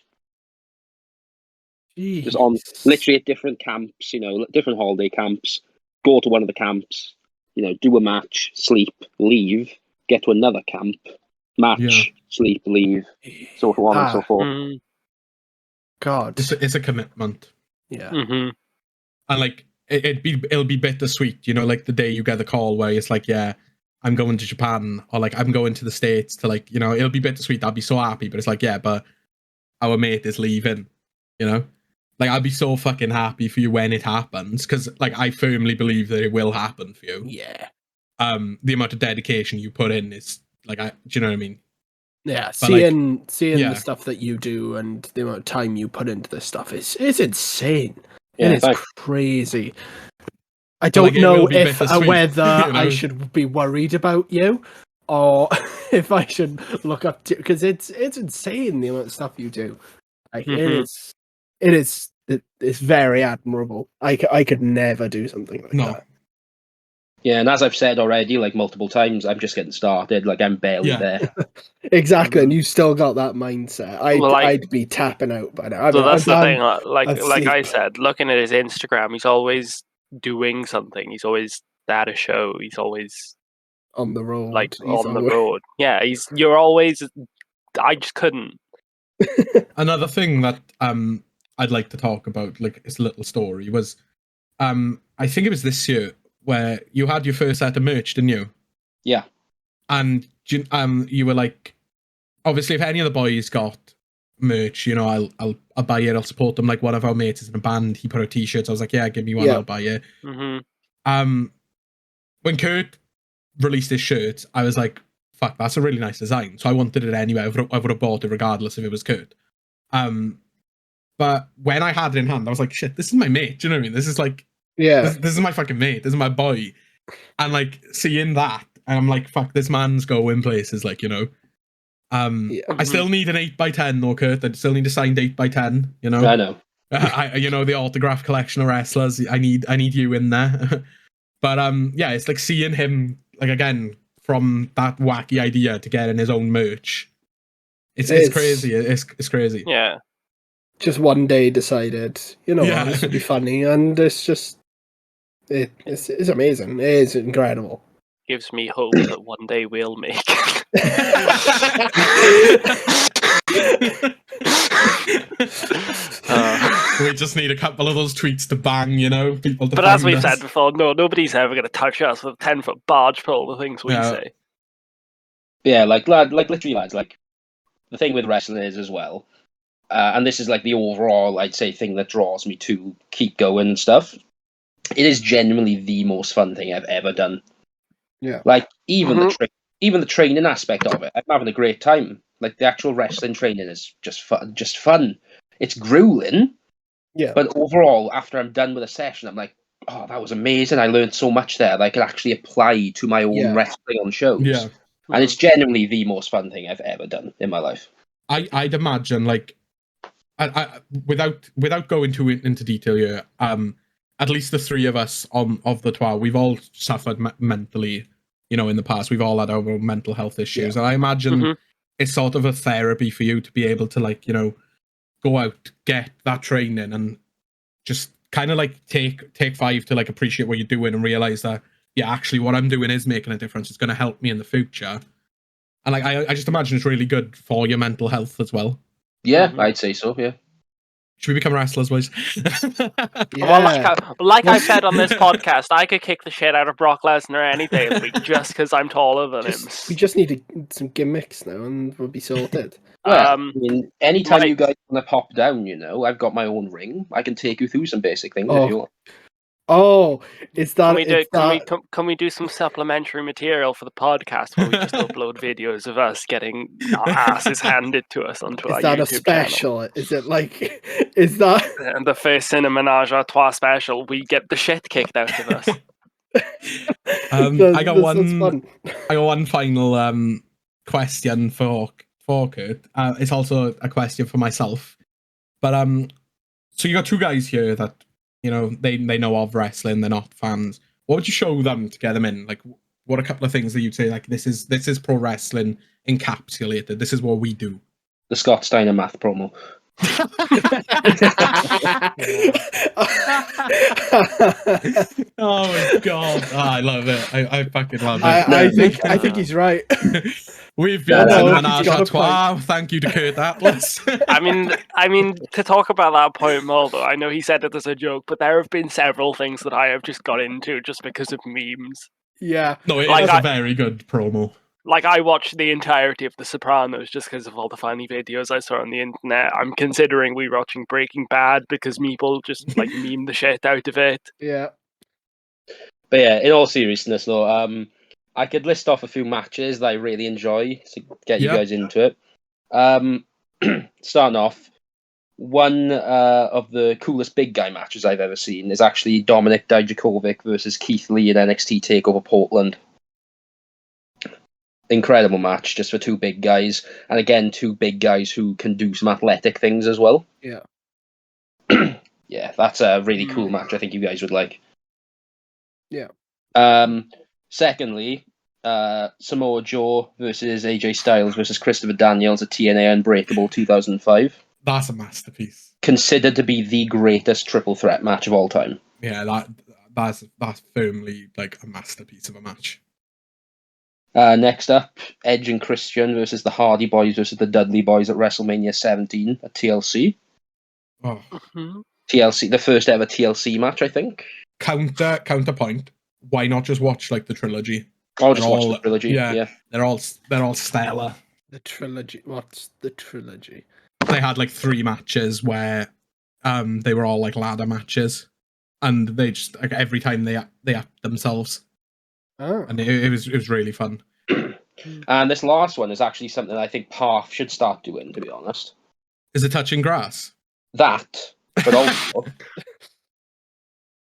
Jeez. Just on literally at different camps, different holiday camps. Go to one of the camps, do a match, sleep, leave, get to another camp, match, sleep, leave, so on and so forth. God, it's a commitment. Yeah. Mm-hmm. And like it'll be bittersweet, like the day you get the call where it's like, yeah, I'm going to Japan, or like I'm going to the States to like, it'll be bittersweet. I'll be so happy, but it's like, yeah, but our mate is leaving, Like, I'll be so fucking happy for you when it happens, because, like, I firmly believe that it will happen for you. Yeah. The amount of dedication you put in is, like, do you know what I mean? Yeah, But seeing the stuff that you do and the amount of time you put into this stuff is insane. Yeah, it is crazy. I don't know if whether I should be worried about you or if I should look up to, because it's insane the amount of stuff you do. Like, it's very admirable. I could never do something like that. Yeah, and as I've said already, like multiple times, I'm just getting started. Like, I'm barely there. Exactly, and you still got that mindset. I'd be tapping out by now. So that's the thing. Like I said, looking at his Instagram, he's always doing something. He's always at a show. He's always on the road. The road. Yeah, you're always. I just couldn't. Another thing that I'd like to talk about, like this little story, was I think it was this year where you had your first set of merch, didn't you? Yeah. And you were like, obviously, if any of the boys got merch, I'll buy it. I'll support them. Like, one of our mates is in a band. He put out t-shirts. I was like, yeah, give me one. I'll buy it. Mm-hmm. When Curt released his shirt, I was like, fuck, that's a really nice design. So I wanted it anyway. I would have bought it regardless if it was Curt. But when I had it in hand, I was like, shit, this is my mate. Do you know what I mean? This is like, this is my fucking mate. This is my boy. And like seeing that, and I'm like, fuck, this man's going places. Like, I still need an 8x10 though, Curt. I still need a signed 8x10. I know. The autograph collection of wrestlers. I need you in there. But it's like seeing him, like, again, from that wacky idea to getting his own merch. It's crazy. It's crazy. Yeah. just one day decided, this would be funny, and it's just it's amazing. It is incredible. Gives me hope that one day we'll make. We just need a couple of those tweets to bang, people to But as we've said before, nobody's ever going to touch us with a 10-foot barge for all the things we say. Yeah, literally, lads, the thing with wrestling is as well, and this is the overall, I'd say, thing that draws me to keep going and stuff. It is genuinely the most fun thing I've ever done. Yeah. Even the training aspect of it, I'm having a great time. The actual wrestling training is just fun. It's grueling. Yeah. But overall, after I'm done with a session, I'm like, oh, that was amazing. I learned so much there that I could actually apply to my own wrestling on shows. Yeah. And it's genuinely the most fun thing I've ever done in my life. I'd imagine, I without going into detail here, at least the three of us of the Trois, we've all suffered mentally, in the past. We've all had our own mental health issues. And I imagine it's sort of a therapy for you to be able to, go out, get that training, and just kind of take 5 to appreciate what you're doing and realize that, yeah, actually what I'm doing is making a difference. It's going to help me in the future. And I just imagine it's really good for your mental health as well. Yeah, I'd say so, yeah. Should we become wrestlers, boys? Well, like I've said on this podcast, I could kick the shit out of Brock Lesnar any day of the week just because I'm taller than him. We just need some gimmicks now, and we'll be sorted. Well, anytime you guys want to pop down, I've got my own ring. I can take you through some basic things if you want. Oh, is that? Can we do some supplementary material for the podcast where we just upload videos of us getting our asses handed to us onto our YouTube channel? Is that a special? Is it is that? And the first Cinemenage Trois special, we get the shit kicked out of us. I got one final question for Curt. It's also a question for myself. But so you got two guys here that they know of wrestling. They're not fans. What would you show them to get them in? What are a couple of things that you'd say this is pro wrestling encapsulated? This is what we do. The Scott Steiner math promo. Oh my god! I love it. I fucking love it. I think he's right. We've been Cinemenage Trois. Thank you to Curt Atlas. I mean, to talk about that point more, though, I know he said it as a joke, but there have been several things that I have just got into just because of memes. Yeah. No, it was a very good promo. I watched the entirety of The Sopranos just because of all the funny videos I saw on the internet. I'm considering rewatching Breaking Bad because people just meme the shit out of it. Yeah. But yeah, in all seriousness, though, I could list off a few matches that I really enjoy to get you guys into it. Starting off, one of the coolest big guy matches I've ever seen is actually Dominik Dijakovic versus Keith Lee in NXT TakeOver Portland. Incredible match just for two big guys. And again, two big guys who can do some athletic things as well. Yeah. Yeah, that's a really cool match I think you guys would like. Yeah. Secondly, Samoa Joe versus AJ Styles versus Christopher Daniels at TNA Unbreakable 2005. That's a masterpiece. Considered to be the greatest triple threat match of all time. Yeah, that's firmly a masterpiece of a match. Next up, Edge and Christian versus the Hardy Boys versus the Dudley Boys at WrestleMania 17 at TLC. Oh. TLC, the first ever TLC match, I think. Counterpoint. Why not just watch the trilogy? I'll just watch the trilogy. Yeah, they're all stellar. The trilogy. What's the trilogy? They had 3 matches where they were all ladder matches, and they just every time they upped themselves. Oh. And it was really fun. And this last one is actually something I think Path should start doing, to be honest. Is it touching grass? That, but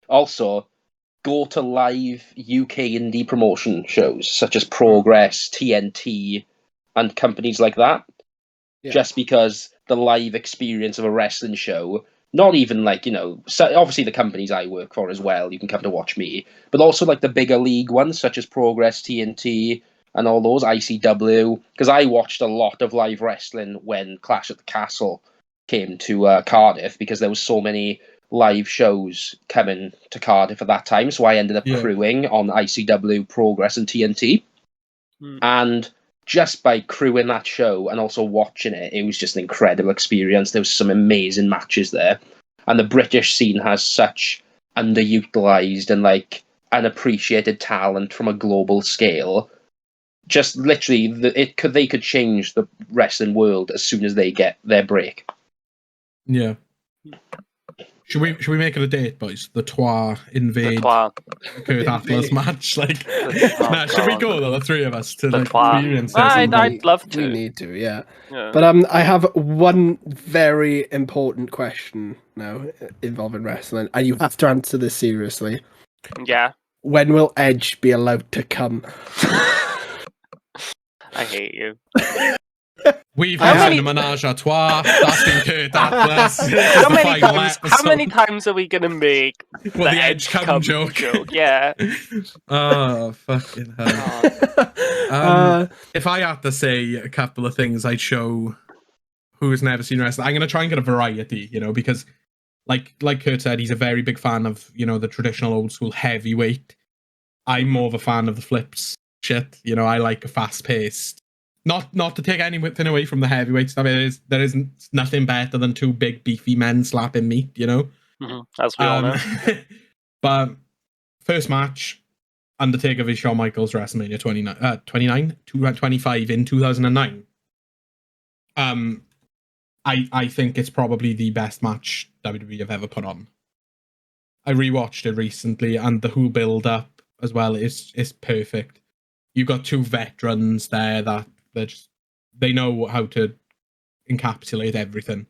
also go to live UK indie promotion shows such as Progress, TNT, and companies like that. Yeah. Just because the live experience of a wrestling show, not even so obviously the companies I work for as well, you can come to watch me, but also the bigger league ones such as Progress, TNT, and all those, ICW, because I watched a lot of live wrestling when Clash at the Castle came to Cardiff, because there was so many live shows coming to Cardiff at that time. So I ended up crewing on ICW, Progress, and TNT. And just by crewing that show and also watching it, it was just an incredible experience. There was some amazing matches there. And the British scene has such underutilized and like unappreciated talent from a global scale. Just literally, they could change the wrestling world as soon as they get their break. Yeah. Should we make it a date, boys? The Trois invade Curt Atlas match. Like, should we go though? The three of us to like experience this. I'd love to. We need to, yeah. But I have one very important question now involving wrestling, and you have to answer this seriously. Yeah. When will Edge be allowed to come? I hate you. We've had Cinemenage à Trois. That's been Curt Atlas. How many times are we gonna make the Edge come joke? Yeah. Oh, fucking hell. If I had to say a couple of things I'd show who's never seen wrestling, I'm gonna try and get a variety, because like Curt said, he's a very big fan of, the traditional old school heavyweight. I'm more of a fan of the flips shit. I like a fast paced. Not to take anything away from the heavyweight stuff. There isn't nothing better than two big beefy men slapping meat, As we all know. But first match, Undertaker v Shawn Michaels, WrestleMania 25 in 2009. I think it's probably the best match WWE have ever put on. I rewatched it recently, and the Who build up as well is perfect. You've got two veterans there that they know how to encapsulate everything.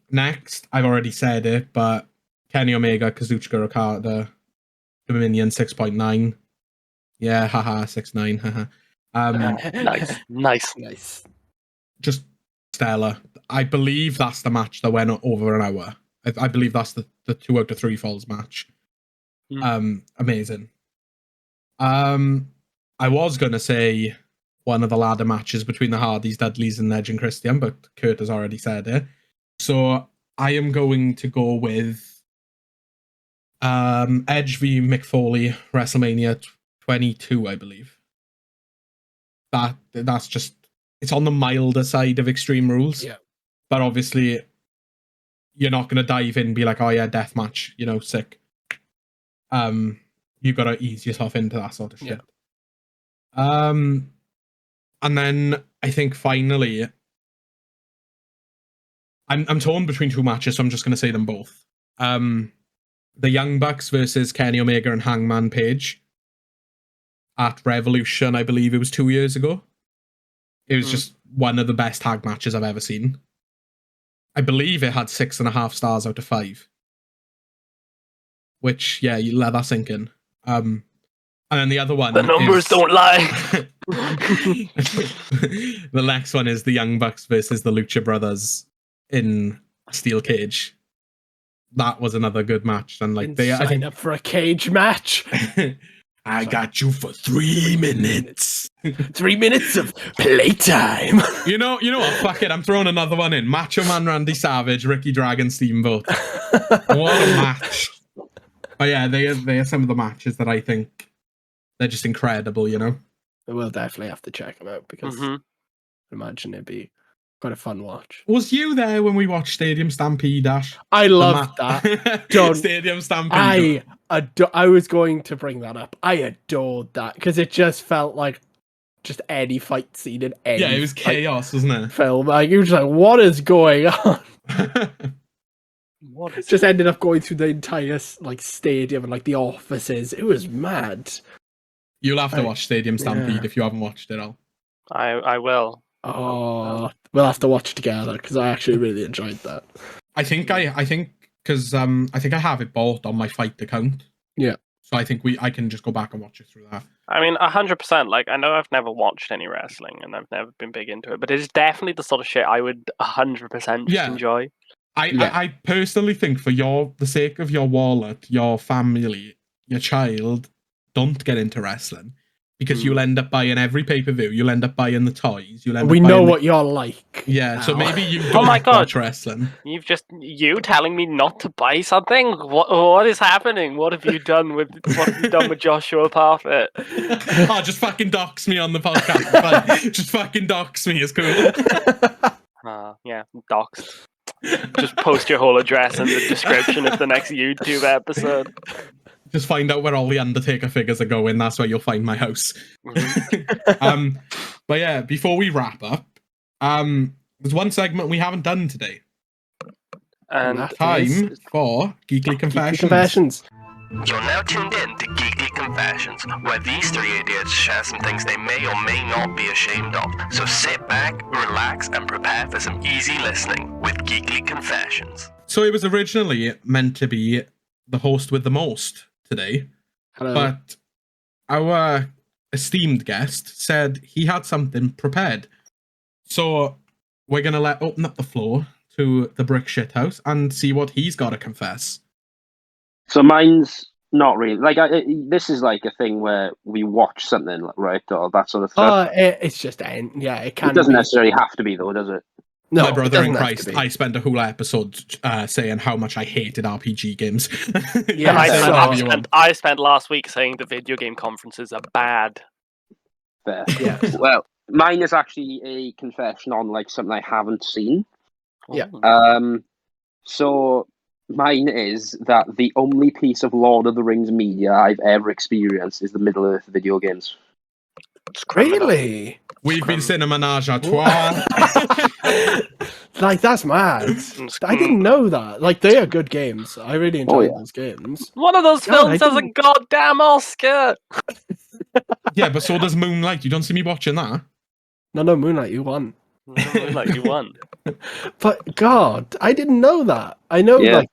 Next, I've already said it, but Kenny Omega, Kazuchika Okada, Dominion 6.9. Yeah, haha, 6.9, haha. Nice. Just stellar. I believe that's the match that went over an hour. I believe that's the 2 out of 3 falls match. Amazing. I was gonna say one of the ladder matches between the Hardys, Dudleys, and Edge and Christian, but Curt has already said it. So I am going to go with Edge v Mick Foley, WrestleMania 22, I believe. That's just, it's on the milder side of Extreme Rules. Yeah. But obviously, you're not going to dive in and be like, oh yeah, death match, sick. You've got to ease yourself into that sort of shit. Yeah. And then I think finally, I'm torn between two matches, so I'm just going to say them both. The Young Bucks versus Kenny Omega and Hangman Page at Revolution, I believe it was 2 years ago. It was just one of the best tag matches I've ever seen. I believe it had 6.5 stars out of 5. Which, yeah, you let that sink in. And then the other one, the numbers don't lie. The next one is the Young Bucks versus the Lucha Brothers in a steel cage. That was another good match. And like sign up for a cage match. I got you for 3 minutes. 3 minutes of playtime. You know what? Fuck it. I'm throwing another one in. Macho Man Randy Savage, Ricky Dragon Steamboat. What a match. But yeah, they are some of the matches that I think they're just incredible, We'll definitely have to check them out because I imagine it'd be quite a fun watch. Was you there when we watched Stadium Stampede, Ash? I loved that. Stadium Stampede. I was going to bring that up. I adored that because it just felt like just any fight scene in any. Yeah, it was chaos, wasn't it? Film. Like you were just like, what is going on? Just ended up going through the entire stadium and like the offices. It was mad. You'll have to watch Stadium Stampede if you haven't watched it all. I will. Oh, we'll have to watch together because I actually really enjoyed that. I think because I think I have it bought on my Fight account. Yeah. So I think I can just go back and watch it through that. I mean, 100%. Like, I know I've never watched any wrestling and I've never been big into it, but it's definitely the sort of shit I would 100% enjoy. I personally think for the sake of your wallet, your family, your child, don't get into wrestling because you'll end up buying every pay-per-view, you'll end up buying the toys, we know what you're like. Yeah, now. so maybe you Oh don't my God. watch wrestling. You telling me not to buy something? What is happening? What have you done with Joshua Parfit? Oh, just fucking dox me on the podcast. Fine. Just fucking dox me is cool. Yeah, doxed. Just post your whole address in the description of the next YouTube episode. Just find out where all the Undertaker figures are going. That's where you'll find my house. But yeah, before we wrap up, there's one segment we haven't done today. And time for Geekly Confessions. You're now tuned in to Geekly Confessions, where these three idiots share some things they may or may not be ashamed of. So sit back, relax, and prepare for some easy listening with Geekly Confessions. So it was originally meant to be the host with the most today. Hello. But our esteemed guest said he had something prepared. So we're going to open up the floor to the brick shit house and see what he's got to confess. So mine's not really like this is like a thing where we watch something, right, or that sort of stuff. It's just yeah, it can. It doesn't necessarily have to be though, does it? No, My brother it doesn't in have Christ, to be. I spent a whole episode saying how much I hated RPG games. Yeah, and I spent last week saying the video game conferences are bad. Fair. Yeah. Well, mine is actually a confession on like something I haven't seen. Yeah. So mine is that the only piece of Lord of the Rings media I've ever experienced is the Middle Earth video games. Really? We've been Cinemenage à Trois. Like, that's mad. I didn't know that. Like, they are good games. I really enjoy those games. One of those God, films has a goddamn Oscar. Yeah, but so does Moonlight. You don't see me watching that. No, Moonlight, you won. Like you won. But God, I didn't know that. I know, Yeah. like,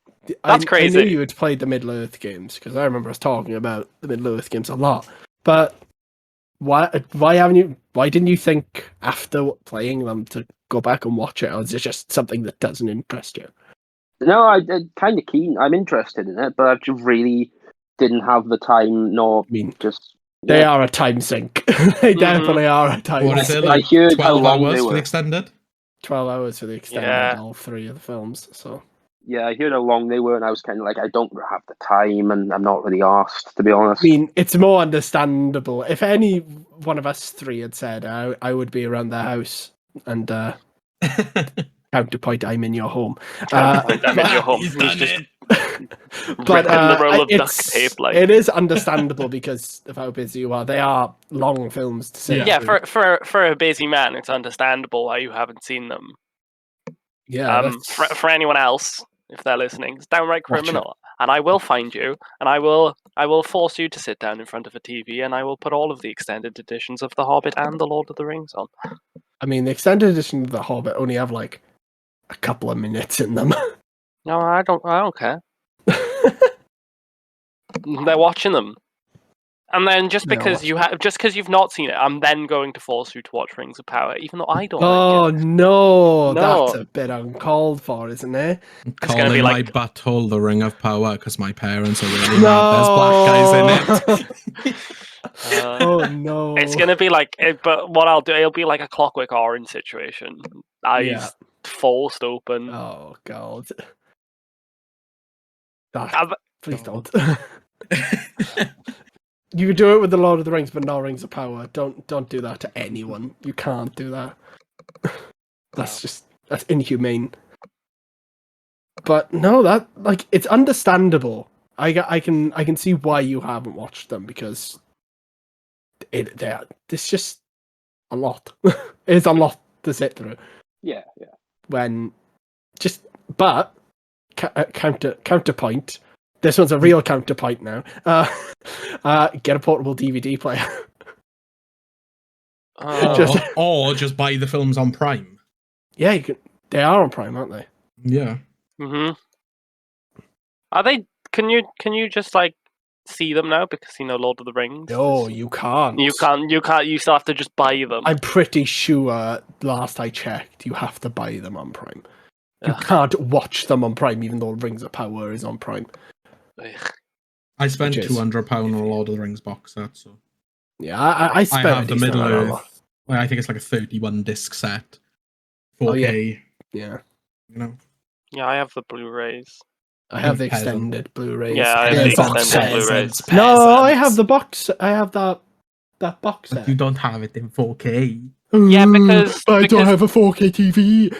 That's I crazy. knew you had played the Middle Earth games because I remember us talking about the Middle Earth games a lot. But why didn't you think after playing them to go back and watch it, or is it just something that doesn't interest you? No, I'm kind of keen. I'm interested in it, but I just really didn't have the time. Nor I mean, just they are a time sink. They definitely are a time What is sink. it, like I heard how 12 long hours they for were. the extended? 12 hours for the extended, Yeah. all three of the films. So Yeah, I heard how long they were, and I was kind of like, I don't have the time, and I'm not really asked, to be honest. I mean, it's more understandable. If any one of us three had said, I would be around the house and counterpoint, I'm in your home. I'm in your home. He's He's done just it. But ripping the roll of duct tape. Like, it is understandable because of how busy you are. They are long films to sit yeah, through. for a busy man, it's understandable why you haven't seen them. Yeah, that's- For anyone else, if they're listening, it's downright Watch criminal. And I will find you, and I will force you to sit down in front of a TV, and I will put all of the extended editions of The Hobbit and The Lord of the Rings on. I mean, the extended edition of The Hobbit only have like a couple of minutes in them. No, I don't care. They're watching them. And then just They're because you've not seen it, I'm then going to force you to watch Rings of Power, even though I don't Oh like it. no, No. that's a bit uncalled for, isn't it? Calling gonna be my like- butthole the Ring of Power because my parents are really mad. There's black guys in it. Oh no! It's gonna be like, but what I'll do, it'll be like a Clockwork Orange situation. Eyes Yeah. forced open. Oh god! I've- Please don't. You could do it with the Lord of the Rings, but no Rings of Power. Don't do that to anyone. You can't do that. That's inhumane. But no, that like it's understandable. I can see why you haven't watched them because it's just a lot. It's a lot to sit through. Yeah. But counterpoint. This one's a real counterpoint now. Get a portable DVD player. Or just buy the films on Prime. Yeah, you can. They are on Prime, aren't they? Yeah. Mhm. Are they? Can you just like see them now because Lord of the Rings? No, you can't. You can't. You still have to just buy them. I'm pretty sure. Last I checked, you have to buy them on Prime. You Ugh. can't watch them on Prime, even though Rings of Power is on Prime. Ugh. I spent Which is- £200 on a Lord of the Rings box set, so Yeah, I spent I have a the decent Middle amount on Earth. Well, I think it's like a 31 disc set, 4K. Oh, yeah. You know. Yeah, I have the Blu-rays. I have the Peasant. extended Blu-rays. Yeah, I have the box extended set. Blu-rays. No, I have the box. I have that box set. But you don't have it in 4K. Yeah, because I don't have a 4K TV.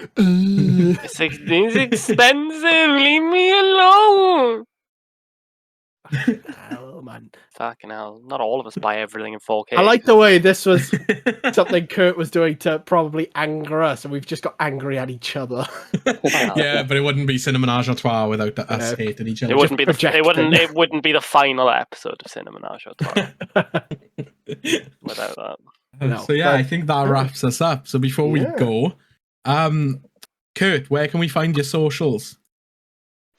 it's expensive. Leave me alone. Hell, man. Fucking hell! Not all of us buy everything in 4K. I like the way this was something Curt was doing to probably anger us, and we've just got angry at each other. Yeah, but it wouldn't be Cinemenage or Trois without us hating each other. It wouldn't be projecting. it wouldn't be the final episode of Cinemenage without that. No, So yeah, but- I think that wraps us up. So before we Yeah. go, Curt, where can we find your socials?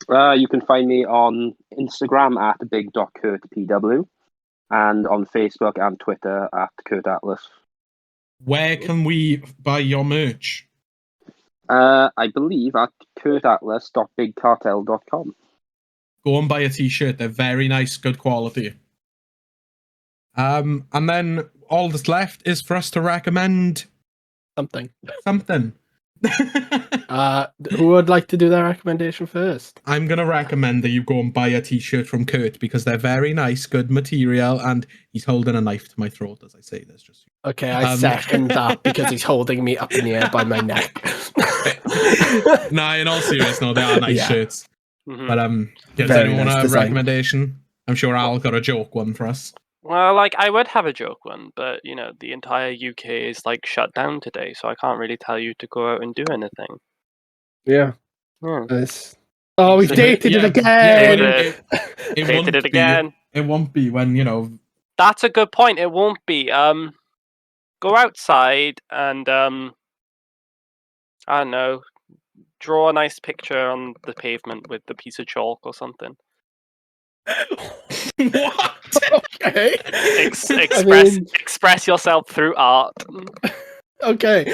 You can find me on Instagram at big.curtpw and on Facebook and Twitter at Curt Atlas. Where can we buy your merch? I believe at curtatlas.bigcartel.com. Go and buy a t-shirt. They're very nice, good quality. And then all that's left is for us to recommend Something. something. Who would like to do their recommendation first? I'm going to recommend that you go and buy a t-shirt from Curt because they're very nice, good material, and he's holding a knife to my throat as I say this. Just Okay, I second that because he's holding me up in the air by my neck. Nah, in all seriousness, no, they are nice Yeah. shirts. Mhm. But does Very anyone nice have a design. recommendation? I'm sure Al got a joke one for us. Well, like I would have a joke one, but you know the entire UK is like shut down today, so I can't really tell you to go out and do anything. Yeah. Hmm. Nice. Oh, we've So- dated it Yeah, again. Dated It Dated won't it again. It won't be when, That's a good point. It won't be. Go outside and I don't know, draw a nice picture on the pavement with the piece of chalk or something. What? Okay. Express yourself through art. Okay.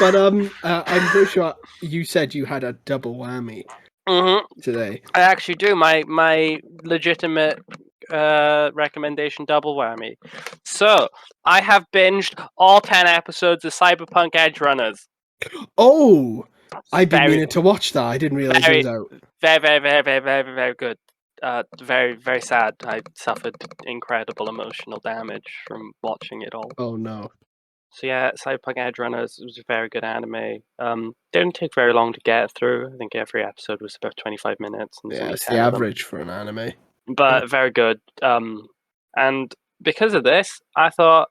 But I'm pretty sure you said you had a double whammy today. I actually do. My legitimate recommendation double whammy. So I have binged all 10 episodes of Cyberpunk Edge Runners. Oh, I've been Very- meaning to watch that. I didn't realize it was out. Very, very, very, very, very, very good. Very, very sad. I suffered incredible emotional damage from watching it all. Oh no. So yeah, Cyberpunk Edge Runners was a very good anime. Didn't take very long to get through. I think every episode was about 25 minutes. And there's Yeah, only it's 10 the of them. average for an anime. But very good. And because of this, I thought,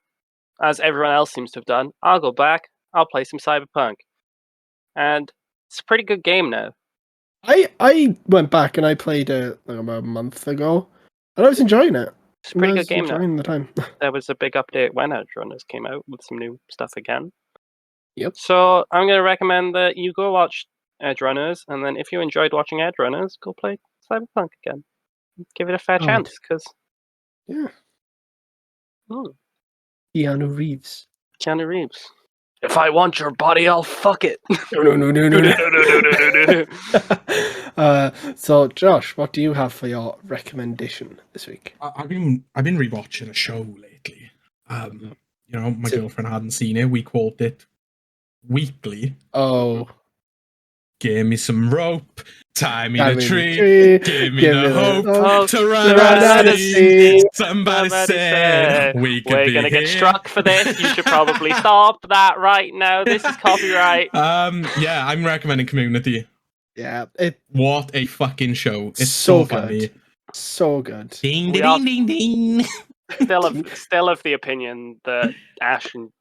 as everyone else seems to have done, I'll go back. I'll play some Cyberpunk, and it's a pretty good game now. I went back and I played it like about a month ago, and I was enjoying it. It's a pretty I good was game now. enjoying the time. There was a big update when Edge Runners came out with some new stuff again. Yep. So I'm going to recommend that you go watch Edge Runners, and then if you enjoyed watching Edge Runners, go play Cyberpunk again. Give it a fair Oh, chance, because Yeah. Keanu Reeves. Keanu Reeves. If I want your body, I'll fuck it. No. So, Josh, what do you have for your recommendation this week? I've been rewatching a show lately. My girlfriend hadn't seen it. We quote it weekly. Oh, Give me some rope, tie me Tie to me the to tree, the tree, give me give the me the hope hope to to run run out of sea. sea. Somebody said we could We're be gonna get here. struck for this. You should probably stop that right now. This is copyright. Yeah, I'm recommending Community. Yeah, it's What a fucking show! It's so so funny. good. So good. Ding We ding all- ding ding. Still of the opinion that Ash and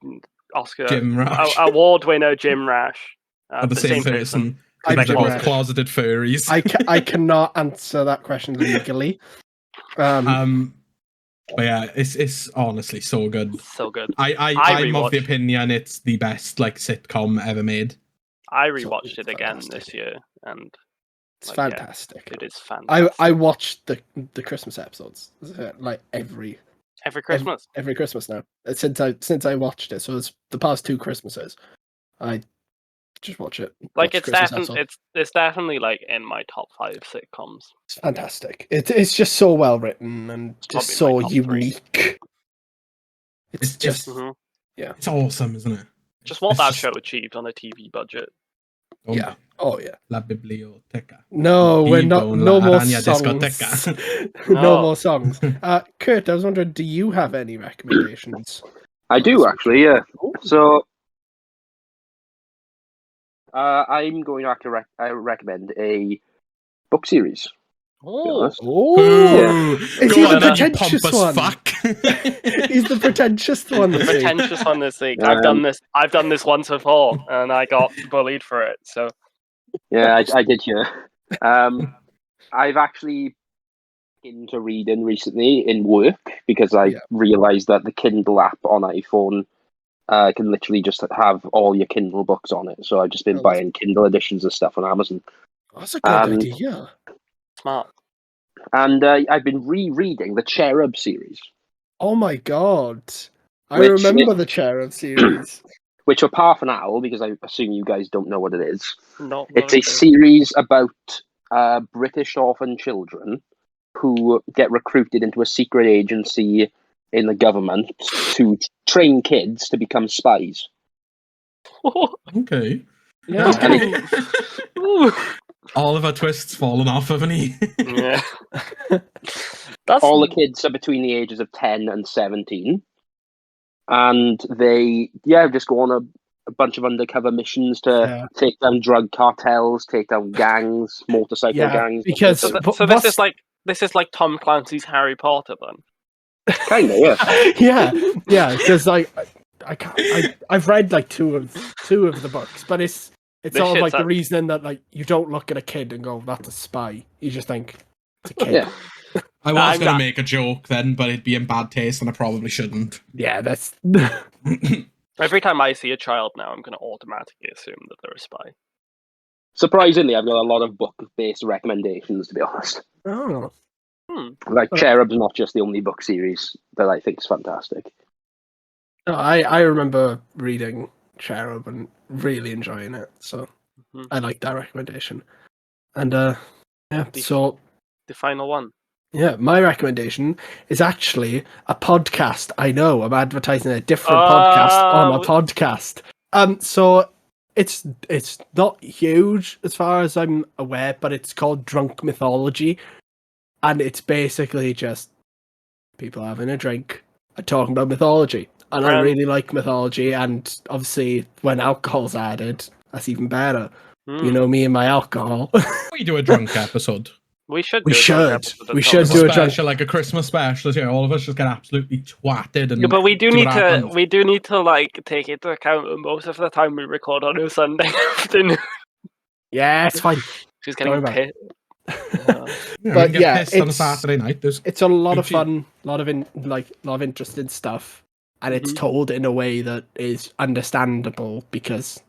Oscar Jim Rash award winner Jim Rash are the same person. I'm They're Jim both Rash. closeted furries. I cannot answer that question legally. But yeah, it's honestly so good. So good. I'm of the rewatched- opinion it's the best sitcom ever made. I rewatched it it's again fantastic. this year, and It's yeah, fantastic. it is fantastic. I watched the Christmas episodes like every Christmas. every Christmas now since I watched it. So it's the past 2 Christmases. I just watch it. Like Watch it's Christmas definitely episode. it's definitely like in my top 5 sitcoms. It's fantastic. It's just so well written and just so probably my top 3. unique. It's just It's awesome, isn't it? Just what that show achieved on a TV budget. Yeah. Oh yeah. La biblioteca. No, we're not. No more songs. Discoteca. No more songs. Curt, I was wondering, do you have any recommendations? I do actually, yeah. So I'm going to have to recommend a book series. Oh, Is he the pretentious one? Fuck. He's the pretentious one. The pretentious one this week. I've done this once before, and I got bullied for it. So yeah, I did hear. I've actually into reading recently in work because I realised that the Kindle app on iPhone can literally just have all your Kindle books on it. So I've just been buying Kindle editions of stuff on Amazon. That's a good idea. Smart. And I've been rereading the Cherub series. Oh my god. I remember the Cherub series. Which are half an hour, because I assume you guys don't know what it is. No, it's a series about British orphan children who get recruited into a secret agency in the government to train kids to become spies. Okay. Yeah. Oliver Twist's fallen off, haven't he? Yeah. All the kids are between the ages of 10 and 17. And they, just go on a bunch of undercover missions to take down drug cartels, take down gangs, motorcycle gangs. Because this is like Tom Clancy's Harry Potter, then. Kinda, yeah. yeah. Because I've read like two of the books, but it's all like the reasoning that like you don't look at a kid and go, "That's a spy." You just think it's a kid. Yeah. I was going to make a joke then, but it'd be in bad taste, and I probably shouldn't. Yeah, that's. Every time I see a child now, I'm going to automatically assume that they're a spy. Surprisingly, I've got a lot of book-based recommendations, to be honest. Oh. Like Cherub's not just the only book series that I think is fantastic. No, I remember reading Cherub and really enjoying it, so I like that recommendation. And so the final one. Yeah, my recommendation is actually a podcast. I know I'm advertising a different podcast on a podcast. So it's not huge as far as I'm aware, but it's called Drunk Mythology, and it's basically just people having a drink and talking about mythology. And I really like mythology, and obviously when alcohol's added, that's even better. You know me and my alcohol. We do a drunk episode. We should do a special, like a Christmas special. Yeah, all of us just get absolutely twatted. And but we do need to like take into account that most of the time we record on a Sunday afternoon. Yeah, it's fine. She's getting pissed. But yeah, it's on a Saturday night. It's a lot of fun, a lot of interesting stuff, and it's told in a way that is understandable because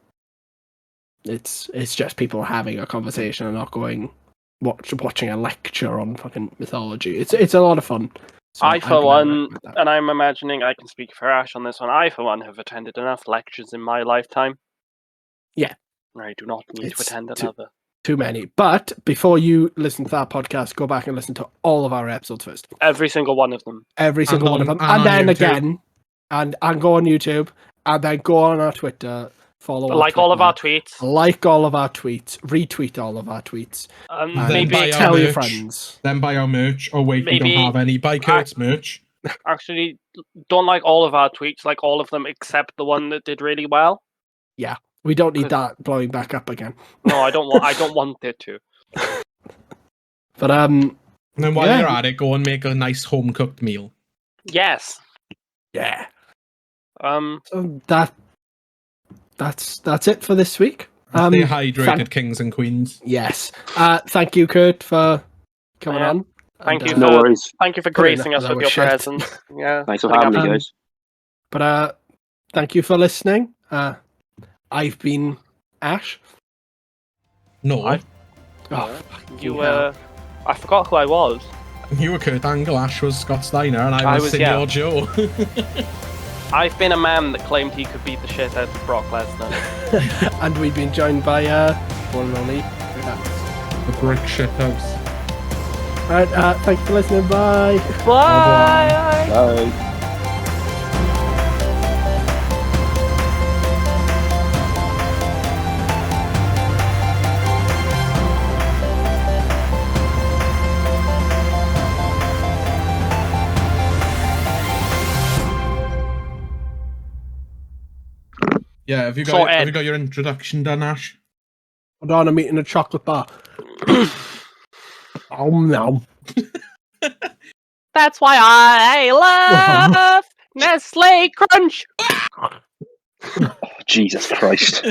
it's just people having a conversation and not going watching a lecture on fucking mythology. It's a lot of fun. So I, for one, and I'm imagining I can speak for Ash on this one, I, for one, have attended enough lectures in my lifetime. Yeah. I do not need to attend another. Too many. But before you listen to that podcast, go back and listen to all of our episodes first. Every single one of them. Every single one of them. And then again, and go on YouTube, and then go on our Twitter, follow all of our tweets. Like all of our tweets. Retweet all of our tweets. Maybe tell your friends. Then buy our merch. Oh wait, we don't have any. Buy Kurt's merch. Actually, don't like all of our tweets, like all of them except the one that did really well. Yeah. We don't need that blowing back up again. No, I don't want it to. But and then while you're at it, go and make a nice home cooked meal. Yes. Yeah. So that's it for this week. Stay hydrated, kings and queens. Yes. Thank you, Curt, for coming on. Thank you. No worries. Thank you for gracing us with your presence. Yeah. Thanks for having me, guys. But thank you for listening. I've been Ash. No. I forgot who I was. You were Kurt Angle, Ash was Scott Steiner, and I was Senior Joe. I've been a man that claimed he could beat the shit out of Brock Lesnar. And we've been joined by one and only The brick shit house. Alright, thank you for listening. Bye. Bye. Bye. Yeah, have you got your introduction done, Ash? Hold on, I'm eating a chocolate bar. Nom. That's why I love Nestle Crunch. Oh, Jesus Christ.